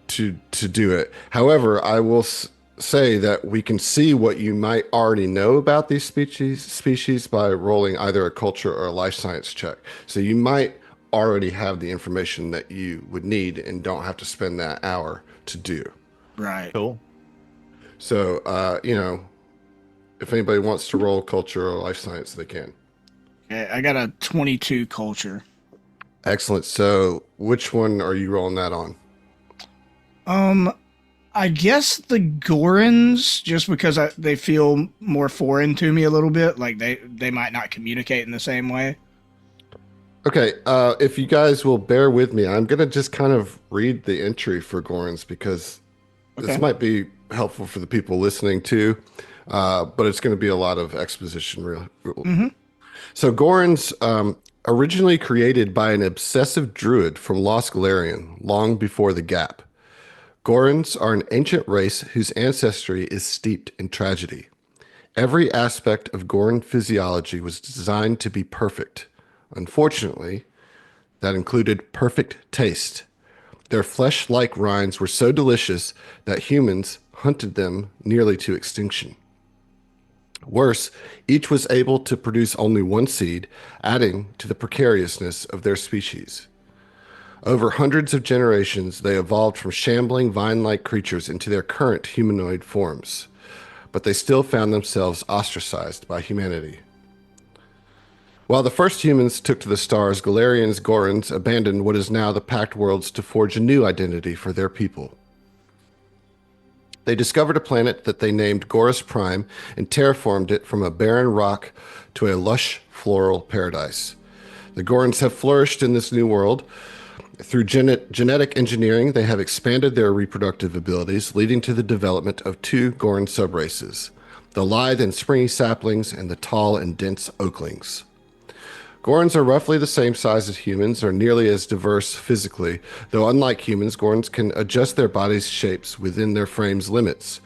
do it. However, I will say that we can see what you might already know about these species by rolling either a culture or a life science check. So you might already have the information that you would need and don't have to spend that hour to do. Right. Cool. So, if anybody wants to roll culture or life science, they can. Okay, I got a 22 culture. Excellent. So which one are you rolling that on? I guess the Gorons, just because they feel more foreign to me a little bit, like they might not communicate in the same way. Okay, if you guys will bear with me, I'm gonna just kind of read the entry for Gorns because this Okay. might be helpful for the people listening too, but it's going to be a lot of exposition. So Gorns, originally created by an obsessive druid from Lost Galarian, long before the Gap. Gorns are an ancient race whose ancestry is steeped in tragedy. Every aspect of Goran physiology was designed to be perfect. Unfortunately, that included perfect taste. Their flesh-like rinds were so delicious that humans hunted them nearly to extinction. Worse, each was able to produce only one seed, adding to the precariousness of their species. Over hundreds of generations, they evolved from shambling vine-like creatures into their current humanoid forms, but they still found themselves ostracized by humanity. While the first humans took to the stars, Galarian's Gorons abandoned what is now the Pact Worlds to forge a new identity for their people. They discovered a planet that they named Gorus Prime and terraformed it from a barren rock to a lush floral paradise. The Gorons have flourished in this new world. Through genetic engineering, they have expanded their reproductive abilities, leading to the development of two Goron subraces, the lithe and springy saplings and the tall and dense oaklings. Gorons are roughly the same size as humans, are nearly as diverse physically, though unlike humans, Gorons can adjust their bodies' shapes within their frame's limits.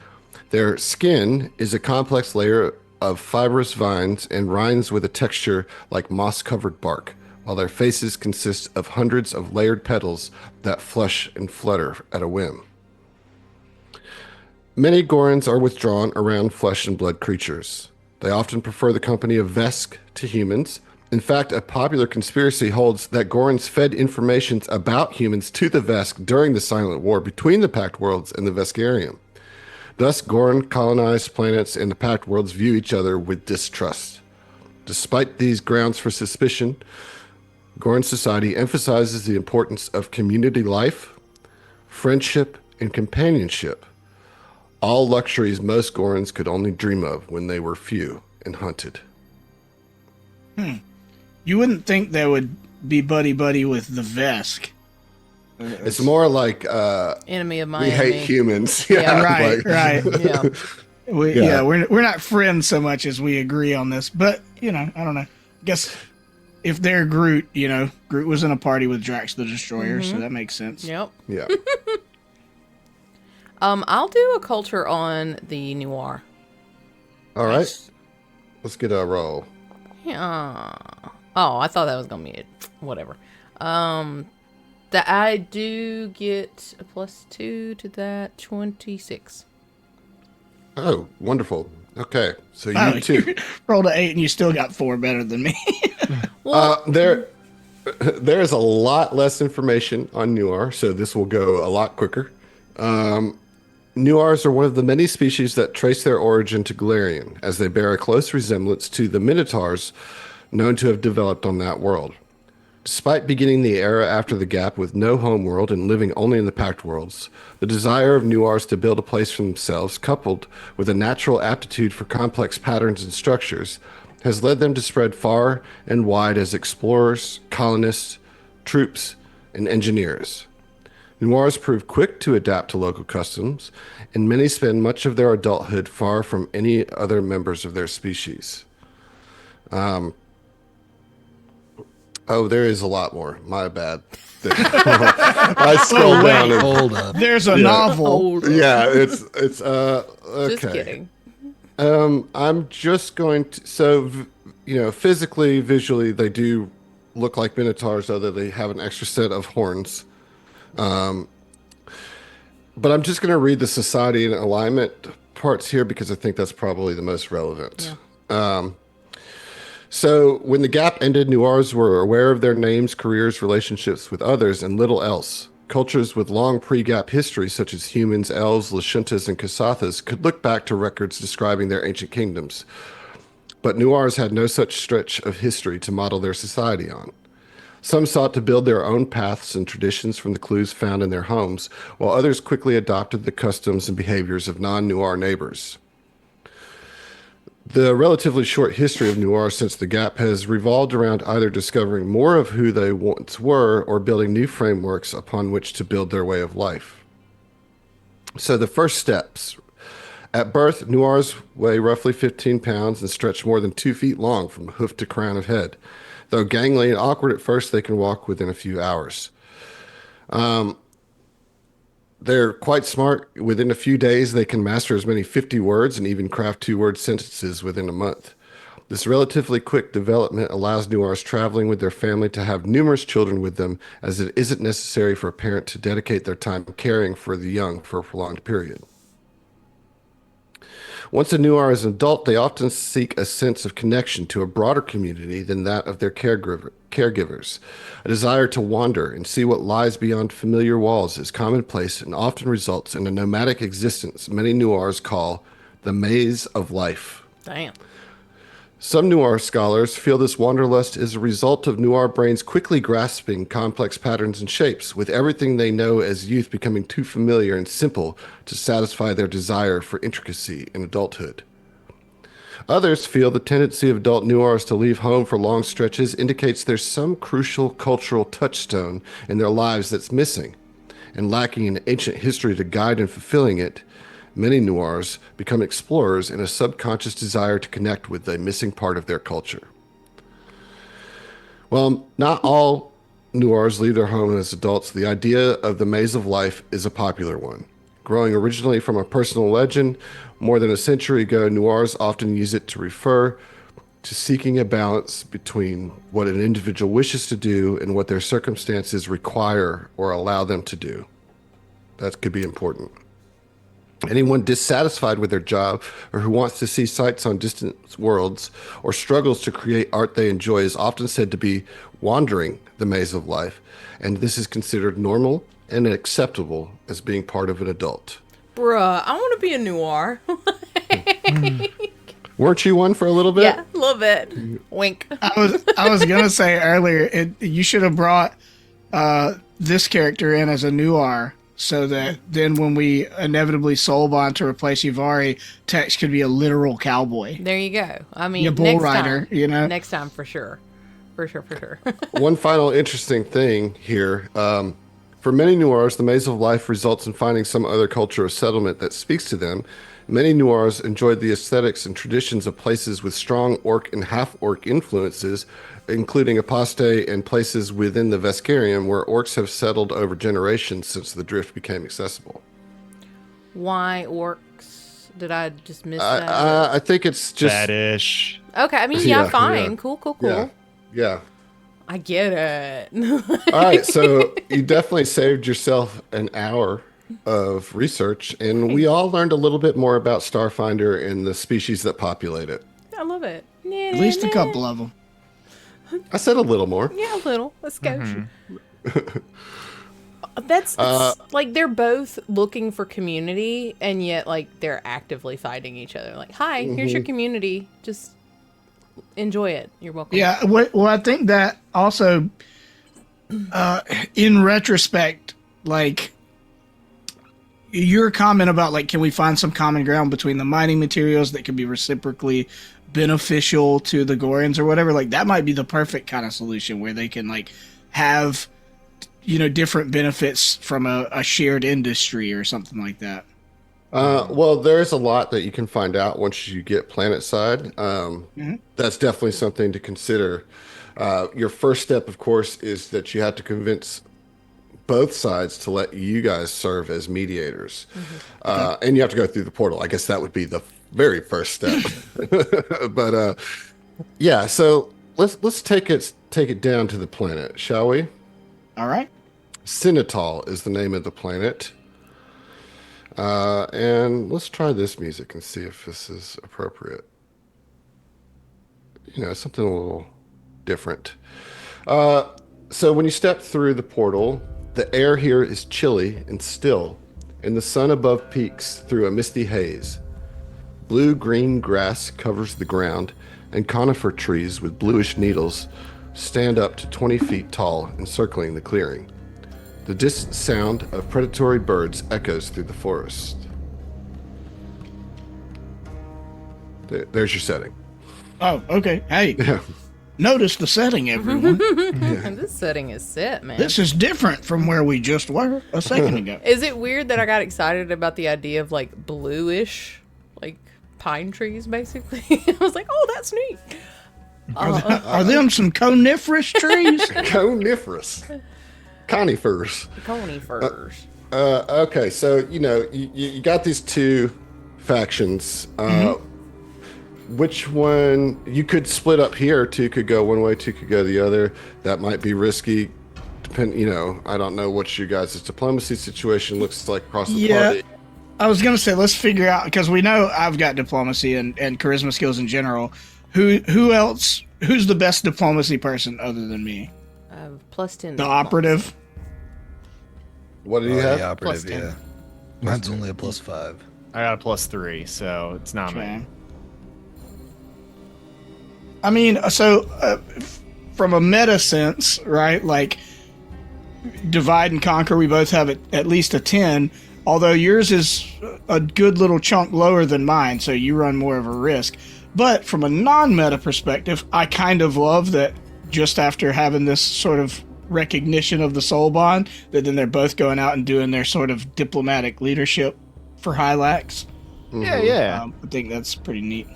Their skin is a complex layer of fibrous vines and rinds with a texture like moss-covered bark, while their faces consist of hundreds of layered petals that flush and flutter at a whim. Many Gorons are withdrawn around flesh and blood creatures. They often prefer the company of Vesk to humans. In fact, a popular conspiracy holds that Gorons fed information about humans to the Vesk during the Silent War between the Pact Worlds and the Veskarium. Thus, Goron colonized planets and the Pact Worlds view each other with distrust. Despite these grounds for suspicion, Goron society emphasizes the importance of community life, friendship, and companionship, all luxuries most Gorons could only dream of when they were few and hunted. You wouldn't think they would be buddy-buddy with the Vesk. It's more like Enemy of we Miami. hate humans. Yeah, Right, like- right. Yeah. We're not friends so much as we agree on this, but I don't know. Guess if they're Groot, Groot was in a party with Drax the Destroyer, so that makes sense. Yep. Yeah. I'll do a culture on the Noir. All right. Let's get a roll. Yeah. Oh, I thought that was gonna be it. Whatever. That I do get a +2 to that 26. Oh, wonderful. Okay, so Wow, you too. you rolled an 8 and you still got 4 better than me. There is a lot less information on Nuar, so this will go a lot quicker. Nuars are one of the many species that trace their origin to Galarian, as they bear a close resemblance to the Minotaurs known to have developed on that world. Despite beginning the era after the Gap with no homeworld and living only in the Pact Worlds, the desire of Nuars to build a place for themselves, coupled with a natural aptitude for complex patterns and structures, has led them to spread far and wide as explorers, colonists, troops, and engineers. Noirs prove quick to adapt to local customs, and many spend much of their adulthood far from any other members of their species. There is a lot more. My bad. I scrolled down. And, Hold up. There's a novel. Oh, yeah, it's okay. just kidding. I'm just going to. So, physically, visually, they do look like minotaurs, although they have an extra set of horns. But I'm just going to read the society and alignment parts here because I think that's probably the most relevant. Yeah. So when the Gap ended, Noirs were aware of their names, careers, relationships with others, and little else. Cultures with long pre-Gap history, such as humans, elves, Lashuntas, and Kasathas, could look back to records describing their ancient kingdoms. But Noirs had no such stretch of history to model their society on. Some sought to build their own paths and traditions from the clues found in their homes, while others quickly adopted the customs and behaviors of non-Noir neighbors. The relatively short history of Noir since the Gap has revolved around either discovering more of who they once were or building new frameworks upon which to build their way of life. So the first steps. At birth, Noirs weigh roughly 15 pounds and stretch more than 2 feet long from hoof to crown of head. Though gangly and awkward at first, they can walk within a few hours. They're quite smart. Within a few days, they can master as many 50 words and even craft 2-word sentences within a month. This relatively quick development allows Noirs traveling with their family to have numerous children with them, as it isn't necessary for a parent to dedicate their time caring for the young for a prolonged period. Once a Noir is an adult, they often seek a sense of connection to a broader community than that of their caregivers. A desire to wander and see what lies beyond familiar walls is commonplace and often results in a nomadic existence many Noirs call the maze of life. Damn. Some Noir scholars feel this wanderlust is a result of Noir brains quickly grasping complex patterns and shapes, with everything they know as youth becoming too familiar and simple to satisfy their desire for intricacy in adulthood. Others feel the tendency of adult Noirs to leave home for long stretches indicates there's some crucial cultural touchstone in their lives that's missing, and lacking an ancient history to guide in fulfilling it. Many Noirs become explorers in a subconscious desire to connect with the missing part of their culture. Well, not all Noirs leave their home as adults. The idea of the maze of life is a popular one. Growing originally from a personal legend, more than a century ago, Noirs often use it to refer to seeking a balance between what an individual wishes to do and what their circumstances require or allow them to do. That could be important. Anyone dissatisfied with their job or who wants to see sights on distant worlds or struggles to create art they enjoy is often said to be wandering the maze of life, and this is considered normal and acceptable as being part of an adult. Bruh, I want to be a Noir. Weren't you one for a little bit? Yeah, a little bit. Wink. I was gonna say earlier, you should have brought this character in as a Noir, so that then when we inevitably soul bond to replace Yuvari, Tex could be a literal cowboy. There you go. I mean, A bull next rider, time, you know? Next time for sure. For sure. One final interesting thing here. For many Noirs, the maze of life results in finding some other culture or settlement that speaks to them. Many Noirs enjoyed the aesthetics and traditions of places with strong orc and half-orc influences, including Apostate and places within the Vescarium where orcs have settled over generations since the drift became accessible. Why orcs? Did I just miss that? I think it's just... Fetish. Okay, I mean, Yeah, fine. yeah. Cool. Yeah. I get it. All right, so you definitely saved yourself an hour of research, and we all learned a little bit more about Starfinder and the species that populate it. I love it. At least a couple of them. I said a little more. Yeah, a little. Let's go. That's it's like they're both looking for community, and yet like they're actively fighting each other. Like, hi, here's your community. Just enjoy it. You're welcome. Yeah, well, I think that also, in retrospect, like, your comment about, like, can we find some common ground between the mining materials that could be reciprocally beneficial to the Gorians or whatever, like, that might be the perfect kind of solution where they can, like, have, different benefits from a shared industry or something like that. Well, there's a lot that you can find out once you get planet side. That's definitely something to consider. Your first step, of course, is that you have to convince both sides to let you guys serve as mediators. And you have to go through the portal. I guess that would be the very first step. But yeah, so let's take it down to the planet, shall we? All right. Sinatol is the name of the planet. And let's try this music and see if this is appropriate. Something a little different. So when you step through the portal, the air here is chilly and still, and the sun above peaks through a misty haze. Blue-green grass covers the ground, and conifer trees with bluish needles stand up to 20 feet tall, encircling the clearing. The distant sound of predatory birds echoes through the forest. There's your setting. Oh, okay. Hey, Yeah. notice the setting, everyone. This setting is set, man. This is different from where we just were a second ago. Is it weird that I got excited about the idea of like bluish, like pine trees, basically? I was like, oh, that's neat. Are them some coniferous trees? Conifers. Conifers. Okay, so you got these two factions. Which one you could split up here? Two could go one way, two could go the other. That might be risky. I don't know what you guys' diplomacy situation looks like across the party. I was gonna say let's figure out, because we know I've got diplomacy and charisma skills in general. Who else? Who's the best diplomacy person other than me? +10. The operative. What do you have? The operative, +10. yeah. Mine's only a +5. I got a +3, so it's not me. Okay. I mean, so from a meta sense, right? Like divide and conquer, we both have at least a 10. Although yours is a good little chunk lower than mine, so you run more of a risk. But from a non-meta perspective, I kind of love that just after having this sort of recognition of the soul bond, that then they're both going out and doing their sort of diplomatic leadership for Hylax. Yeah. I think that's pretty neat.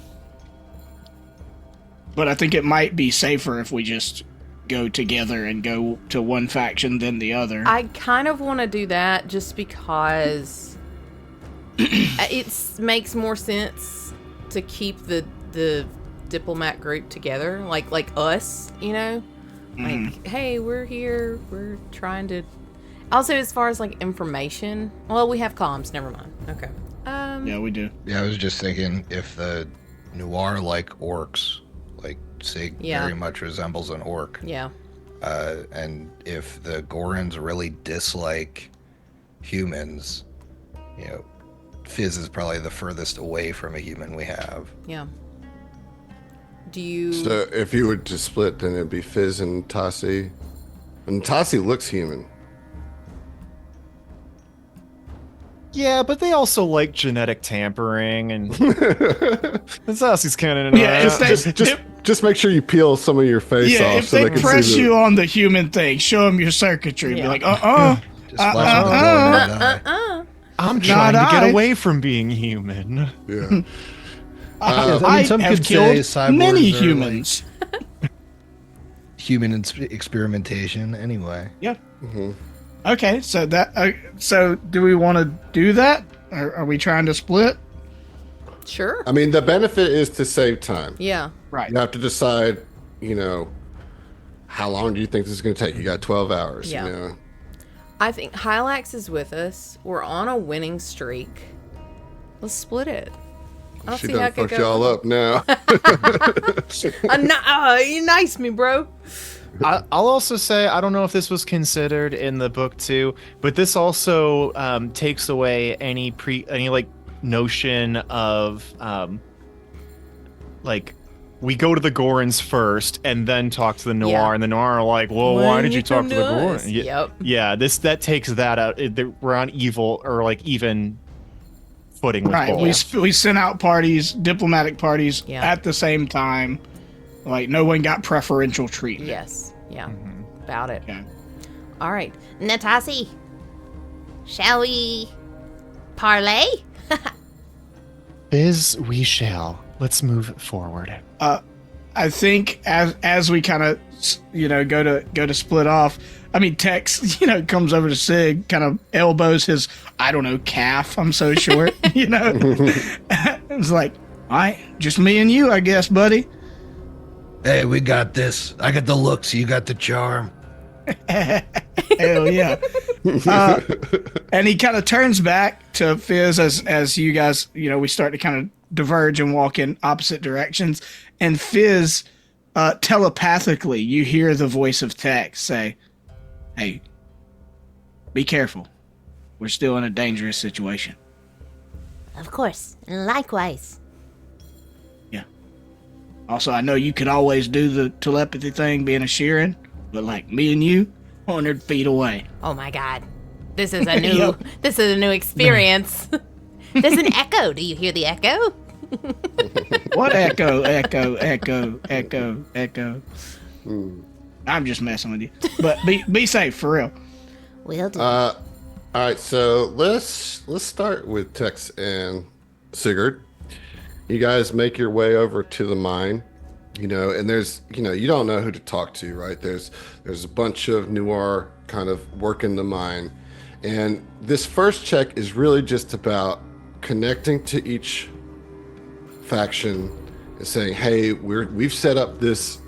But I think it might be safer if we just go together and go to one faction than the other. I kind of want to do that just because it makes more sense to keep the diplomat group together, like us, like, hey, we're here, we're trying to. Also, as far as like information, well, we have comms. Never mind. Okay. Yeah, we do. Yeah, I was just thinking if the Noir like orcs, like Sig very much resembles an orc. Yeah. And if the Gorons really dislike humans, Fizz is probably the furthest away from a human we have. Yeah. Do you? So if you were to split, then it'd be Fizz and Tassi. And Tassi looks human. Yeah, but they also like genetic tampering, and Sassie's kind of Just make sure you peel some of your face off. If so they can press see you on the human thing, show them your circuitry. Yeah. Be like, Just flash with the eye. I'm trying to get away from being human. Yeah. I some have could say killed cyborgs many are humans. Human experimentation, anyway. Yeah. Okay, so so do we want to do that? Or are we trying to split? Sure. I mean, the benefit is to save time. Yeah. Right. You have to decide, how long do you think this is going to take? You got 12 hours. Yeah. I think Hylax is with us. We're on a winning streak. Let's split it. I don't She see how done it could fucked go. y'all up now. You nice me, bro. I'll also say, I don't know if this was considered in the book too, but this also takes away any notion of we go to the Gorons first and then talk to the Noir, Yeah. and the Noir are like, well, why did you talk to the us? Gorons? Yep. Yeah, that takes that out. We're on evil or even footing with Right. both. We sent out parties, diplomatic parties Yeah. at the same time. Like no one got preferential treatment. Yes. Yeah. About it. Okay. All right. Natasi, shall we parlay? Biz, we shall. Let's move forward. I think as we kind of go to split off, I mean Tex comes over to Sig, kind of elbows his calf. I'm so short, It's like, all right, just me and you, I guess, buddy. Hey, we got this. I got the looks, you got the charm. Hell yeah. And he kind of turns back to Fizz as you guys, we start to kind of diverge and walk in opposite directions. And Fizz, telepathically, you hear the voice of Tex say, hey, be careful. We're still in a dangerous situation. Of course. Likewise. Yeah. Also, I know you could always do the telepathy thing being a Sheeran, but like me and you, 100 feet away. Oh my god. This is a new Yep. this is a new experience. There's an echo. Do you hear the echo? What echo, echo, echo, echo, echo? Hmm. I'm just messing with you. But be safe, for real. Will do. All right, so let's start with Tex and Sigurd. You guys make your way over to the mine, and there's, you don't know who to talk to, right? There's a bunch of Noir kind of working the mine, and this first check is really just about connecting to each faction and saying, hey, we've set up this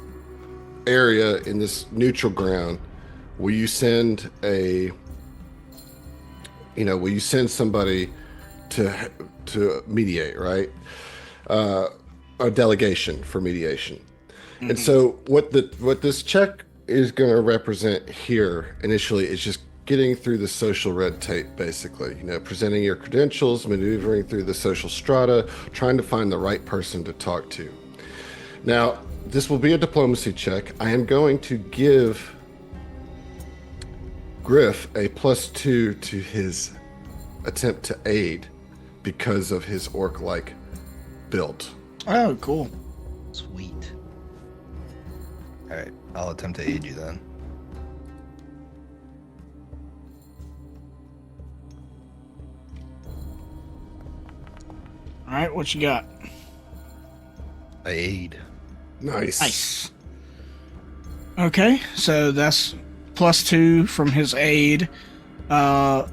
area in this neutral ground. Will you send somebody to mediate, right? A delegation for mediation. Mm-hmm. And so what this check is going to represent here initially is just getting through the social red tape, basically, presenting your credentials, maneuvering through the social strata, trying to find the right person to talk to. Now, this will be a diplomacy check. I am going to give Griff a +2 to his attempt to aid because of his orc-like build. Oh, cool. Sweet. All right, I'll attempt to aid you then. All right, what you got? I aid. Nice. Okay, so that's +2 from his aid. I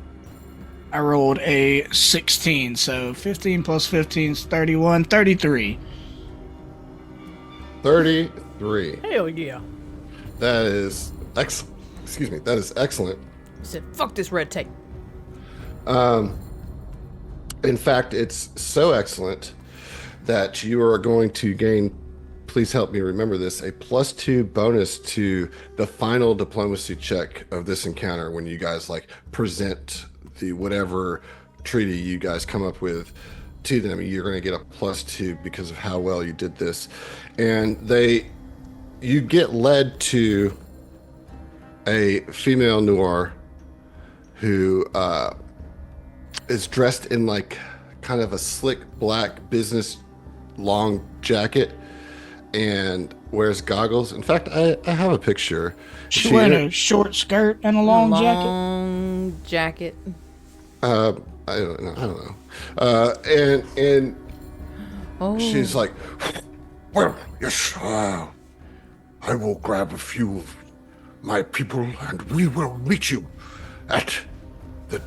rolled a 16, so 15 plus 15 is 31, 33. 33. Hell yeah. That is excellent. Excuse me. That is excellent. I said, fuck this red tape. In fact, it's so excellent that you are going to gain, please help me remember this, a +2 bonus to the final diplomacy check of this encounter when you guys present the whatever treaty you guys come up with to them. You're going to get a +2 because of how well you did this. And you get led to a female Noir who is dressed in kind of a slick black business long jacket and wears goggles. In fact, I have a picture. She's wearing a short skirt and a long jacket. Long jacket. I don't know. And she's like, well, yes, I will grab a few of my people and we will meet you at the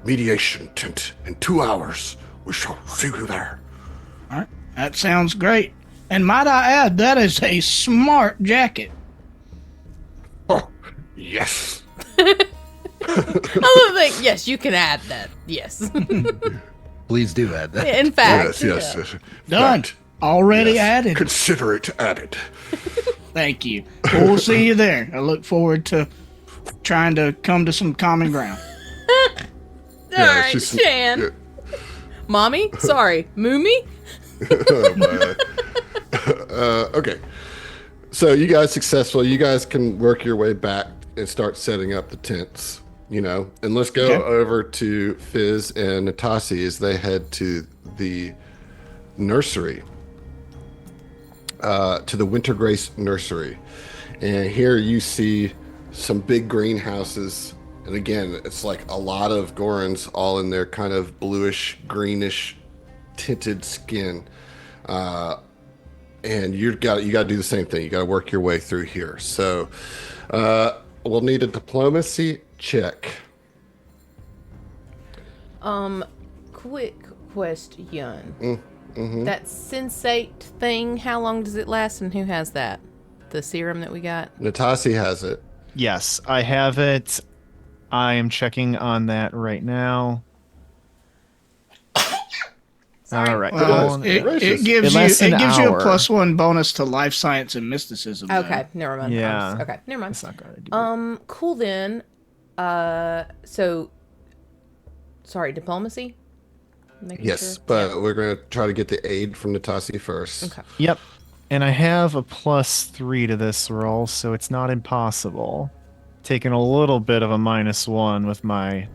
mediation tent in 2 hours. We shall see you there. All right, that sounds great. And might I add, that is a smart jacket. Oh, yes. I love that. Yes, you can add that. Yes. Please do add that. In fact. Yes. Done. Fact, Already yes. added. Consider it added. Thank you. We'll see you there. I look forward to trying to come to some common ground. All right, Shan. Yeah. Mommy? Sorry. Moomy? Okay. So you guys successful. You guys can work your way back and start setting up the tents, and let's go over to Fizz and Natasi as they head to the nursery, to the Winter Grace nursery. And here you see some big greenhouses. And again, it's like a lot of Gorons all in their kind of bluish, greenish tinted skin. And you got to do the same thing. You got to work your way through here. So we'll need a diplomacy check. Quick question. Mm-hmm. That sensate thing, how long does it last and who has that? The serum that we got? Natasi has it. Yes, I have it. I am checking on that right now. Sorry. All right. It gives you a +1 bonus to life science and mysticism. Okay, never mind. Yeah. Okay, never mind. That's not going to do it. Cool then. Sorry, diplomacy? Yes, sure? but we're going to try to get the aid from Natasi first. Okay. Yep. And I have a +3 to this roll, so it's not impossible. Taking a little bit of a -1 with my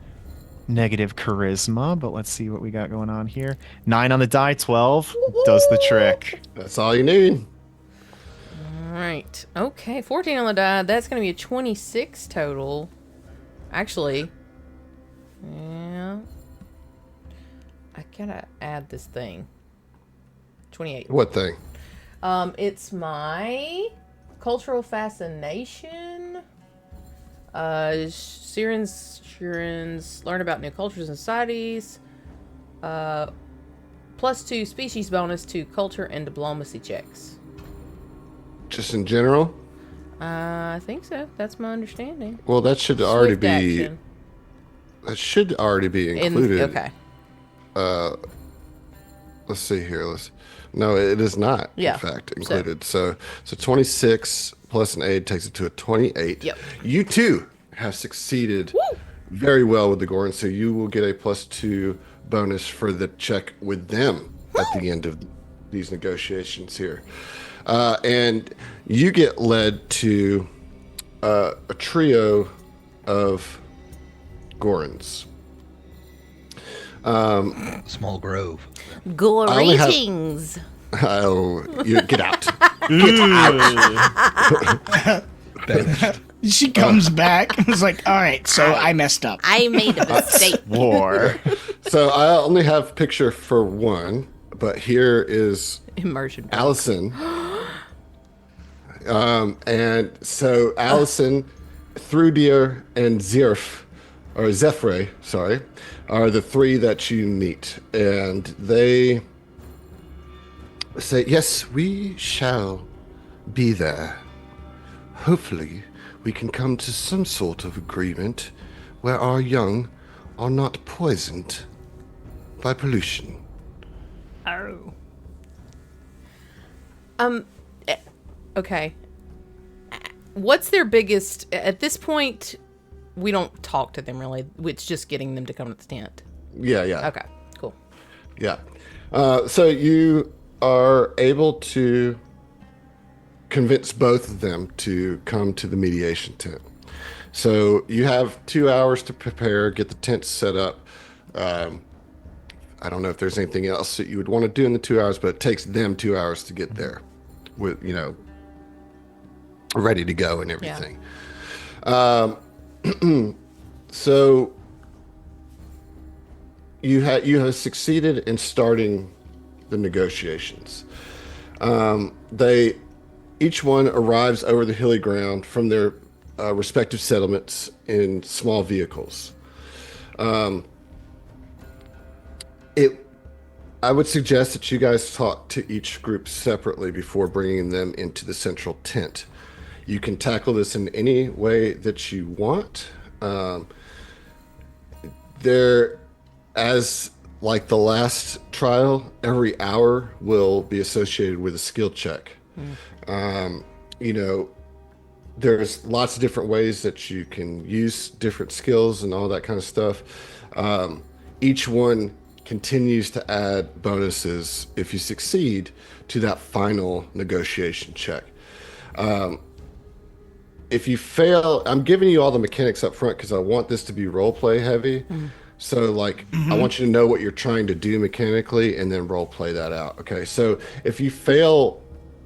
negative charisma, but let's see what we got going on here. 9 on the die, 12 does the trick. That's all you need. All right. Okay, 14 on the die. That's going to be a 26 total. Actually, yeah. I gotta add this thing. 28. What thing? It's my cultural fascination. Sirens learn about new cultures and societies. +2 species bonus to culture and diplomacy checks. Just in general? I think so. That's my understanding. Well, that should already Swift be. action. That should already be included. Okay. Let's see here. No, it is not. Yeah, In fact, included. So 26 plus an 8 takes it to a 28. Yep. You too have succeeded very well with the Goran, so you will get a +2 bonus for the check with them at the end of these negotiations here. And you get led to a trio of Gorans. Small grove. Greetings. Oh, you get out. She comes back and is like, all right, so I messed up. I made a mistake. War. So I only have picture for one, but here is Immersion. Allison. And so Allison, Thrudir, and Zephyr, sorry, are the three that you meet. And they say, yes, we shall be there. Hopefully, we can come to some sort of agreement where our young are not poisoned by pollution. Oh. Okay. What's their biggest... At this point, we don't talk to them, really. It's just getting them to come to the tent. Yeah. Okay, cool. Yeah. So you are able to convince both of them to come to the mediation tent. So you have 2 hours to prepare, get the tent set up. I don't know if there's anything else that you would want to do in the 2 hours, but it takes them 2 hours to get there with, ready to go and everything. Yeah. So you have succeeded in starting the negotiations. Each one arrives over the hilly ground from their respective settlements in small vehicles. I would suggest that you guys talk to each group separately before bringing them into the central tent. You can tackle this in any way that you want. As like the last trial, every hour will be associated with a skill check. There's lots of different ways that you can use different skills and all that kind of stuff. Each one continues to add bonuses if you succeed to that final negotiation check. If you fail, I'm giving you all the mechanics up front because I want this to be role play heavy. So I want you to know what you're trying to do mechanically and then role play that out. Okay. So if you fail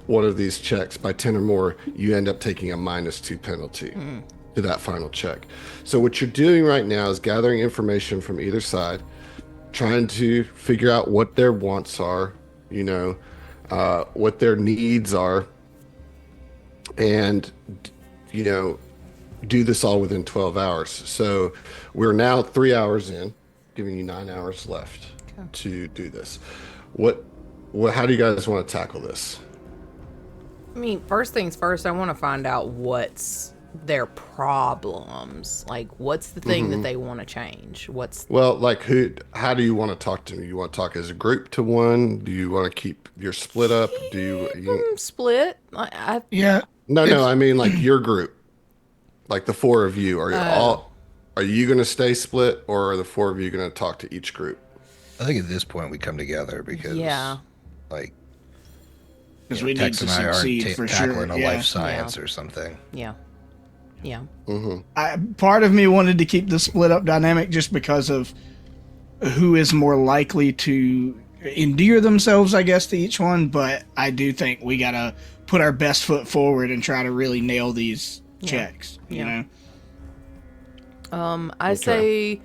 one of these checks by 10 or more, you end up taking a -2 penalty to that final check. So what you're doing right now is gathering information from either side, trying to figure out what their wants are, what their needs are, and, do this all within 12 hours. So we're now 3 hours in, giving you 9 hours left to do this. How do you guys want to tackle this? I mean, first things first, I want to find out what's their problems. Like, what's the thing that they want to change? How do you want to talk to me? You want to talk as a group to one? Do you want to keep your split up? Split? Yeah. No, I mean like your group. Like the four of you. Are you going to stay split, or are the four of you going to talk to each group? I think at this point we come together because we need Tex to and I succeed aren't for tackling sure. a life science or something. Yeah. Yeah. Part of me wanted to keep the split up dynamic just because of who is more likely to endear themselves, I guess, to each one. But I do think we gotta put our best foot forward and try to really nail these checks. You know. I say,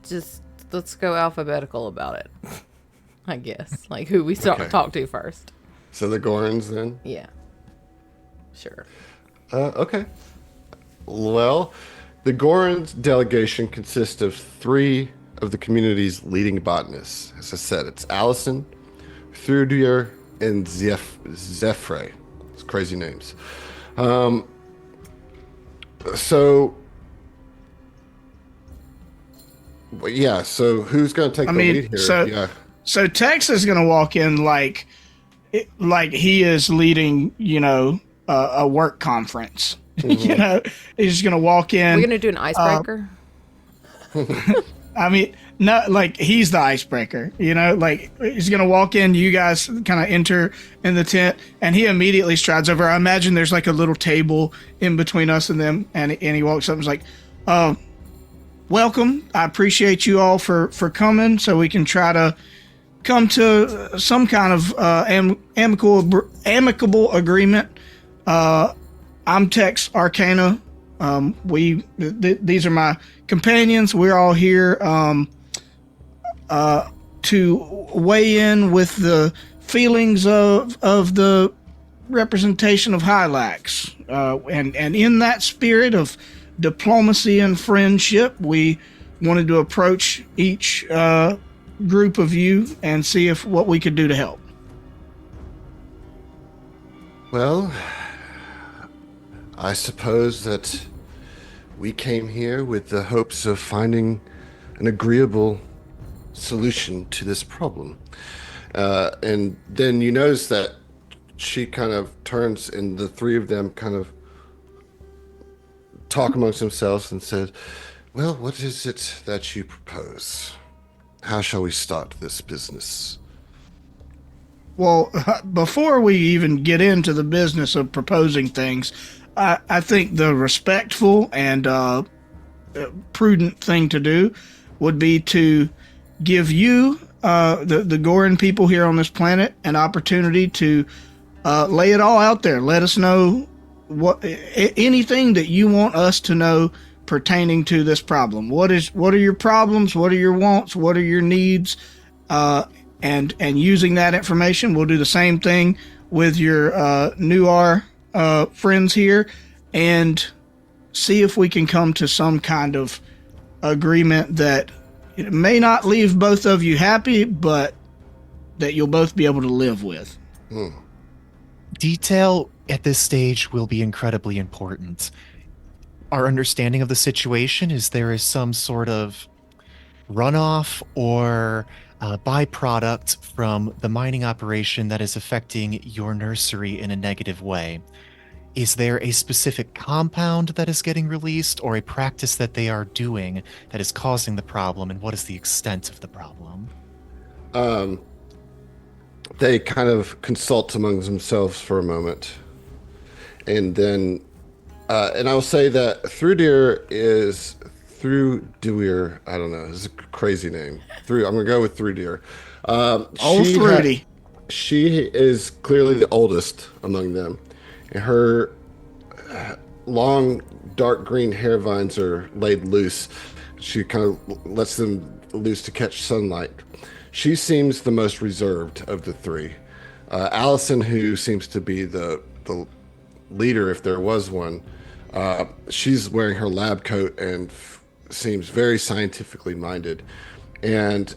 just let's go alphabetical about it. I guess, like who we talk to first. So the Gorons then? Yeah. Sure. Okay. Well, the Gorons delegation consists of 3 of the community's leading botanists. As I said, it's Allison, Thrudir, and Zephyr. It's crazy names. So who's going to take the lead here? So Tex is going to walk in like he is leading, a work conference. Mm-hmm. He's just going to walk in. We're going to do an icebreaker. I mean, not like he's the icebreaker, like he's going to walk in, you guys kind of enter in the tent, and he immediately strides over. I imagine there's like a little table in between us and them, and he walks up and is like, welcome. I appreciate you all for coming, so we can try to come to some kind of amicable agreement. I'm Tex Arcana. These are my companions. We're all here to weigh in with the feelings of the representation of Hylax. And in that spirit of diplomacy and friendship, we wanted to approach each group of you and see what we could do to help. Well, I suppose that we came here with the hopes of finding an agreeable solution to this problem. And then you notice that she kind of turns and the 3 of them kind of talk amongst themselves and said, well, what is it that you propose? How shall we start this business? Well, before we even get into the business of proposing things, I think the respectful and prudent thing to do would be to give you, the Goran people here on this planet, an opportunity to lay it all out there. Let us know anything that you want us to know pertaining to this problem. What are your problems? What are your wants? What are your needs? And using that information, we'll do the same thing with your Nuar friends here, and see if we can come to some kind of agreement that it may not leave both of you happy, but that you'll both be able to live with. Detail at this stage will be incredibly important. Our understanding of the situation is there is some sort of runoff or byproduct from the mining operation that is affecting your nursery in a negative way. Is there a specific compound that is getting released or a practice that they are doing that is causing the problem, and what is the extent of the problem? They kind of consult among themselves for a moment. And then, and I'll say that Thrudir, I don't know, it's a crazy name. I'm going to go with Thrudir. Thrudy. She is clearly the oldest among them. And her long, dark green hair vines are laid loose. She kind of lets them loose to catch sunlight. She seems the most reserved of the 3. Allison, who seems to be the leader, if there was one, she's wearing her lab coat and seems very scientifically minded. And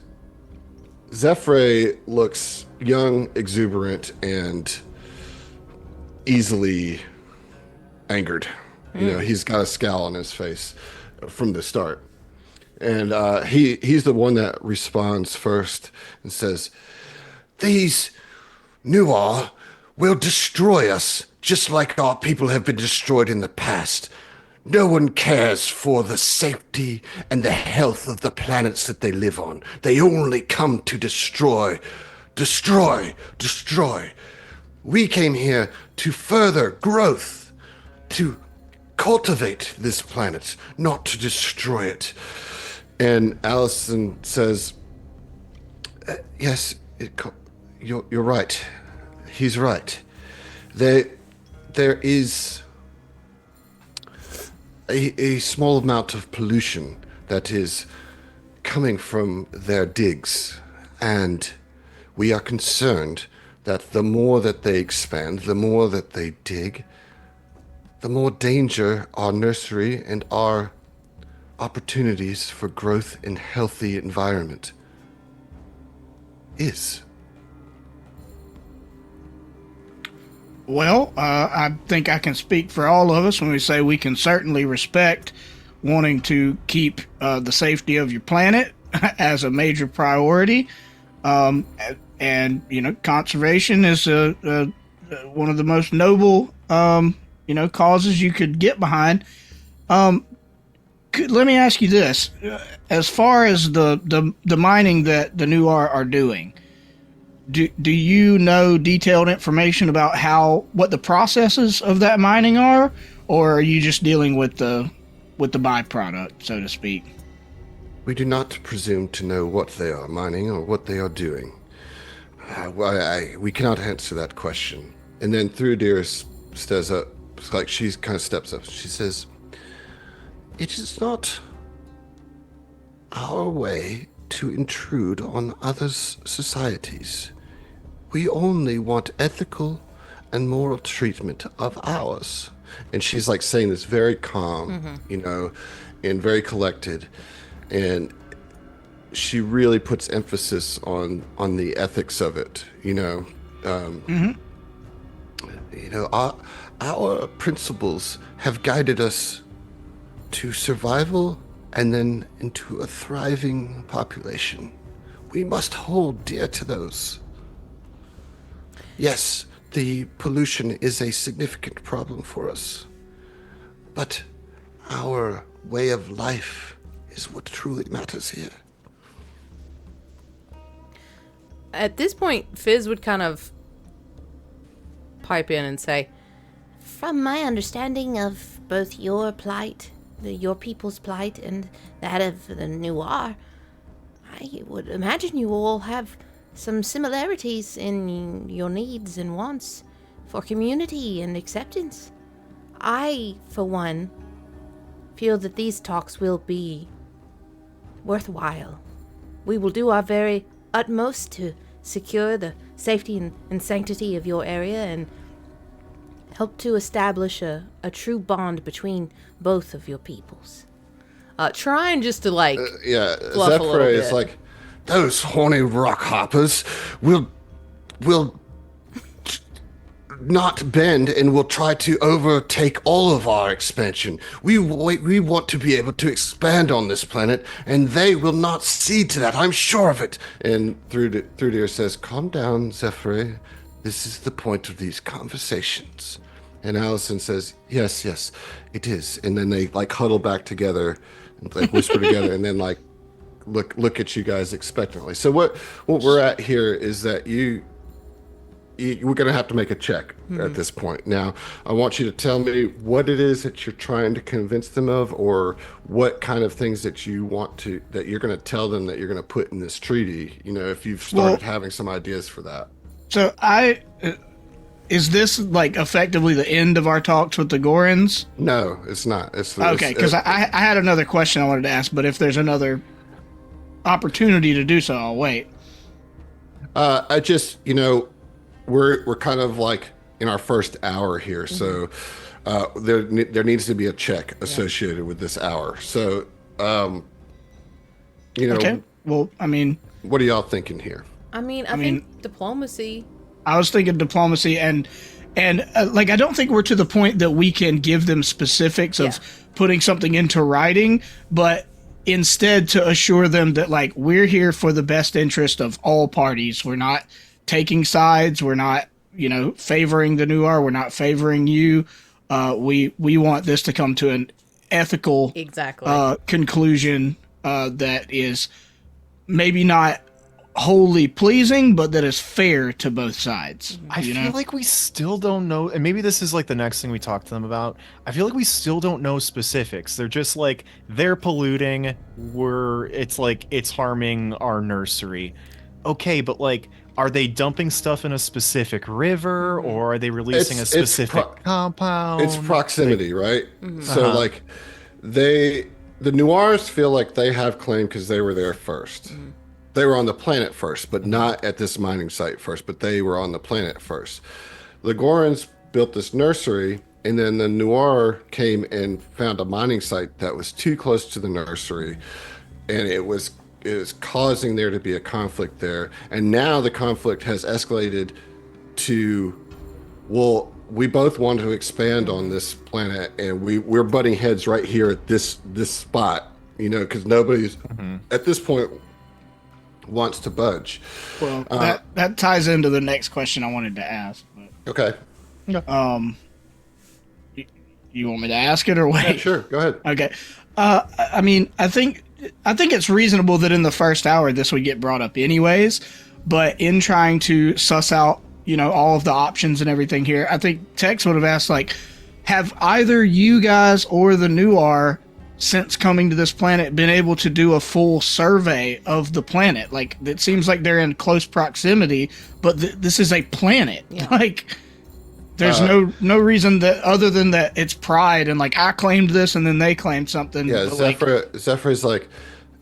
Zephyr looks young, exuberant, and easily angered. He's got a scowl on his face from the start. And he's the one that responds first and says, "These Nuar will destroy us, just like our people have been destroyed in the past. No one cares for the safety and the health of the planets that they live on. They only come to destroy, destroy, destroy. We came here to further growth, to cultivate this planet, not to destroy it. And Allison says, yes, you're right. He's right. There is a small amount of pollution that is coming from their digs, and we are concerned that the more that they expand, the more that they dig, the more danger our nursery and our opportunities for growth in healthy environment is. Well, I think I can speak for all of us when we say we can certainly respect wanting to keep the safety of your planet as a major priority. And, you know, conservation is one of the most noble, causes you could get behind. Let me ask you this. As far as the mining that the New are doing, do you know detailed information about what the processes of that mining are, or are you just dealing with the byproduct, so to speak? We do not presume to know what they are mining or what they are doing. We cannot answer that question. And then Thrudir stares up, like she kind of steps up. She says, "It is not our way to intrude on others' societies. We only want ethical and moral treatment of ours." And she's like saying this very calm, and very collected. And she really puts emphasis on the ethics of it, our principles have guided us to survival and then into a thriving population. We must hold dear to those. Yes, the pollution is a significant problem for us, but our way of life is what truly matters here. At this point, Fizz would kind of pipe in and say, From my understanding of both your plight, your people's plight, and that of the Noir, I would imagine you all have some similarities in your needs and wants for community and acceptance. I, for one, feel that these talks will be worthwhile. We will do our very utmost to secure the safety and sanctity of your area and help to establish a true bond between both of your peoples. Trying just to fluff a little Zephyr bit. is like, those horny rock hoppers will not bend and will try to overtake all of our expansion. We want to be able to expand on this planet, and they will not cede to that. I'm sure of it. And Thrudir says, "Calm down, Zephyr. This is the point of these conversations." And Allison says, yes, it is. And then they huddle back together and whisper together, and then look at you guys expectantly. So what we're at here is that we're going to have to make a check at this point. Now, I want you to tell me what it is that you're trying to convince them of, or what kind of things that you're going to tell them that you're going to put in this treaty, if you've started having some ideas for that. So is this effectively the end of our talks with the Gorans? No, it's not. Okay, because I had another question I wanted to ask, but if there's another opportunity to do so, I'll wait. I just, we're kind of in our first hour here, so there needs to be a check associated with this hour. So, Okay. Well, I mean, what are y'all thinking here? I think diplomacy. I was thinking diplomacy, and I don't think we're to the point that we can give them specifics of putting something into writing, but instead to assure them that we're here for the best interest of all parties. We're not taking sides. We're not, favoring the Noir. We're not favoring you. We want this to come to an ethical conclusion that is maybe not wholly pleasing, but that is fair to both sides. I you feel know? like we still don't know, and maybe this is like the next thing we talk to them about. I feel like we still don't know specifics. They're just like they're polluting. It's like it's harming our nursery. Okay, but like, are they dumping stuff in a specific river, or are they releasing a specific compound? It's proximity, right? So Uh-huh. like the Noirs feel like they have claim because they were there first. They were on the planet first, but not at this mining site first, but they were on the planet first. The Gorons built this nursery, and then the Noir came and found a mining site that was too close to the nursery, and it was causing there to be a conflict there. And now the conflict has escalated to, well, we both want to expand on this planet, and we're butting heads right here at this spot, you know, because nobody's at this point wants to budge. Well, that ties into the next question I wanted to ask. But, Okay. you want me to ask it or wait? Yeah, sure. Go ahead. Okay. I mean, I think it's reasonable that in the first hour this would get brought up anyways, but in trying to suss out, you know, all of the options and everything here, I think Tex would have asked, like, have either you guys or the Noir, since coming to this planet, been able to do a full survey of the planet? Like, it seems like they're in close proximity, but this is a planet. Yeah. Like, there's no reason that other than that it's pride and like I claimed this and then they claimed something. Yeah, but, Zephyr is like,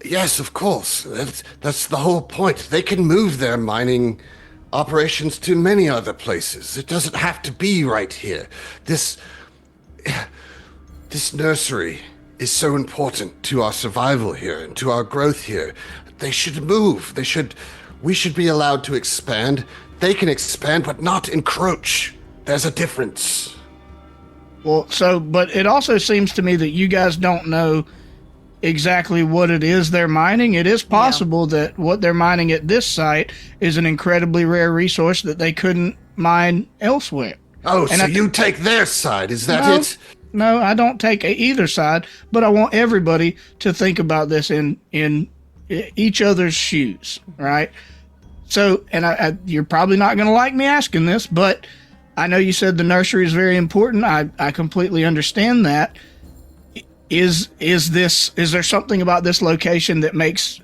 yes, of course. That's the whole point. They can move their mining operations to many other places. It doesn't have to be right here. This nursery is so important to our survival here and to our growth here. They should move. We should be allowed to expand. They can expand, but not encroach. There's a difference. Well, but it also seems to me that you guys don't know exactly what it is they're mining. It is possible that what they're mining at this site is an incredibly rare resource that they couldn't mine elsewhere. Oh, And so I you take their side. Is that No. it? No, I don't take either side, but I want everybody to think about this in each other's shoes, right? So, and you're probably not going to like me asking this, but I know you said the nursery is very important. I completely understand that. Is there something about this location that makes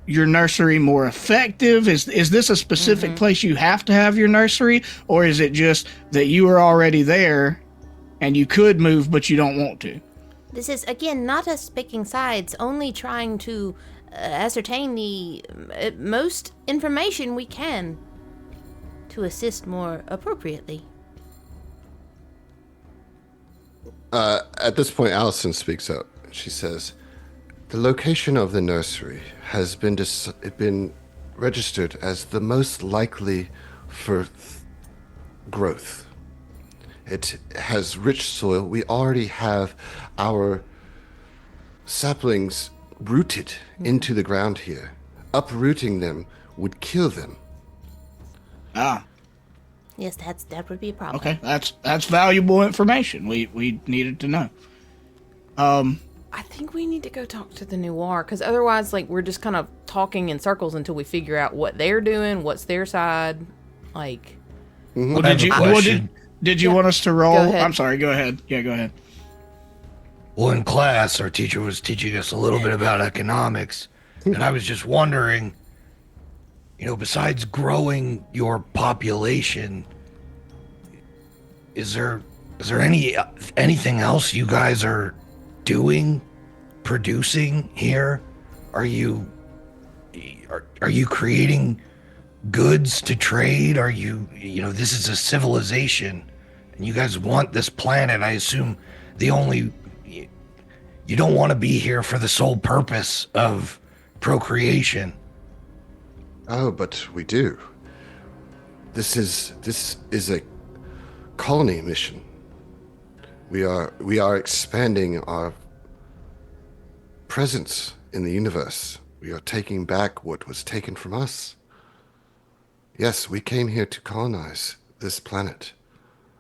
your nursery more effective? Is this a specific place you have to have your nursery, or is it just that you are already there and you could move but you don't want to? This is, again, not us picking sides, only trying to ascertain the most information we can to assist more appropriately. At this point, Allison speaks up. She says, the location of the nursery has been registered as the most likely for growth. It has rich soil. We already have our saplings rooted into the ground here. Uprooting them would kill them. Ah, Yes, that would be a problem. okay. That's valuable information. We needed to know. I think we need to go talk to the Noir, because otherwise, like, we're just kind of talking in circles until we figure out what they're doing, what's their side. Like, Well, I have a question. did you want us to roll? Go ahead. I'm sorry. Go ahead. Yeah, go ahead. Well, in class, our teacher was teaching us a little bit about economics, and I was just wondering, you know, besides growing your population, is there anything else you guys are doing, producing here? Are you creating goods to trade? Are you know, this is a civilization, and you guys want this planet. I assume you don't want to be here for the sole purpose of procreation. Oh, but we do. This is a colony mission. We are expanding our presence in the universe. We are taking back what was taken from us. Yes, we came here to colonize this planet.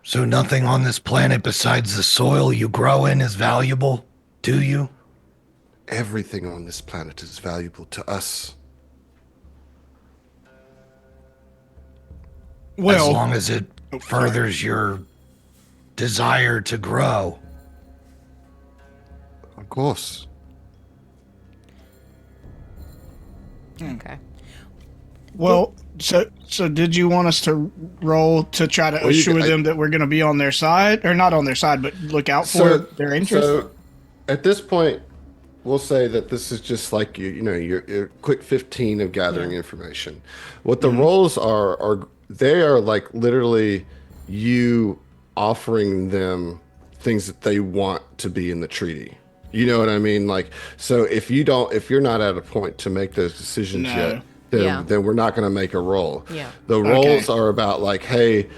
So nothing on this planet besides the soil you grow in is valuable to you? Everything on this planet is valuable to us. Well, as long as it furthers your desire to grow. Of course. Okay. well, so did you want us to roll to try to assure them that we're going to be on their side, or not on their side, but look out for their interest? So at this point, we'll say that this is just like your quick 15 of gathering information. What the roles are they are like literally you offering them things that they want to be in the treaty. You know what I mean? Like, so if you're not at a point to make those decisions yet, then we're not going to make a roll. Yeah. The roles are about like, hey,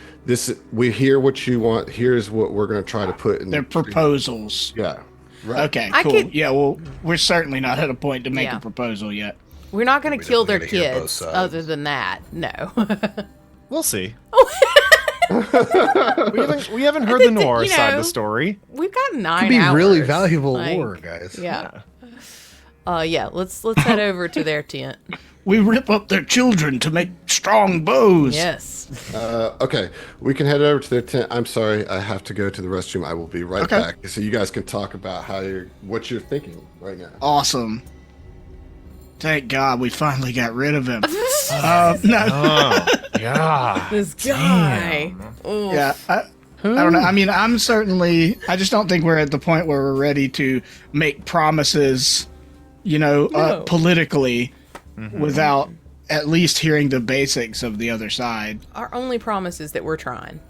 we hear what you want. Here's what we're going to try to put in. Their proposals. Yeah. Right. Okay, cool. Yeah, well, we're certainly not at a point to make a proposal yet. We're not going to kill their definitely gotta hear both kids. sides. Other than that, no. We'll see. we haven't heard the noir side of the story. We've got 9 Could be hours. really valuable Like, lore, guys. Yeah. Let's head over to their tent. We rip up their children to make strong bows. Yes. Okay, we can head over to their tent. I'm sorry, I have to go to the restroom. I will be right back, so you guys can talk about what you're thinking right now. Awesome. Thank God we finally got rid of him. No. Oh, yeah. This guy. Ooh. Yeah, I don't know. I mean, I just don't think we're at the point where we're ready to make promises, politically without at least hearing the basics of the other side. Our only promise is that we're trying.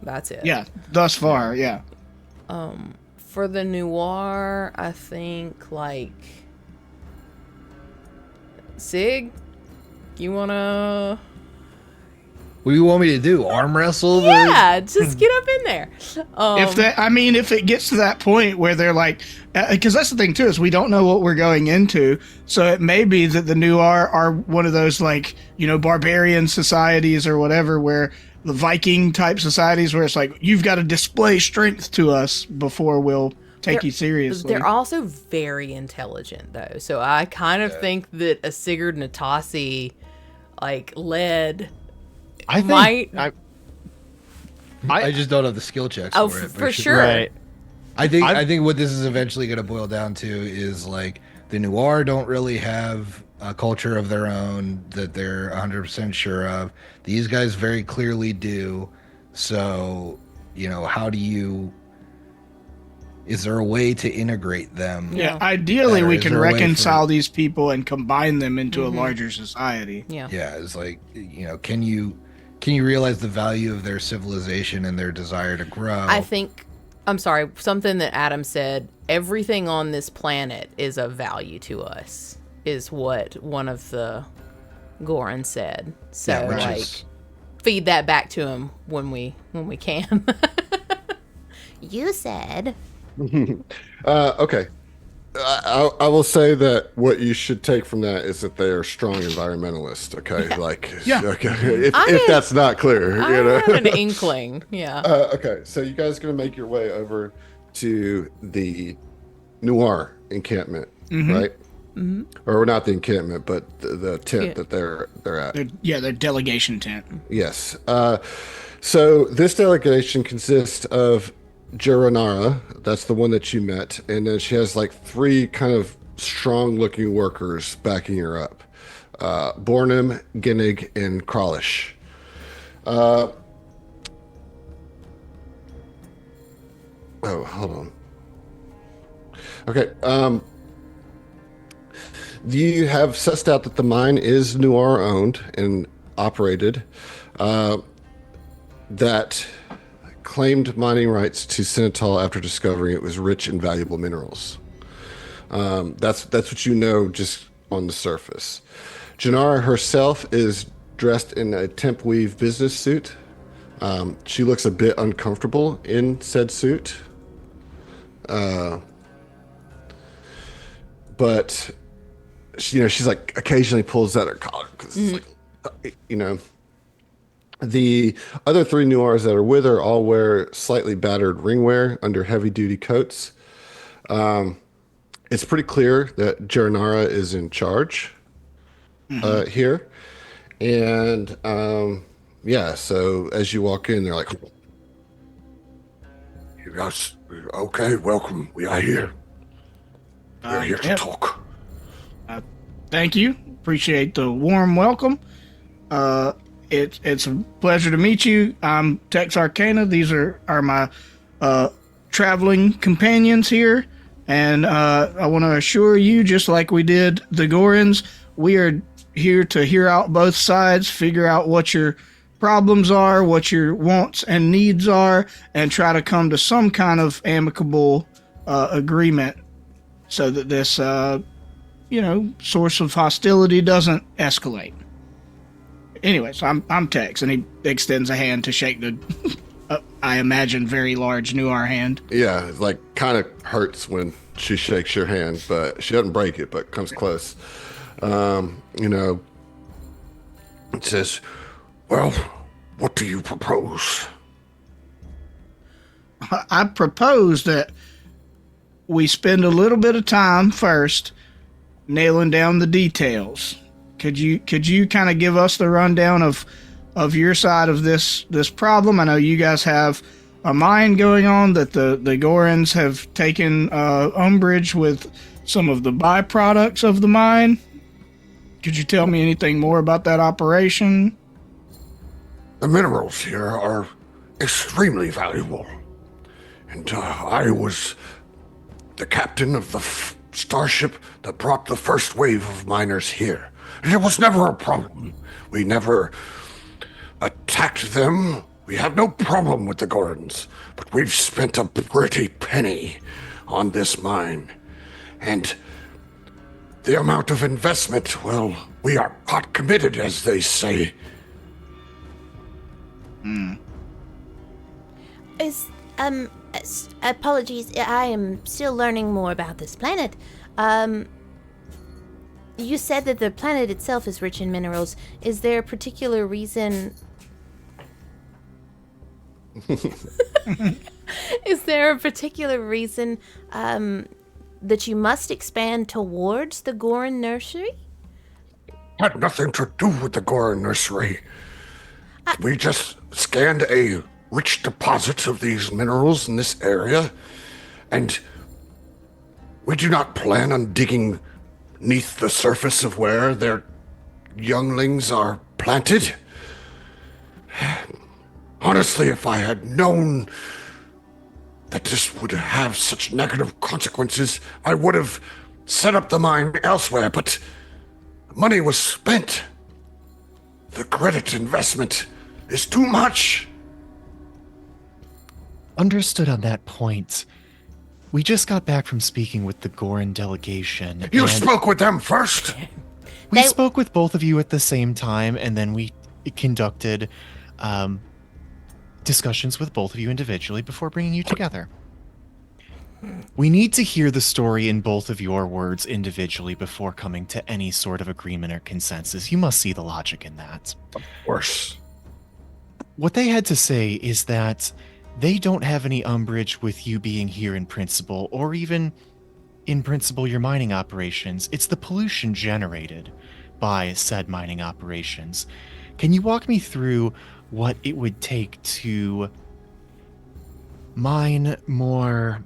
That's it. Yeah, thus far, yeah. For the noir, I think, like... Sig? You wanna... What do you want me to do? Arm wrestle? Yeah, just get up in there. If it gets to that point where they're like, because that's the thing too, is we don't know what we're going into. So it may be that the Noir are one of those barbarian societies or whatever, where the Viking type societies where it's like, you've got to display strength to us before we'll take you seriously. They're also very intelligent though. So I kind of think that a Sigurd Natasi led... I just don't have the skill checks for it. For sure. Right. I think what this is eventually going to boil down to is the Noir don't really have a culture of their own that they're 100% sure of. These guys very clearly do. So, how do you... Is there a way to integrate them? Yeah, ideally we can reconcile these people and combine them into a larger society. Yeah. Yeah, it's can you realize the value of their civilization and their desire to grow? I think, I'm sorry, something that Adam said, everything on this planet is of value to us, is what one of the Goran said. So, feed that back to him when we can. You said. Okay. I will say that what you should take from that is that they are strong environmentalists. Okay, Okay. If that's not clear, I have an inkling. Yeah. Okay, so you guys are gonna make your way over to the Noir encampment, right? Mm-hmm. Or not the encampment, but the tent that they're at. Their delegation tent. Yes. So this delegation consists of Geronara, that's the one that you met, and then she has 3 kind of strong-looking workers backing her up. Bornham, Ginnig, and Kralish. Oh, hold on. Okay, you have sussed out that the mine is Noir-owned and operated. That claimed mining rights to Senatol after discovering it was rich in valuable minerals. That's what you know just on the surface. Janara herself is dressed in a temp weave business suit. She looks a bit uncomfortable in said suit. But she's occasionally pulls out her collar because The other 3 Noirs that are with her all wear slightly battered ringwear under heavy-duty coats. It's pretty clear that Geronara is in charge here. And Yeah, so as you walk in, they're like, "Yes, okay, welcome. We are here. We're here to Yep. talk." Thank you. Appreciate the warm welcome. It's a pleasure to meet you. I'm Tex Arcana. These are my traveling companions here, and I want to assure you, just like we did the Gorans, we are here to hear out both sides, figure out what your problems are, what your wants and needs are, and try to come to some kind of amicable agreement so that this source of hostility doesn't escalate. Anyways, I'm Tex, and he extends a hand to shake the, I imagine, very large Nuar hand. Yeah, it like kind of hurts when she shakes your hand, but she doesn't break it, but comes close. You know, it says, "Well, what do you propose?" I propose that we spend a little bit of time first nailing down the details. Could you kind of give us the rundown of your side of this problem? I know you guys have a mine going on that the Gorans have taken umbrage with some of the byproducts of the mine. Could you tell me anything more about that operation? The minerals here are extremely valuable, and I was the captain of the starship that brought the first wave of miners here. And it was never a problem. We never attacked them. We have no problem with the Gorans, but we've spent a pretty penny on this mine. And the amount of investment, well, we are pot committed, as they say. Apologies, I am still learning more about this planet. You said that the planet itself is rich in minerals. Is there a particular reason? Is there a particular reason that you must expand towards the Goran nursery? Had nothing to do with the Goran nursery. We just scanned a rich deposit of these minerals in this area, and we do not plan on digging neath the surface of where their younglings are planted. Honestly, if I had known that this would have such negative consequences, I would have set up the mine elsewhere, but money was spent. The credit investment is too much. Understood on that point. We just got back from speaking with the Goran delegation. You spoke with them first? We spoke with both of you at the same time, and then we conducted discussions with both of you individually before bringing you together. We need to hear the story in both of your words individually before coming to any sort of agreement or consensus. You must see the logic in that. Of course. What they had to say is that they don't have any umbrage with you being here in principle, or even in principle your mining operations. It's the pollution generated by said mining operations. Can you walk me through what it would take to mine more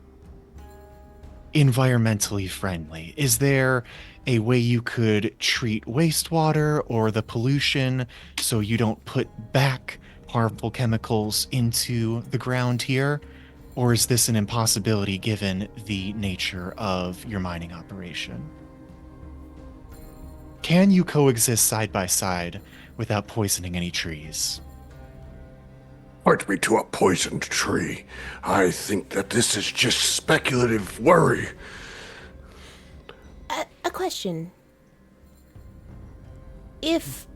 environmentally friendly? Is there a way you could treat wastewater or the pollution so you don't put back harmful chemicals into the ground here? Or is this an impossibility given the nature of your mining operation? Can you coexist side by side without poisoning any trees? Point me to a poisoned tree. I think that this is just speculative worry. A question. If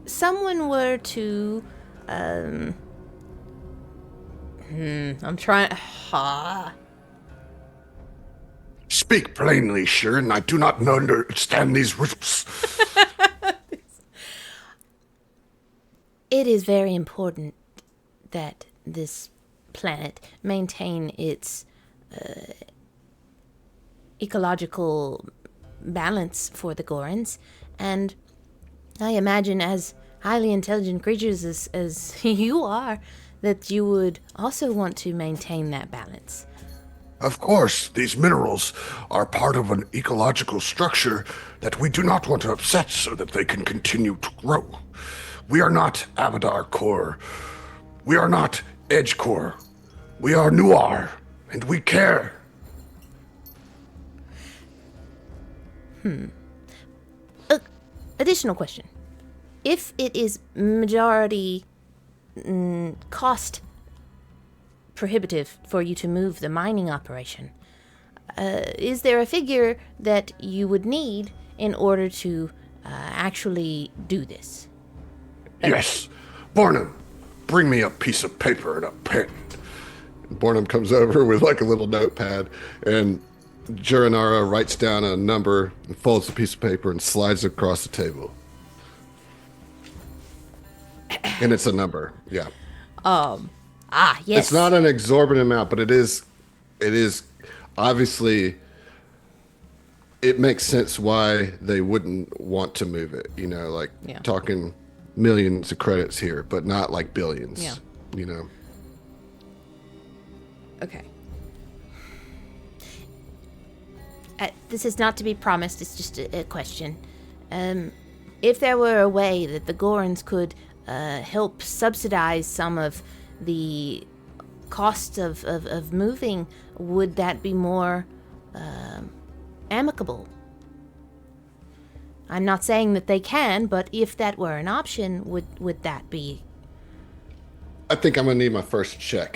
someone were to, I'm trying. Speak plainly, Sharon. I do not understand these riddles. It is very important that this planet maintain its ecological balance for the Gorans, and I imagine as highly intelligent creatures as you are, that you would also want to maintain that balance. Of course, these minerals are part of an ecological structure that we do not want to upset so that they can continue to grow. We are not Abadar Core. We are not Edge Core. We are Noir, and we care. Additional question. If it is majority cost prohibitive for you to move the mining operation, is there a figure that you would need in order to actually do this? Yes. Barnum, bring me a piece of paper and a pen. Barnum comes over with like a little notepad, and Juranara writes down a number, and folds a piece of paper, and slides it across the table. And it's a number, yeah. Yes. It's not an exorbitant amount, but it is obviously, it makes sense why they wouldn't want to move it. You know, like talking millions of credits here, but not like billions. Yeah. You know. Okay. This is not to be promised, it's just a question. If there were a way that the Gorons could help subsidize some of the costs of moving, would that be more amicable? I'm not saying that they can, but if that were an option, would that be? I think I'm gonna need my first check.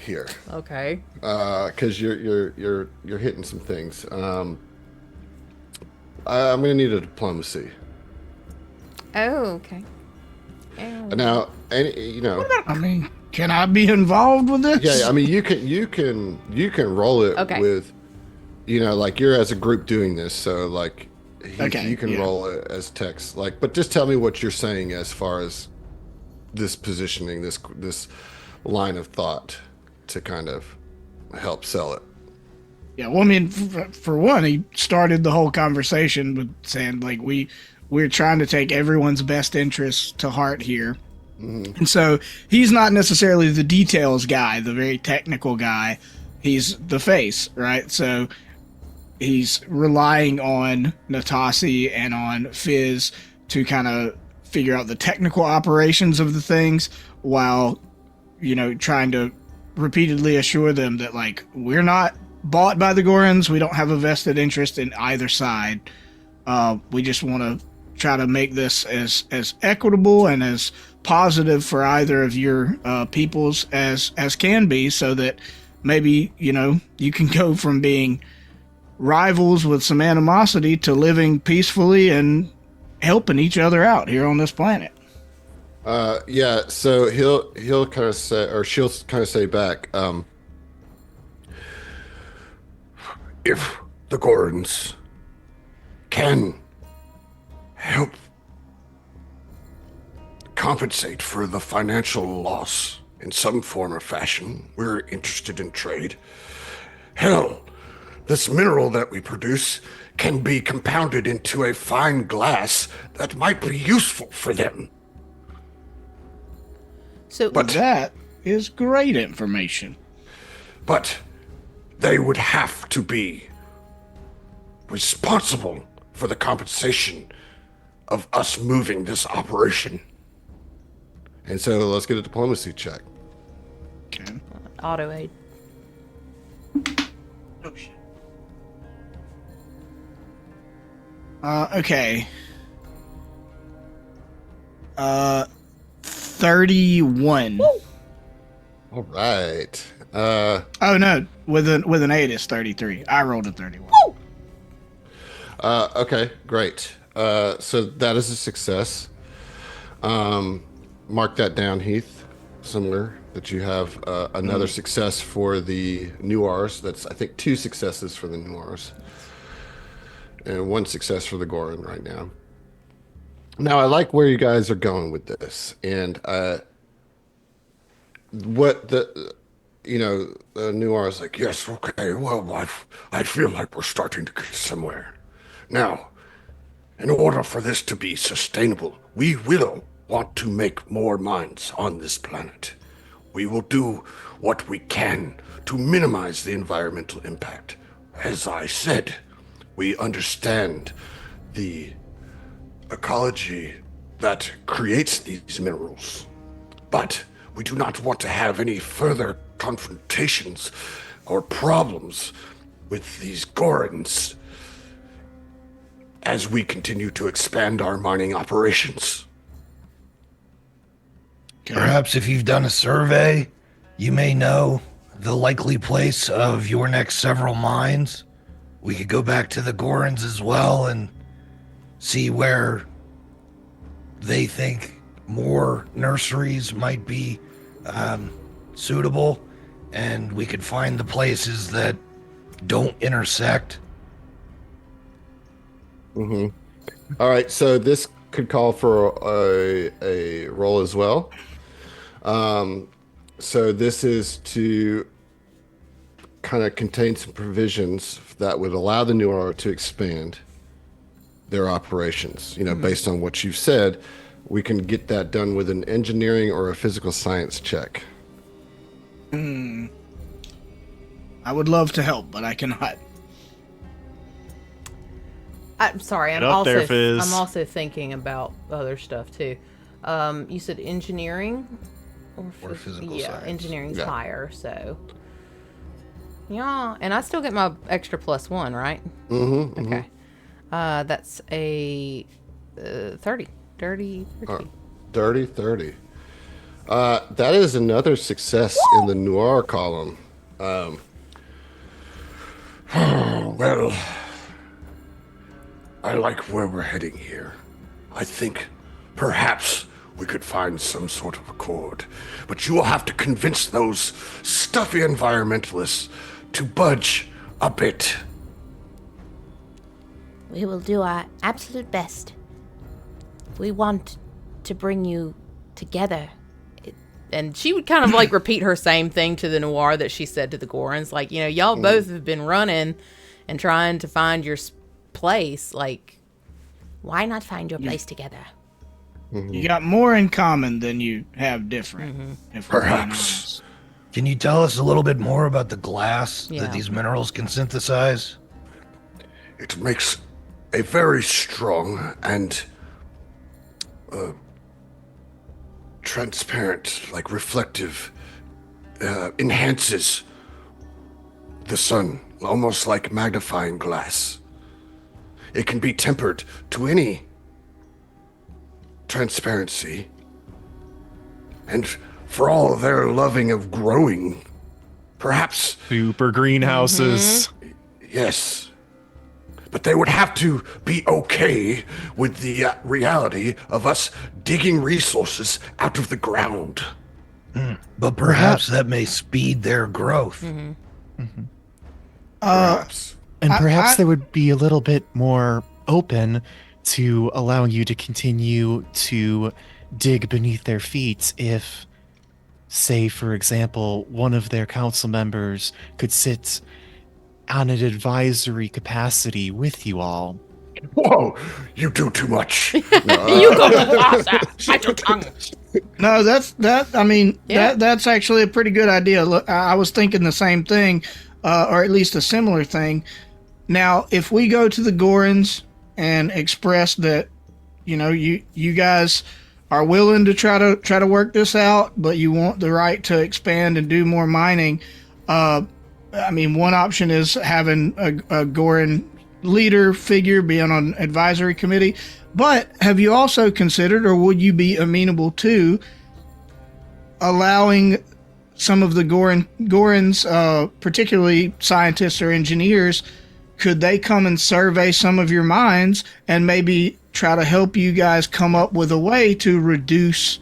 Here. Okay. Because you're hitting some things. I'm gonna need a diplomacy. Oh, okay. Now, you know. I mean, can I be involved with this? Yeah, I mean, you can roll it with, you know, like you're as a group doing this, so like, you can roll it as text, like, but just tell me what you're saying as far as this positioning, this line of thought to kind of help sell it. Yeah, well, I mean, for one, he started the whole conversation with saying, like, we're trying to take everyone's best interests to heart here. Mm-hmm. And so he's not necessarily the details guy, the very technical guy. He's the face, right? So he's relying on Natasi and on Fizz to kind of figure out the technical operations of the things while, you know, trying to repeatedly assure them that, like, we're not bought by the Gorons. We don't have a vested interest in either side. We just want to try to make this as equitable and as positive for either of your peoples as can be, so that maybe, you know, you can go from being rivals with some animosity to living peacefully and helping each other out here on this planet. Yeah, so he'll kind of say, or she'll kind of say back, if the Gorons can help compensate for the financial loss in some form or fashion, we're interested in trade. Hell, this mineral that we produce can be compounded into a fine glass that might be useful for them. But that is great information. But they would have to be responsible for the compensation of us moving this operation. And so let's get a diplomacy check. Okay. Auto aid. Oh, shit. Okay. 31. Woo! All right. Oh no, with an 8 it's 33. I rolled a 31. Woo! Okay, great. So that is a success. Mark that down, Heath. Similar, that you have another success for the Noirs. That's, I think, 2 successes for the Noirs. And 1 success for the Goron right now. Now, I like where you guys are going with this. And what the, you know, the Noir is like, yes, okay, well, I feel like we're starting to get somewhere. Now, in order for this to be sustainable, we will want to make more mines on this planet. We will do what we can to minimize the environmental impact. As I said, we understand the ecology that creates these minerals, but we do not want to have any further confrontations or problems with these Gorons as we continue to expand our mining operations. Perhaps if you've done a survey, you may know the likely place of your next several mines. We could go back to the Gorons as well and see where they think more nurseries might be suitable, and we could find the places that don't intersect. Mm-hmm. All right, so this could call for a roll as well. So this is to kind of contain some provisions that would allow the Noir to expand their operations. You know, based on what you've said, we can get that done with an engineering or a physical science check. I would love to help, but I cannot. I'm sorry. Get up there, Fizz. I'm also thinking about other stuff too. You said engineering Or physical yeah, science. engineering's Yeah. higher, so yeah, and I still get my extra +1, right? Mm-hmm. Okay. That's a 30. Dirty 30. Dirty 30. That is another success in the Noir column. Well, I like where we're heading here. I think perhaps we could find some sort of accord, but you will have to convince those stuffy environmentalists to budge a bit. We will do our absolute best. We want to bring you together. And she would kind of like repeat her same thing to the Noir that she said to the Gorons. Like, you know, y'all both have been running and trying to find your place. Like, Why not find your place together? You got more in common than you have different. If we're being Perhaps. honest. Can you tell us a little bit more about the glass Yeah. that these minerals can synthesize? It makes a very strong and transparent, like reflective, enhances the sun, almost like magnifying glass. It can be tempered to any transparency. And for all their loving of growing, perhaps, Super greenhouses. yes. But they would have to be okay with the reality of us digging resources out of the ground. But perhaps that may speed their growth. Perhaps. And perhaps I- they would be a little bit more open to allowing you to continue to dig beneath their feet if, say, for example, one of their council members could sit on an advisory capacity with you all. Whoa, you do too much. you go to Waza. Bite your tongue. No, I mean, Yeah. that's actually a pretty good idea. Look, I was thinking the same thing, or at least a similar thing. Now, if we go to the Gorons and express that, you know, you guys are willing to try to work this out, but you want the right to expand and do more mining. I mean, one option is having a Goron leader figure be on an advisory committee. But have you also considered, or would you be amenable to, allowing some of the Gorons, particularly scientists or engineers, could they come and survey some of your mines and maybe try to help you guys come up with a way to reduce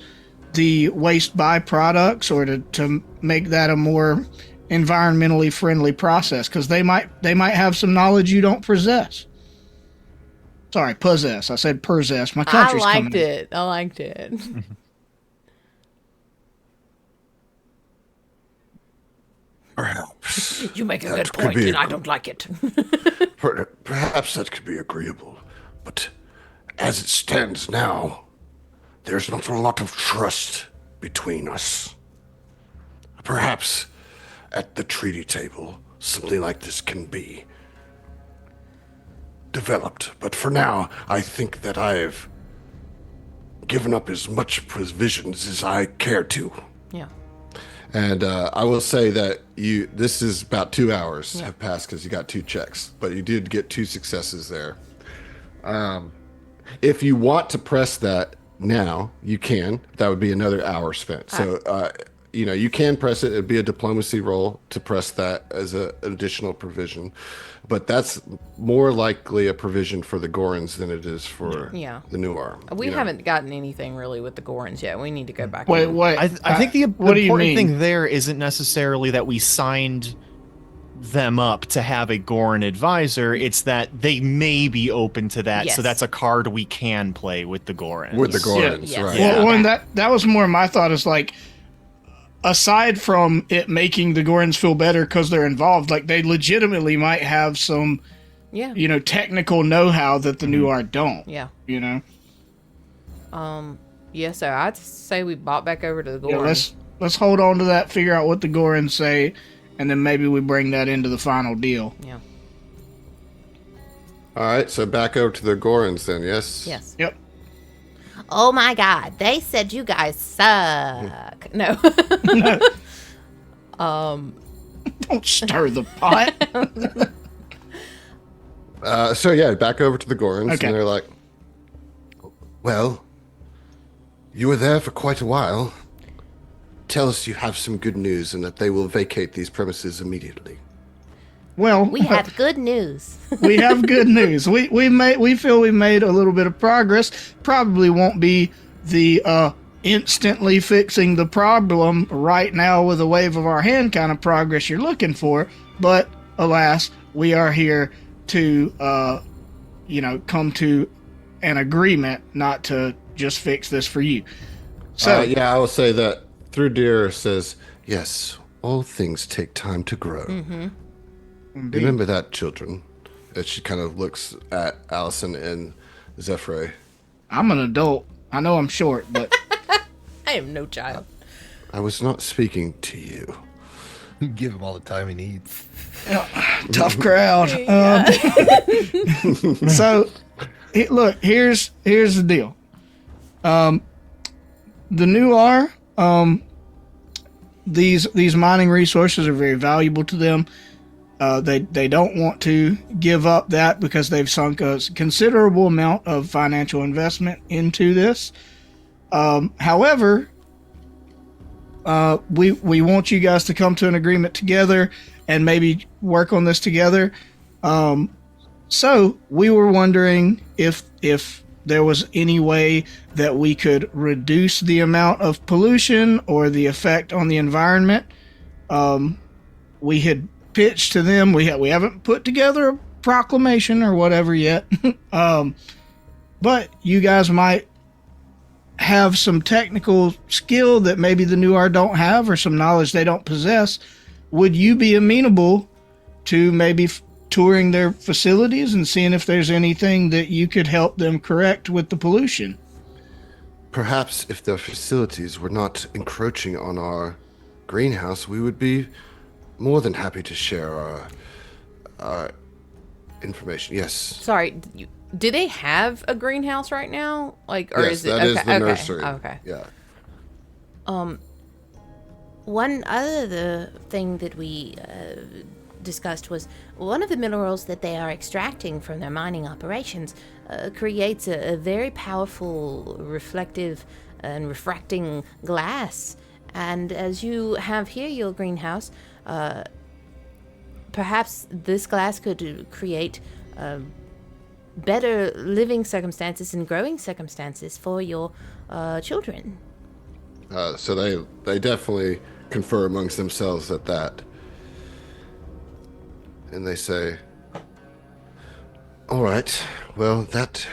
the waste byproducts, or to make that a more environmentally friendly process? Because they might have some knowledge you don't possess. Sorry, possess. I said possess. My I country's liked coming in. it. I liked it. Perhaps. You make a That good could point, be and a- I don't like it. Perhaps that could be agreeable. But as it stands now, there's not a lot of trust between us. Perhaps at the treaty table, something like this can be developed. But for now, I think that I've given up as much provisions as I care to. Yeah. And I will say that this is about 2 hours have passed because you got 2 checks, but you did get 2 successes there. If you want to press that now, you can. That would be another hour spent. So, you can press it. It'd be a diplomacy roll to press that as an additional provision. But that's more likely a provision for the Gorons than it is for the Noir. We haven't gotten anything really with the Gorons yet. We need to go back. Wait, and- wait. I think the what do you important mean? thing there isn't necessarily that we signed them up to have a Goron advisor. It's that they may be open to that. Yes. So that's a card we can play with the Gorons. With the Gorons, Yes. right. Yeah. Well, and that was more my thought is like, aside from it making the Gorons feel better because they're involved, like they legitimately might have some, Yeah. technical know-how that the Noir don't. Yeah. Yeah, so I'd say we bought back over to the Gorons. Yeah, let's hold on to that, figure out what the Gorons say, and then maybe we bring that into the final deal. Yeah. All right, so back over to the Gorons then, yes? Yes. Yep. Oh my god, they said you guys suck. No. Don't stir the pot. So yeah, back over to the Gorons, Okay. and they're like, well, you were there for quite a while. Tell us you have some good news and that they will vacate these premises immediately. Well, We have good news. we have good news. We feel we made a little bit of progress. Probably won't be the instantly fixing the problem right now with a wave of our hand kind of progress you're looking for, but alas, we are here to come to an agreement not to just fix this for you. So Yeah, I will say that Through Deer says, yes, all things take time to grow. Mm-hmm. Remember that, children. As she kind of looks at Allison and Zephyr. I'm an adult. I know I'm short, but I am no child. I was not speaking to you. Give him all the time he needs. tough crowd. So, look, here's the deal. The Noir, these mining resources are very valuable to them. They don't want to give up that because they've sunk a considerable amount of financial investment into this. However, we want you guys to come to an agreement together and maybe work on this together. So we were wondering if there was any way that we could reduce the amount of pollution or the effect on the environment. We had pitched to them. We haven't put together a proclamation or whatever yet. But you guys might have some technical skill that maybe the Noir don't have or some knowledge they don't possess. Would you be amenable to maybe touring their facilities and seeing if there's anything that you could help them correct with the pollution? Perhaps if their facilities were not encroaching on our greenhouse, we would be more than happy to share our information. Yes. Sorry, do they have a greenhouse right now? Like, or Yes, is it that is okay? the Okay. nursery. Okay. Yeah. One other thing that we discussed was one of the minerals that they are extracting from their mining operations creates a very powerful reflective and refracting glass. And as you have here your greenhouse, perhaps this glass could create better living circumstances and growing circumstances for your children. So they definitely confer amongst themselves at that. And they say, all right, well, that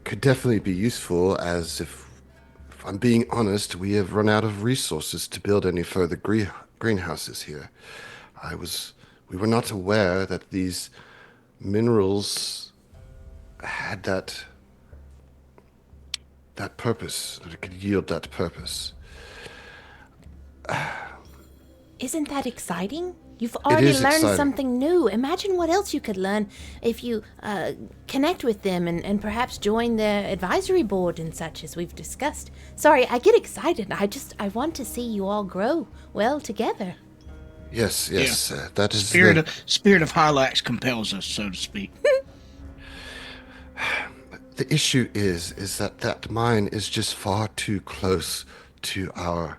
could definitely be useful, as if I'm being honest, we have run out of resources to build any further greenhouses here. We were not aware that these minerals had that that purpose, that it could yield that purpose. Isn't that exciting? You've It already is learned exciting. something new. Imagine what else you could learn if you connect with them and perhaps join their advisory board and such, as we've discussed. Sorry, I get excited. I want to see you all grow well together. Yes, that is Spirit of Hylax compels us, so to speak. the issue is that mine is just far too close to our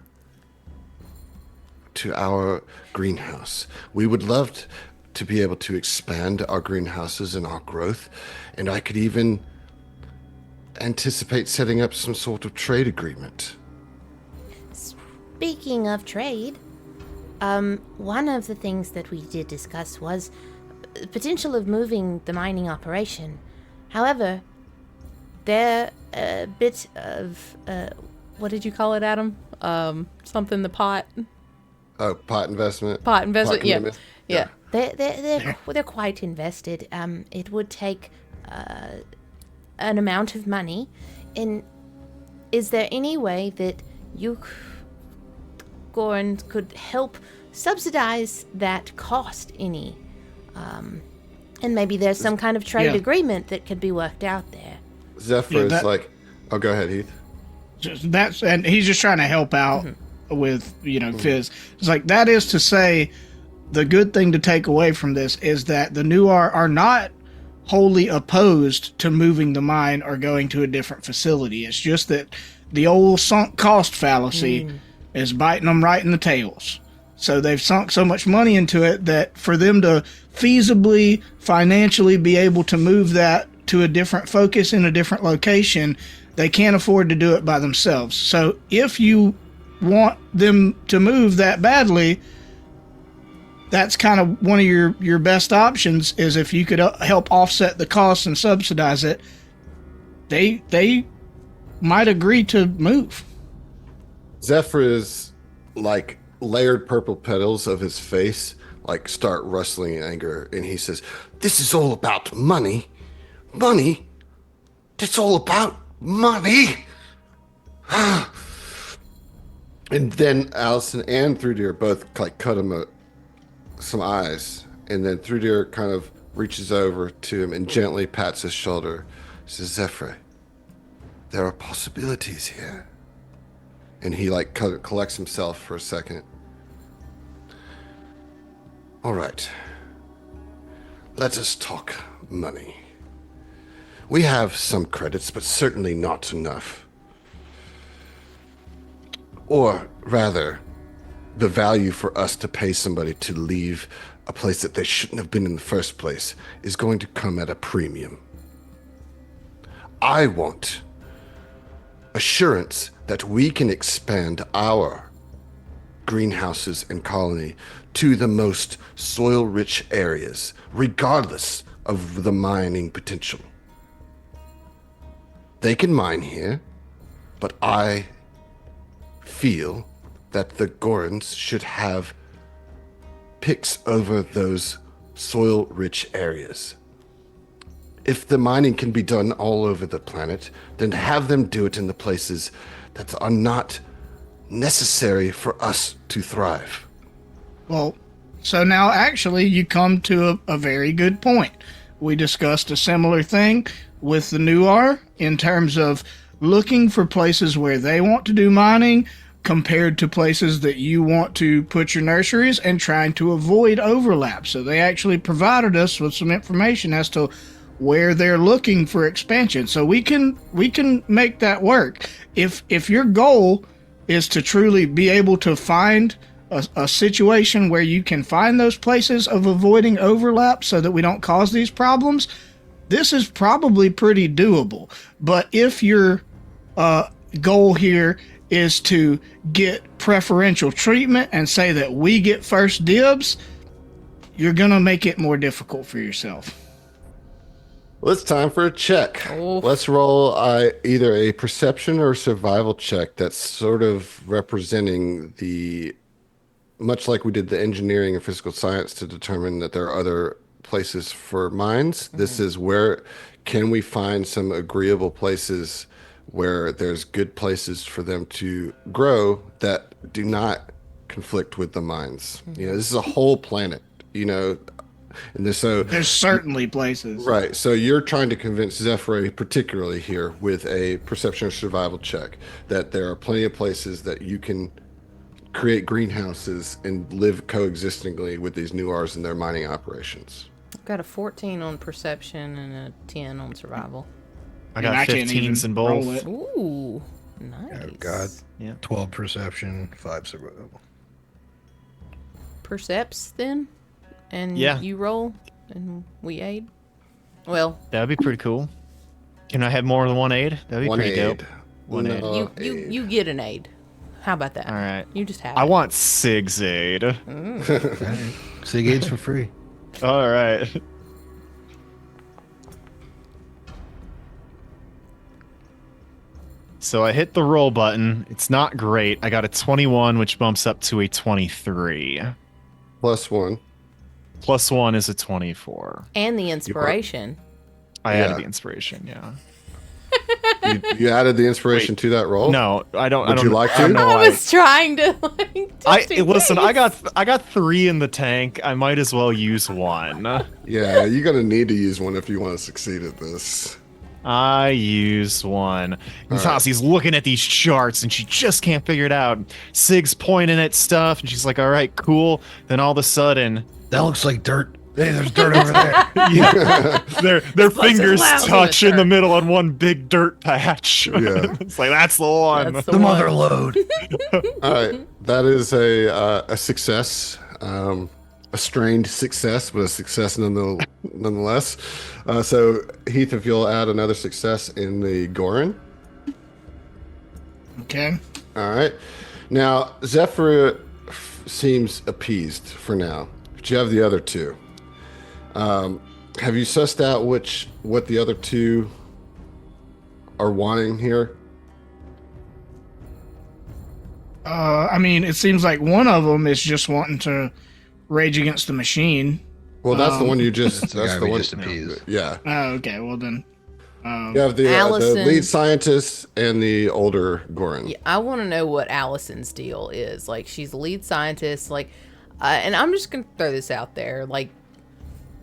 greenhouse. We would love to be able to expand our greenhouses and our growth, and I could even anticipate setting up some sort of trade agreement. Speaking of trade, one of the things that we did discuss was the potential of moving the mining operation. However, there a bit of What did you call it, Adam? Something the pot. Oh, pot investment. Pot investment. Yeah. commitment? Yeah. they're quite invested. It would take an amount of money. And is there any way that you, Goran, could help subsidize that cost any? And maybe there's some kind of trade Yeah. agreement that could be worked out there. Zephyr Yeah, is that- like, oh, go ahead, Heath. And he's just trying to help out with Fizz. It's like, that is to say, the good thing to take away from this is that the Nuar are not wholly opposed to moving the mine or going to a different facility. It's just that the old sunk cost fallacy is biting them right in the tails. So they've sunk so much money into it that for them to feasibly, financially be able to move that to a different focus in a different location, they can't afford to do it by themselves. So if you want them to move that badly, that's kind of one of your best options, is if you could help offset the costs and subsidize it, they might agree to move. Zephyr is like layered purple petals of his face like start rustling in anger, and he says, "This is all about money. Money? It's all about money." And then Allison and Thrudir both like cut him some eyes, and then Thrudir kind of reaches over to him and gently pats his shoulder. Says, "Zephyr, there are possibilities here." And he like collects himself for a second. All right. Let us talk money. We have some credits, but certainly not enough. Or rather, the value for us to pay somebody to leave a place that they shouldn't have been in the first place is going to come at a premium. I want assurance that we can expand our greenhouses and colony to the most soil-rich areas, regardless of the mining potential. They can mine here, but I feel that the Gorans should have picks over those soil-rich areas. If the mining can be done all over the planet, then have them do it in the places that are not necessary for us to thrive. Well, so now actually you come to a very good point. We discussed a similar thing with the Nuar in terms of looking for places where they want to do mining compared to places that you want to put your nurseries, and trying to avoid overlap. So they actually provided us with some information as to where they're looking for expansion. So we can make that work. If your goal is to truly be able to find a situation where you can find those places of avoiding overlap so that we don't cause these problems, this is probably pretty doable. But if your goal here is to get preferential treatment and say that we get first dibs, you're going to make it more difficult for yourself. Well, it's time for a check. Oof. Let's roll either a perception or survival check that's sort of representing the, much like we did the engineering and physical science to determine that there are other places for mines. This is where can we find some agreeable places where there's good places for them to grow that do not conflict with the mines. You know, this is a whole planet, you know, and this, so There's certainly places. right. So you're trying to convince Zephyr, particularly here, with a perception or survival check, that there are plenty of places that you can create greenhouses and live coexistingly with these new Rs in their mining operations. I've got a 14 on perception and a 10 on survival. I And got I can't 15s even in roll both. it. Ooh, nice. I've got Yeah. 12 perception, 5 survival. Percepts then, and Yeah. you roll, and we aid. Well, That'd be pretty cool. Can I have more than one aid? That'd be One pretty aid. dope. One aid. you aid. you get an aid. How about that? All right. You just have. I it. want Sig's aid. Sig aids for free. All right. So I hit the roll button. It's not great. I got a 21, which bumps up to a 23. +1. Plus 1 is a 24. And the inspiration. I Yeah. added the inspiration, yeah. You added the inspiration to that roll? No, I don't. I Would don't, you like I don't to? know I why. was trying to just in Listen. case. I got 3 in the tank. I might as well use 1. Yeah, you're going to need to use one if you want to succeed at this. I use 1. And Tassi's looking at these charts and she just can't figure it out. Sig's pointing at stuff and she's like, "All right, cool." Then all of a sudden, That looks like dirt. Hey, there's dirt over there. their place is fingers lousy touch with in the dirt. middle on one big dirt patch. Yeah. It's like that's the one. That's The one. mother load. All right, that is a success, a strained success, but a success nonetheless. So Heath, if you'll add another success in the Gorin. Okay. All right. Now Zephyr seems appeased for now, but you have the other two. Have you sussed out what the other two are wanting here? I mean, it seems like one of them is just wanting to rage against the machine. Well, that's the one you just. That's the That's guy the we one. just appeased. Yeah. Oh, okay. Well then, You have the Allison. lead scientist and the older Gorin. Yeah, I want to know what Allison's deal is. Like, she's the lead scientist. Like, and I'm just gonna throw this out there. Like,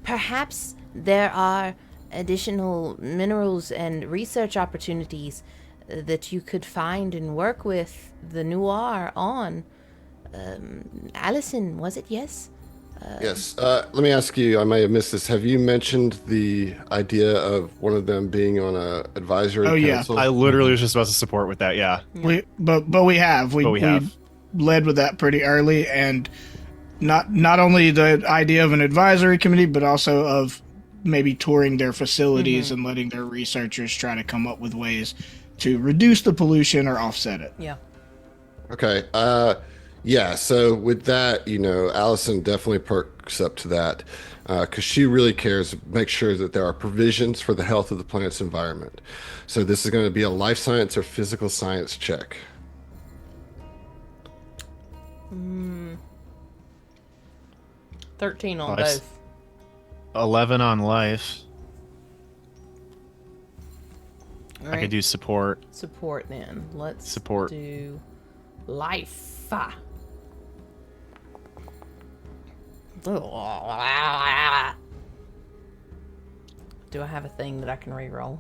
Perhaps there are additional minerals and research opportunities that you could find and work with the Noir on. Allison, was it? Yes? Yes. Let me ask you. I may have missed this. Have you mentioned the idea of one of them being on a advisory Oh, yeah. council? I literally was just about to support with that. Yeah. but we have we have. led with that pretty early, and not only the idea of an advisory committee, but also of maybe touring their facilities and letting their researchers try to come up with ways to reduce the pollution or offset it. yeah. Okay. Yeah. So with that, Allison definitely perks up to that because she really cares. Make sure that there are provisions for the health of the planet's environment. So this is going to be a life science or physical science check. 13 on Nice. both. 11 on life. All I right. could do support. Support then. Let's Support. do life. Do I have a thing that I can reroll?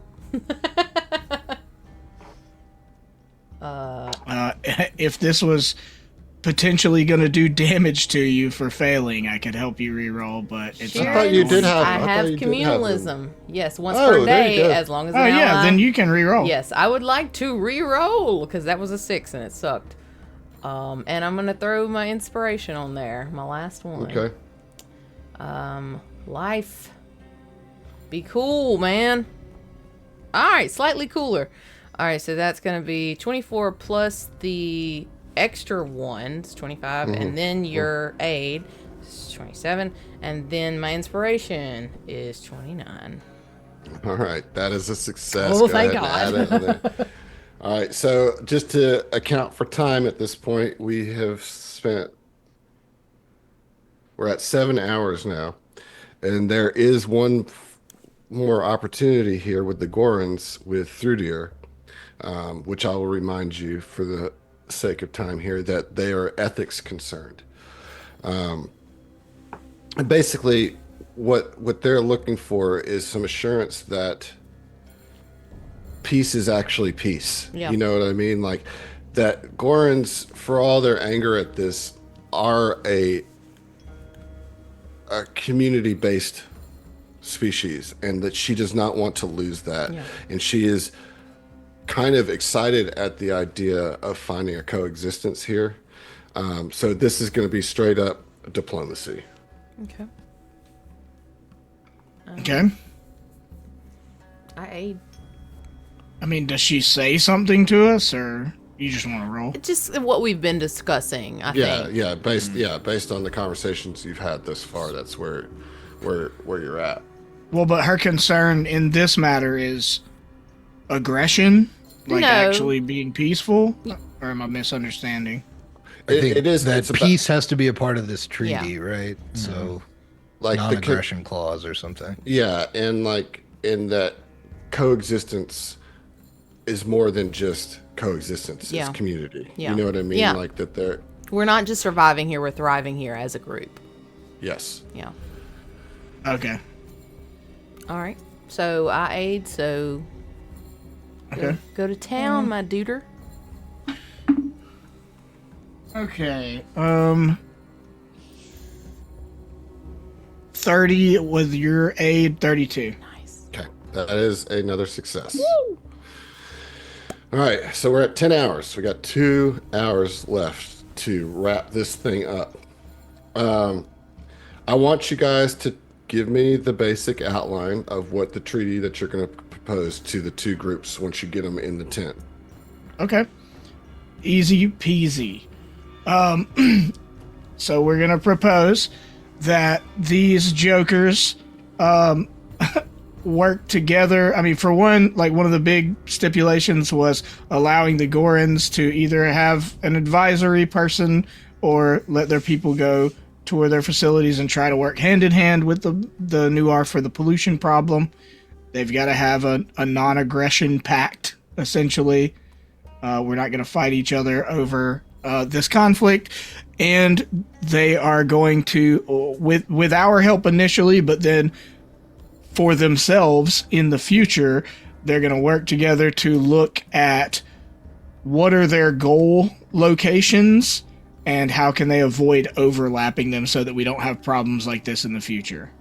If this was potentially going to do damage to you for failing, I could help you reroll, but it's Sure. I thought you did have. I thought have you did have them. communalism. Yes, once Oh, per there you day, go. as long as Oh an yeah, ally- then you can reroll. Yes, I would like to re-roll because that was a 6 and it sucked. And I'm gonna throw my inspiration on there, my last one. Okay. Life. Be cool, man. All right, slightly cooler. All right, so that's gonna be 24 plus the extra one, it's 25, and then your aid is 27, and then my inspiration is 29. All right, that is a success. Oh, Go thank ahead and add it on there. All right, so just to account for time at this point, we're at 7 hours now, and there is one more opportunity here with the Gorons with Thrudir. which I will remind you for the sake of time here that they are ethics concerned. And basically, what they're looking for is some assurance that peace is actually peace. Yeah. You know what I mean? Like that Gorans, for all their anger at this, are a community-based species, and that she does not want to lose that. Yeah. And she is kind of excited at the idea of finding a coexistence here. So this is going to be straight up diplomacy. Okay. Okay. I aid. I mean, does she say something to us, or you just want to roll? Just what we've been discussing, I Yeah, think. yeah, based on the conversations you've had thus far, that's where you're at. Well, but her concern in this matter is aggression, like No. actually being peaceful, or am I misunderstanding? I think It is that it's about- peace has to be a part of this treaty, Yeah. right? So, like the non-aggression clause or something. yeah, and like in that coexistence is more than just coexistence. Yeah. It's community. Yeah. You know what I mean? Yeah. Like that they're We're not just surviving here, we're thriving here as a group. yes. Yeah. Okay. All right. So I aid, so Okay. go to town, my duder. Okay. 30 with your aid, 32. Nice. Okay. That is another success. All right, so we're at 10 hours. We got 2 hours left to wrap this thing up. I want you guys to give me the basic outline of what the treaty that you're going to propose to the two groups once you get them in the tent. Okay. Easy peasy. So we're gonna propose that these jokers work together. I mean, for one, like one of the big stipulations was allowing the Gorans to either have an advisory person or let their people go tour their facilities and try to work hand in hand with the Nuar for the pollution problem. They've got to have a non-aggression pact, essentially. We're not going to fight each other over this conflict, and they are going to, with our help initially, but then for themselves in the future, they're going to work together to look at what are their goal locations and how can they avoid overlapping them so that we don't have problems like this in the future.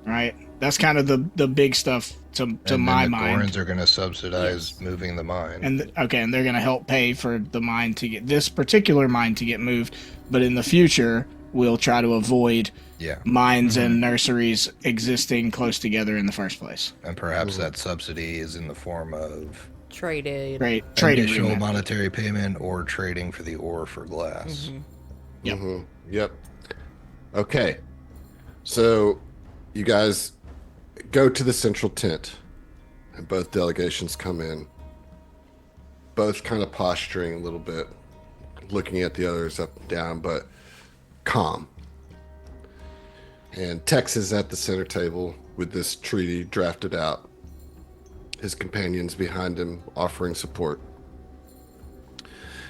Right? That's kind of the big stuff to my mind. The Gorans are going to subsidize moving the mine. And and they're going to help pay for the mine to get this particular mine to get moved, but in the future we'll try to avoid mines and nurseries existing close together in the first place. And perhaps that subsidy is in the form of Traded. Trading initial agreement. monetary payment or trading for the ore for glass. Yep. Yep. Okay. So you guys go to the central tent, and both delegations come in, both kind of posturing a little bit, looking at the others up and down, but calm. And Tex is at the center table with this treaty drafted out, his companions behind him offering support.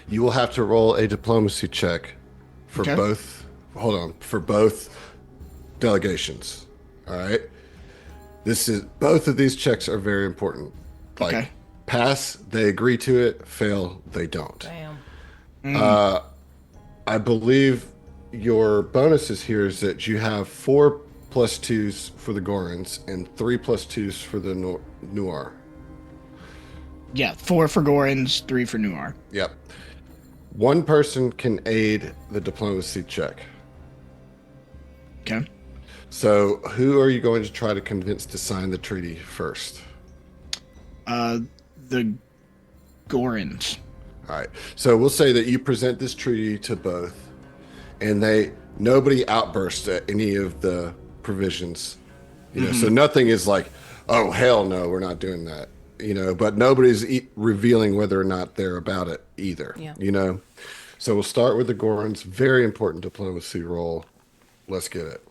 You will have to roll a diplomacy check for both delegations. All right. Both of these checks are very important. Like pass, they agree to it. Fail, they don't. Damn. I believe your bonuses here is that you have 4 +2s for the Gorans and 3 +2s for the Nuar. Yeah, 4 for Gorans, 3 for Nuar. Yep. One person can aid the diplomacy check. Okay. So who are you going to try to convince to sign the treaty first? The Gorans. All right. So we'll say that you present this treaty to both, and nobody outbursts at any of the provisions. You know, so nothing is like, oh hell no, we're not doing that. You know, but nobody's revealing whether or not they're about it either. Yeah. You know, so we'll start with the Gorans. Very important diplomacy roll. Let's get it.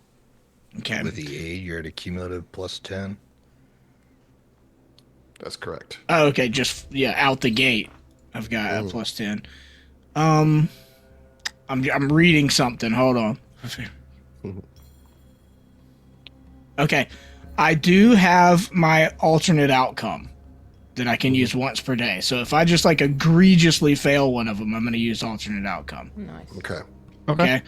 Okay. With the aid, you're at a cumulative +10. That's correct. Oh, okay, just out the gate. I've got a plus 10. I'm reading something. Hold on. Okay, I do have my alternate outcome that I can use once per day. So if I just like egregiously fail one of them, I'm going to use alternate outcome. Nice. Okay.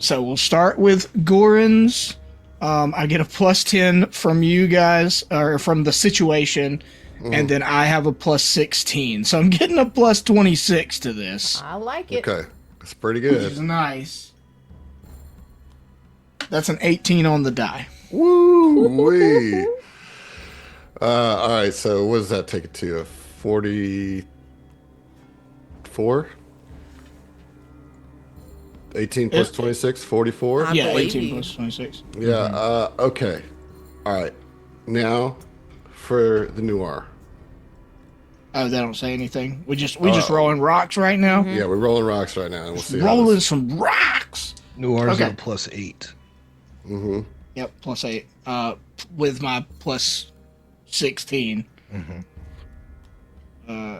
So we'll start with Goran's. I get a plus 10 from you guys, or from the situation, and then I have a plus 16. So I'm getting a plus 26 to this. I like it. Okay. That's pretty Which is good. nice. That's an 18 on the die. Woo-wee. All right, so what does that take it to? A 44? 18 plus 26, 44? I Yeah, believe 18 you. plus 26. Yeah, okay. All right. Now for the noir. Oh, they don't say anything. We just rolling rocks right now. Yeah, we're rolling rocks right now, and we'll see how Rolling this... some rocks. Noir's Okay. at plus 8. Yep, plus 8. With my plus 16.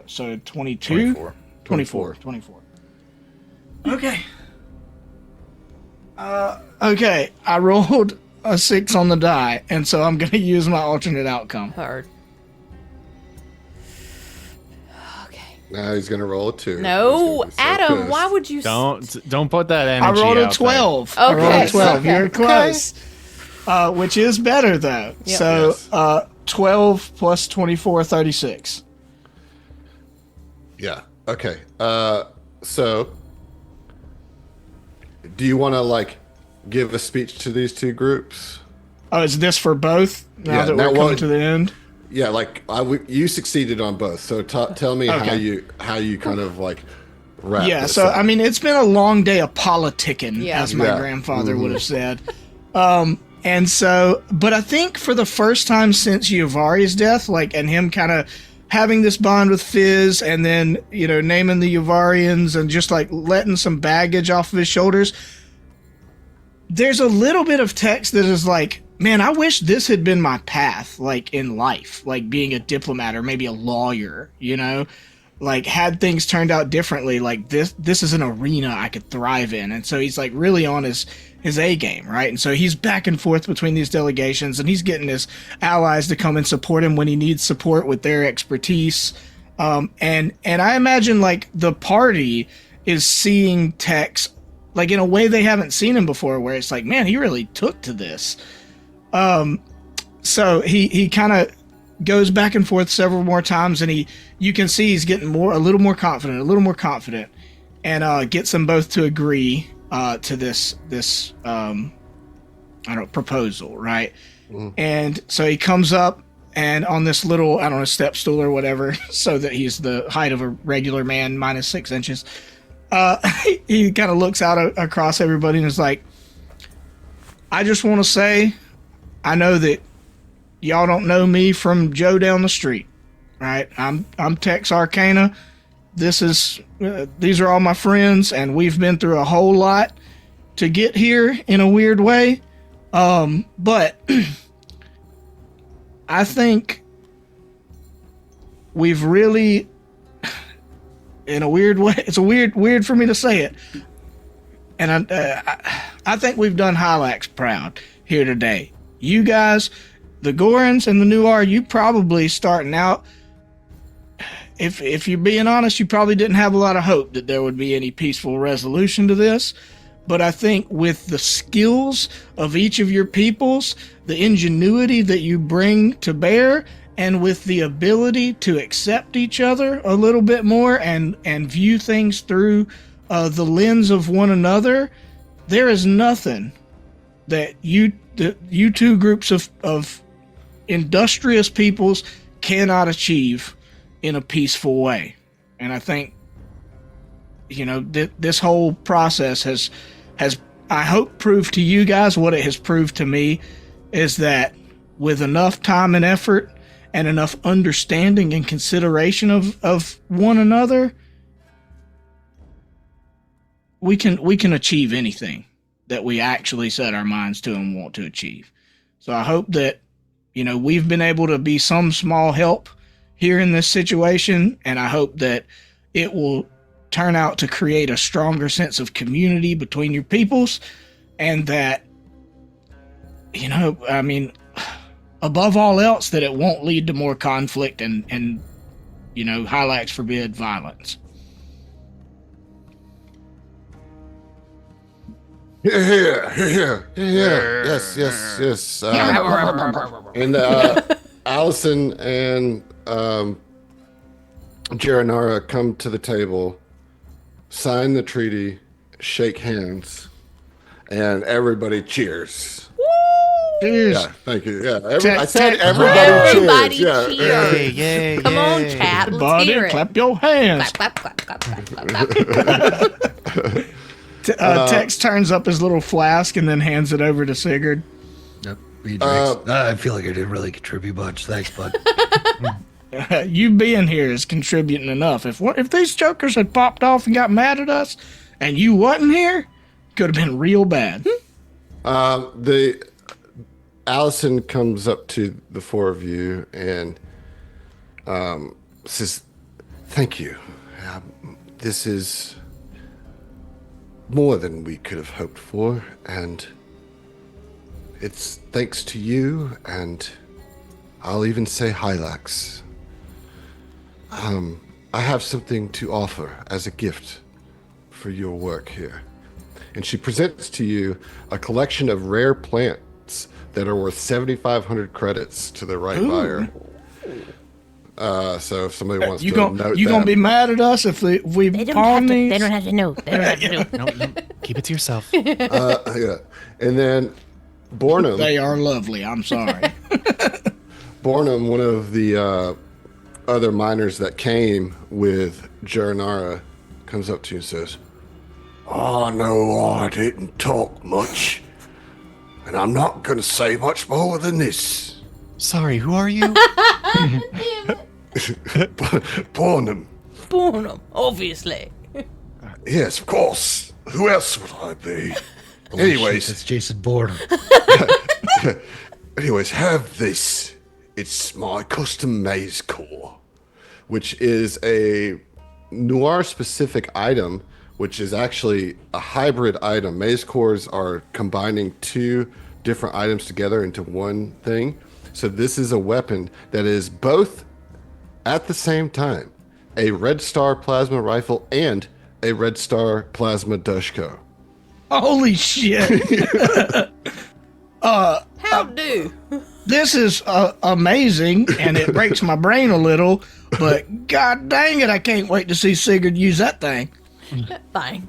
So 22? 24. 24. Okay. Okay, I rolled a 6 on the die, and so I'm going to use my alternate outcome. Hard. Okay. Now he's gonna roll a 2. No, He's gonna be so Adam, pissed. why would you? Don't put that energy I rolled a out 12. Okay. I rolled a 12. Okay. You're close. Which is better, though. Yep. So, Yes. 12 plus 24, 36. Yeah. Okay. So do you want to like give a speech to these two groups? Oh, is this for both? Now Yeah, that now we're coming what- to the end? Yeah, like you succeeded on both. So tell me Okay. how you kind of like wrap Yeah, this so up. I mean, it's been a long day of politicking, Yeah. as my Yeah. grandfather would have said. And so, but I think for the first time since Yuvari's death, like, and him kind of having this bond with Fizz, and then naming the Yuvarians and just like letting some baggage off of his shoulders, there's a little bit of text that is like, man, I wish this had been my path, like in life, like being a diplomat or maybe a lawyer, like had things turned out differently, like this is an arena I could thrive in. And so he's like really on his A game, right? And so he's back and forth between these delegations, and he's getting his allies to come and support him when he needs support with their expertise. And I imagine like the party is seeing Tex like in a way they haven't seen him before, where it's like, man, he really took to this. So he kind of goes back and forth several more times, and you can see he's getting a little more confident, and gets them both to agree to this proposal, right? And so he comes up and on this little, I don't know, step stool or whatever, so that he's the height of a regular man minus 6 inches. He kind of looks out across everybody and is like, I just want to say, I know that y'all don't know me from Joe down the street, right? I'm Tex Arcana. These are all my friends, and we've been through a whole lot to get here in a weird way. But I think we've really, in a weird way, it's a weird for me to say it, and I think we've done Hylax proud here today. You guys, the Gorans and the Noir, you probably starting out, if you're being honest, you probably didn't have a lot of hope that there would be any peaceful resolution to this. But I think with the skills of each of your peoples, the ingenuity that you bring to bear, and with the ability to accept each other a little bit more and view things through the lens of one another, there is nothing that you two groups of industrious peoples cannot achieve in a peaceful way. And I think, this whole process has I hope proved to you guys what it has proved to me, is that with enough time and effort and enough understanding and consideration of one another, we can achieve anything that we actually set our minds to and want to achieve. So I hope that we've been able to be some small help here in this situation, and I hope that it will turn out to create a stronger sense of community between your peoples, and that, above all else, that it won't lead to more conflict and Hylax forbid violence. Here. Yes. And Allison and Jaranara come to the table, sign the treaty, shake hands, and everybody cheers. Cheers. Yeah, thank you. Yeah, I said everybody cheers. Yeah. Yay! Come on, chat. Let's hear it. Clap your hands. Clap, clap, clap, clap, clap, clap, clap. Tex turns up his little flask and then hands it over to Sigurd. Yep. He drinks. I feel like I didn't really contribute much. Thanks, bud. You being here is contributing enough. If these jokers had popped off and got mad at us, and you wasn't here, could have been real bad. Allison comes up to the four of you and says, "Thank you. This is more than we could have hoped for, and it's thanks to you, and I'll even say Hylax. I have something to offer as a gift for your work here." And she presents to you a collection of rare plants that are worth 7,500 credits to the right buyer. So if somebody wants to note you gonna be mad at us if we pawn these? They don't have to know. They don't have to know. No, keep it to yourself. Yeah. And then Bornum. They are lovely. I'm sorry. Bornum, one of the other miners that came with Jaranara, comes up to you and says, "Oh, no, I didn't talk much, and I'm not going to say much more than this." Sorry, who are you? Bornum. Bornum, obviously. Yes, of course. Who else would I be? Anyways. It's Jason Bourne. Anyways, have this. It's my custom maze core, which is a noir-specific item, which is actually a hybrid item. Maze cores are combining two different items together into one thing. So this is a weapon that is both, at the same time, a Red Star plasma rifle and a Red Star plasma Dushko. Holy shit! How do? This is amazing, and it breaks my brain a little. But god dang it, I can't wait to see Sigurd use that thing. Fine.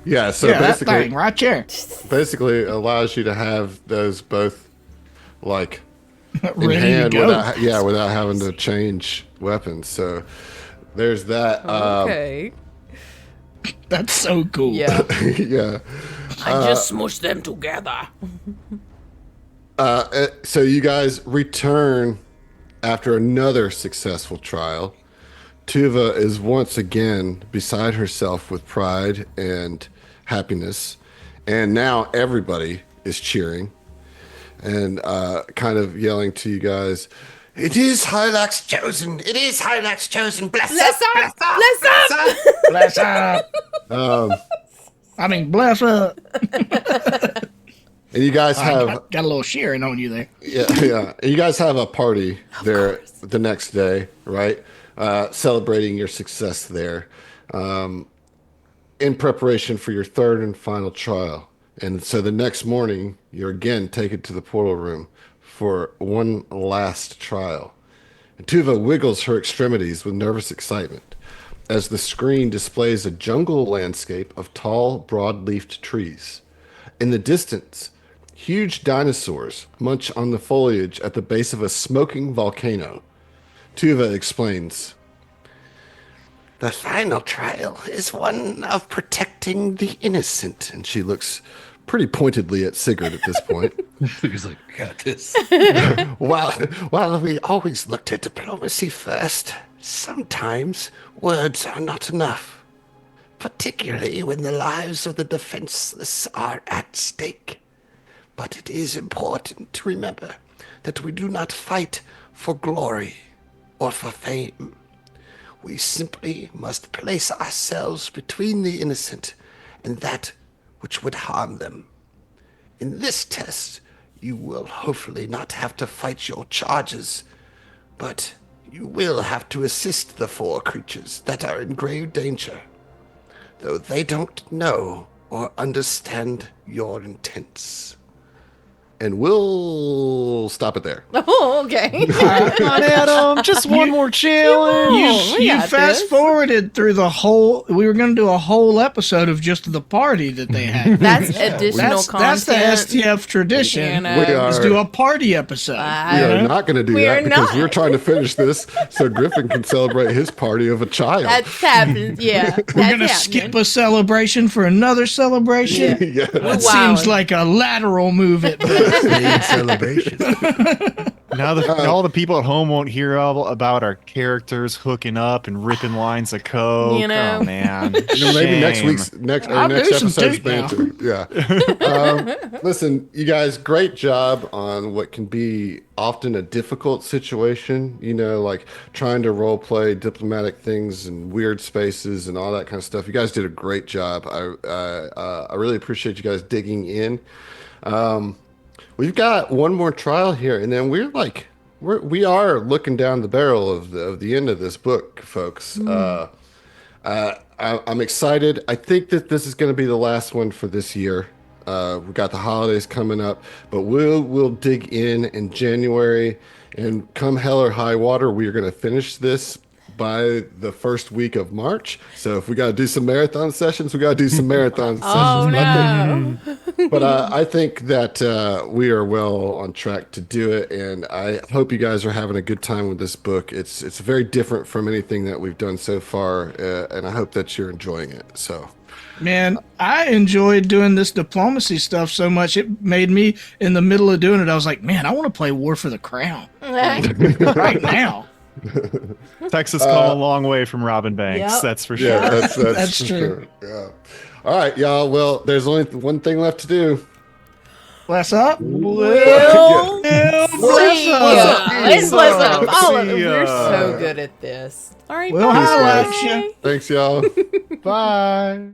Yeah, so that thing right there. basically allows you to have those both like in Ready hand to go. without having to change weapons. So there's that. Okay. That's so cool. Yeah. Yeah. I just smushed them together. So you guys return after another successful trial. Tuva is once again beside herself with pride and happiness, and now everybody is cheering and kind of yelling to you guys, "It is Hylax chosen! It is Hylax chosen! Bless up! Bless up! Bless up. Bless up. And you guys have Got a little shearing on you there. yeah. And you guys have a party there the next day, right? Celebrating your success there, in preparation for your third and final trial. And so the next morning, you're again taken to the portal room for one last trial. And Tuva wiggles her extremities with nervous excitement as the screen displays a jungle landscape of tall, broad-leafed trees. In the distance, huge dinosaurs munch on the foliage at the base of a smoking volcano. Tuva explains, "The final trial is one of protecting the innocent." And she looks pretty pointedly at Sigurd at this point. He's like, "I got this." While we always look to diplomacy first, sometimes words are not enough, particularly when the lives of the defenseless are at stake. But it is important to remember that we do not fight for glory or for fame. We simply must place ourselves between the innocent and that which would harm them. In this test, you will hopefully not have to fight your charges, but you will have to assist the 4 creatures that are in grave danger, though they don't know or understand your intents. And we'll stop it there. Oh, okay. Come on, Adam. Just one more challenge. we You got fast this. forwarded through the whole. We were going to do a whole episode of just the party that they had. That's additional That's the content. STF tradition. You know. We Is are, do a party episode. we are not going to do We that are because not. we're trying to finish this so Griffin can celebrate his party of a child. That's happened. Yeah. We're going to skip a celebration for another celebration. Yeah. That Wow. seems like a lateral move at best. Paid celebration. Now all the people at home won't hear all about our characters hooking up and ripping lines of coke. You know. Oh, man. Maybe next Shame. week's next I'll do some episode's toot now. banter. Yeah. Listen, you guys, great job on what can be often a difficult situation. You know, like trying to role play diplomatic things and weird spaces and all that kind of stuff. You guys did a great job. I really appreciate you guys digging in. We've got one more trial here, and then we are looking down the barrel of the end of this book, folks. I'm excited. I think that this is going to be the last one for this year. We've got the holidays coming up, but we'll dig in January, and come hell or high water, we are going to finish this by the first week of March. So if we got to do some marathon sessions, we got to do some marathon Oh, sessions. no. But I think that we are well on track to do it, and I hope you guys are having a good time with this book. It's very different from anything that we've done so far, and I hope that you're enjoying it. So, Man, I enjoyed doing this diplomacy stuff so much. It made me, in the middle of doing it, I was like, man, I want to play War for the Crown right now. Texas come a long way from Robin Banks. Yep. That's for sure. yeah, that's That's for true. sure. Yeah. All right, y'all. Well, there's only one thing left to do. Bless up. Well, Bless see up. ya. Let's bless up. All of See it. We're ya. so good at this. All right, Well, bye. Hylax ya. Thanks, y'all. Bye.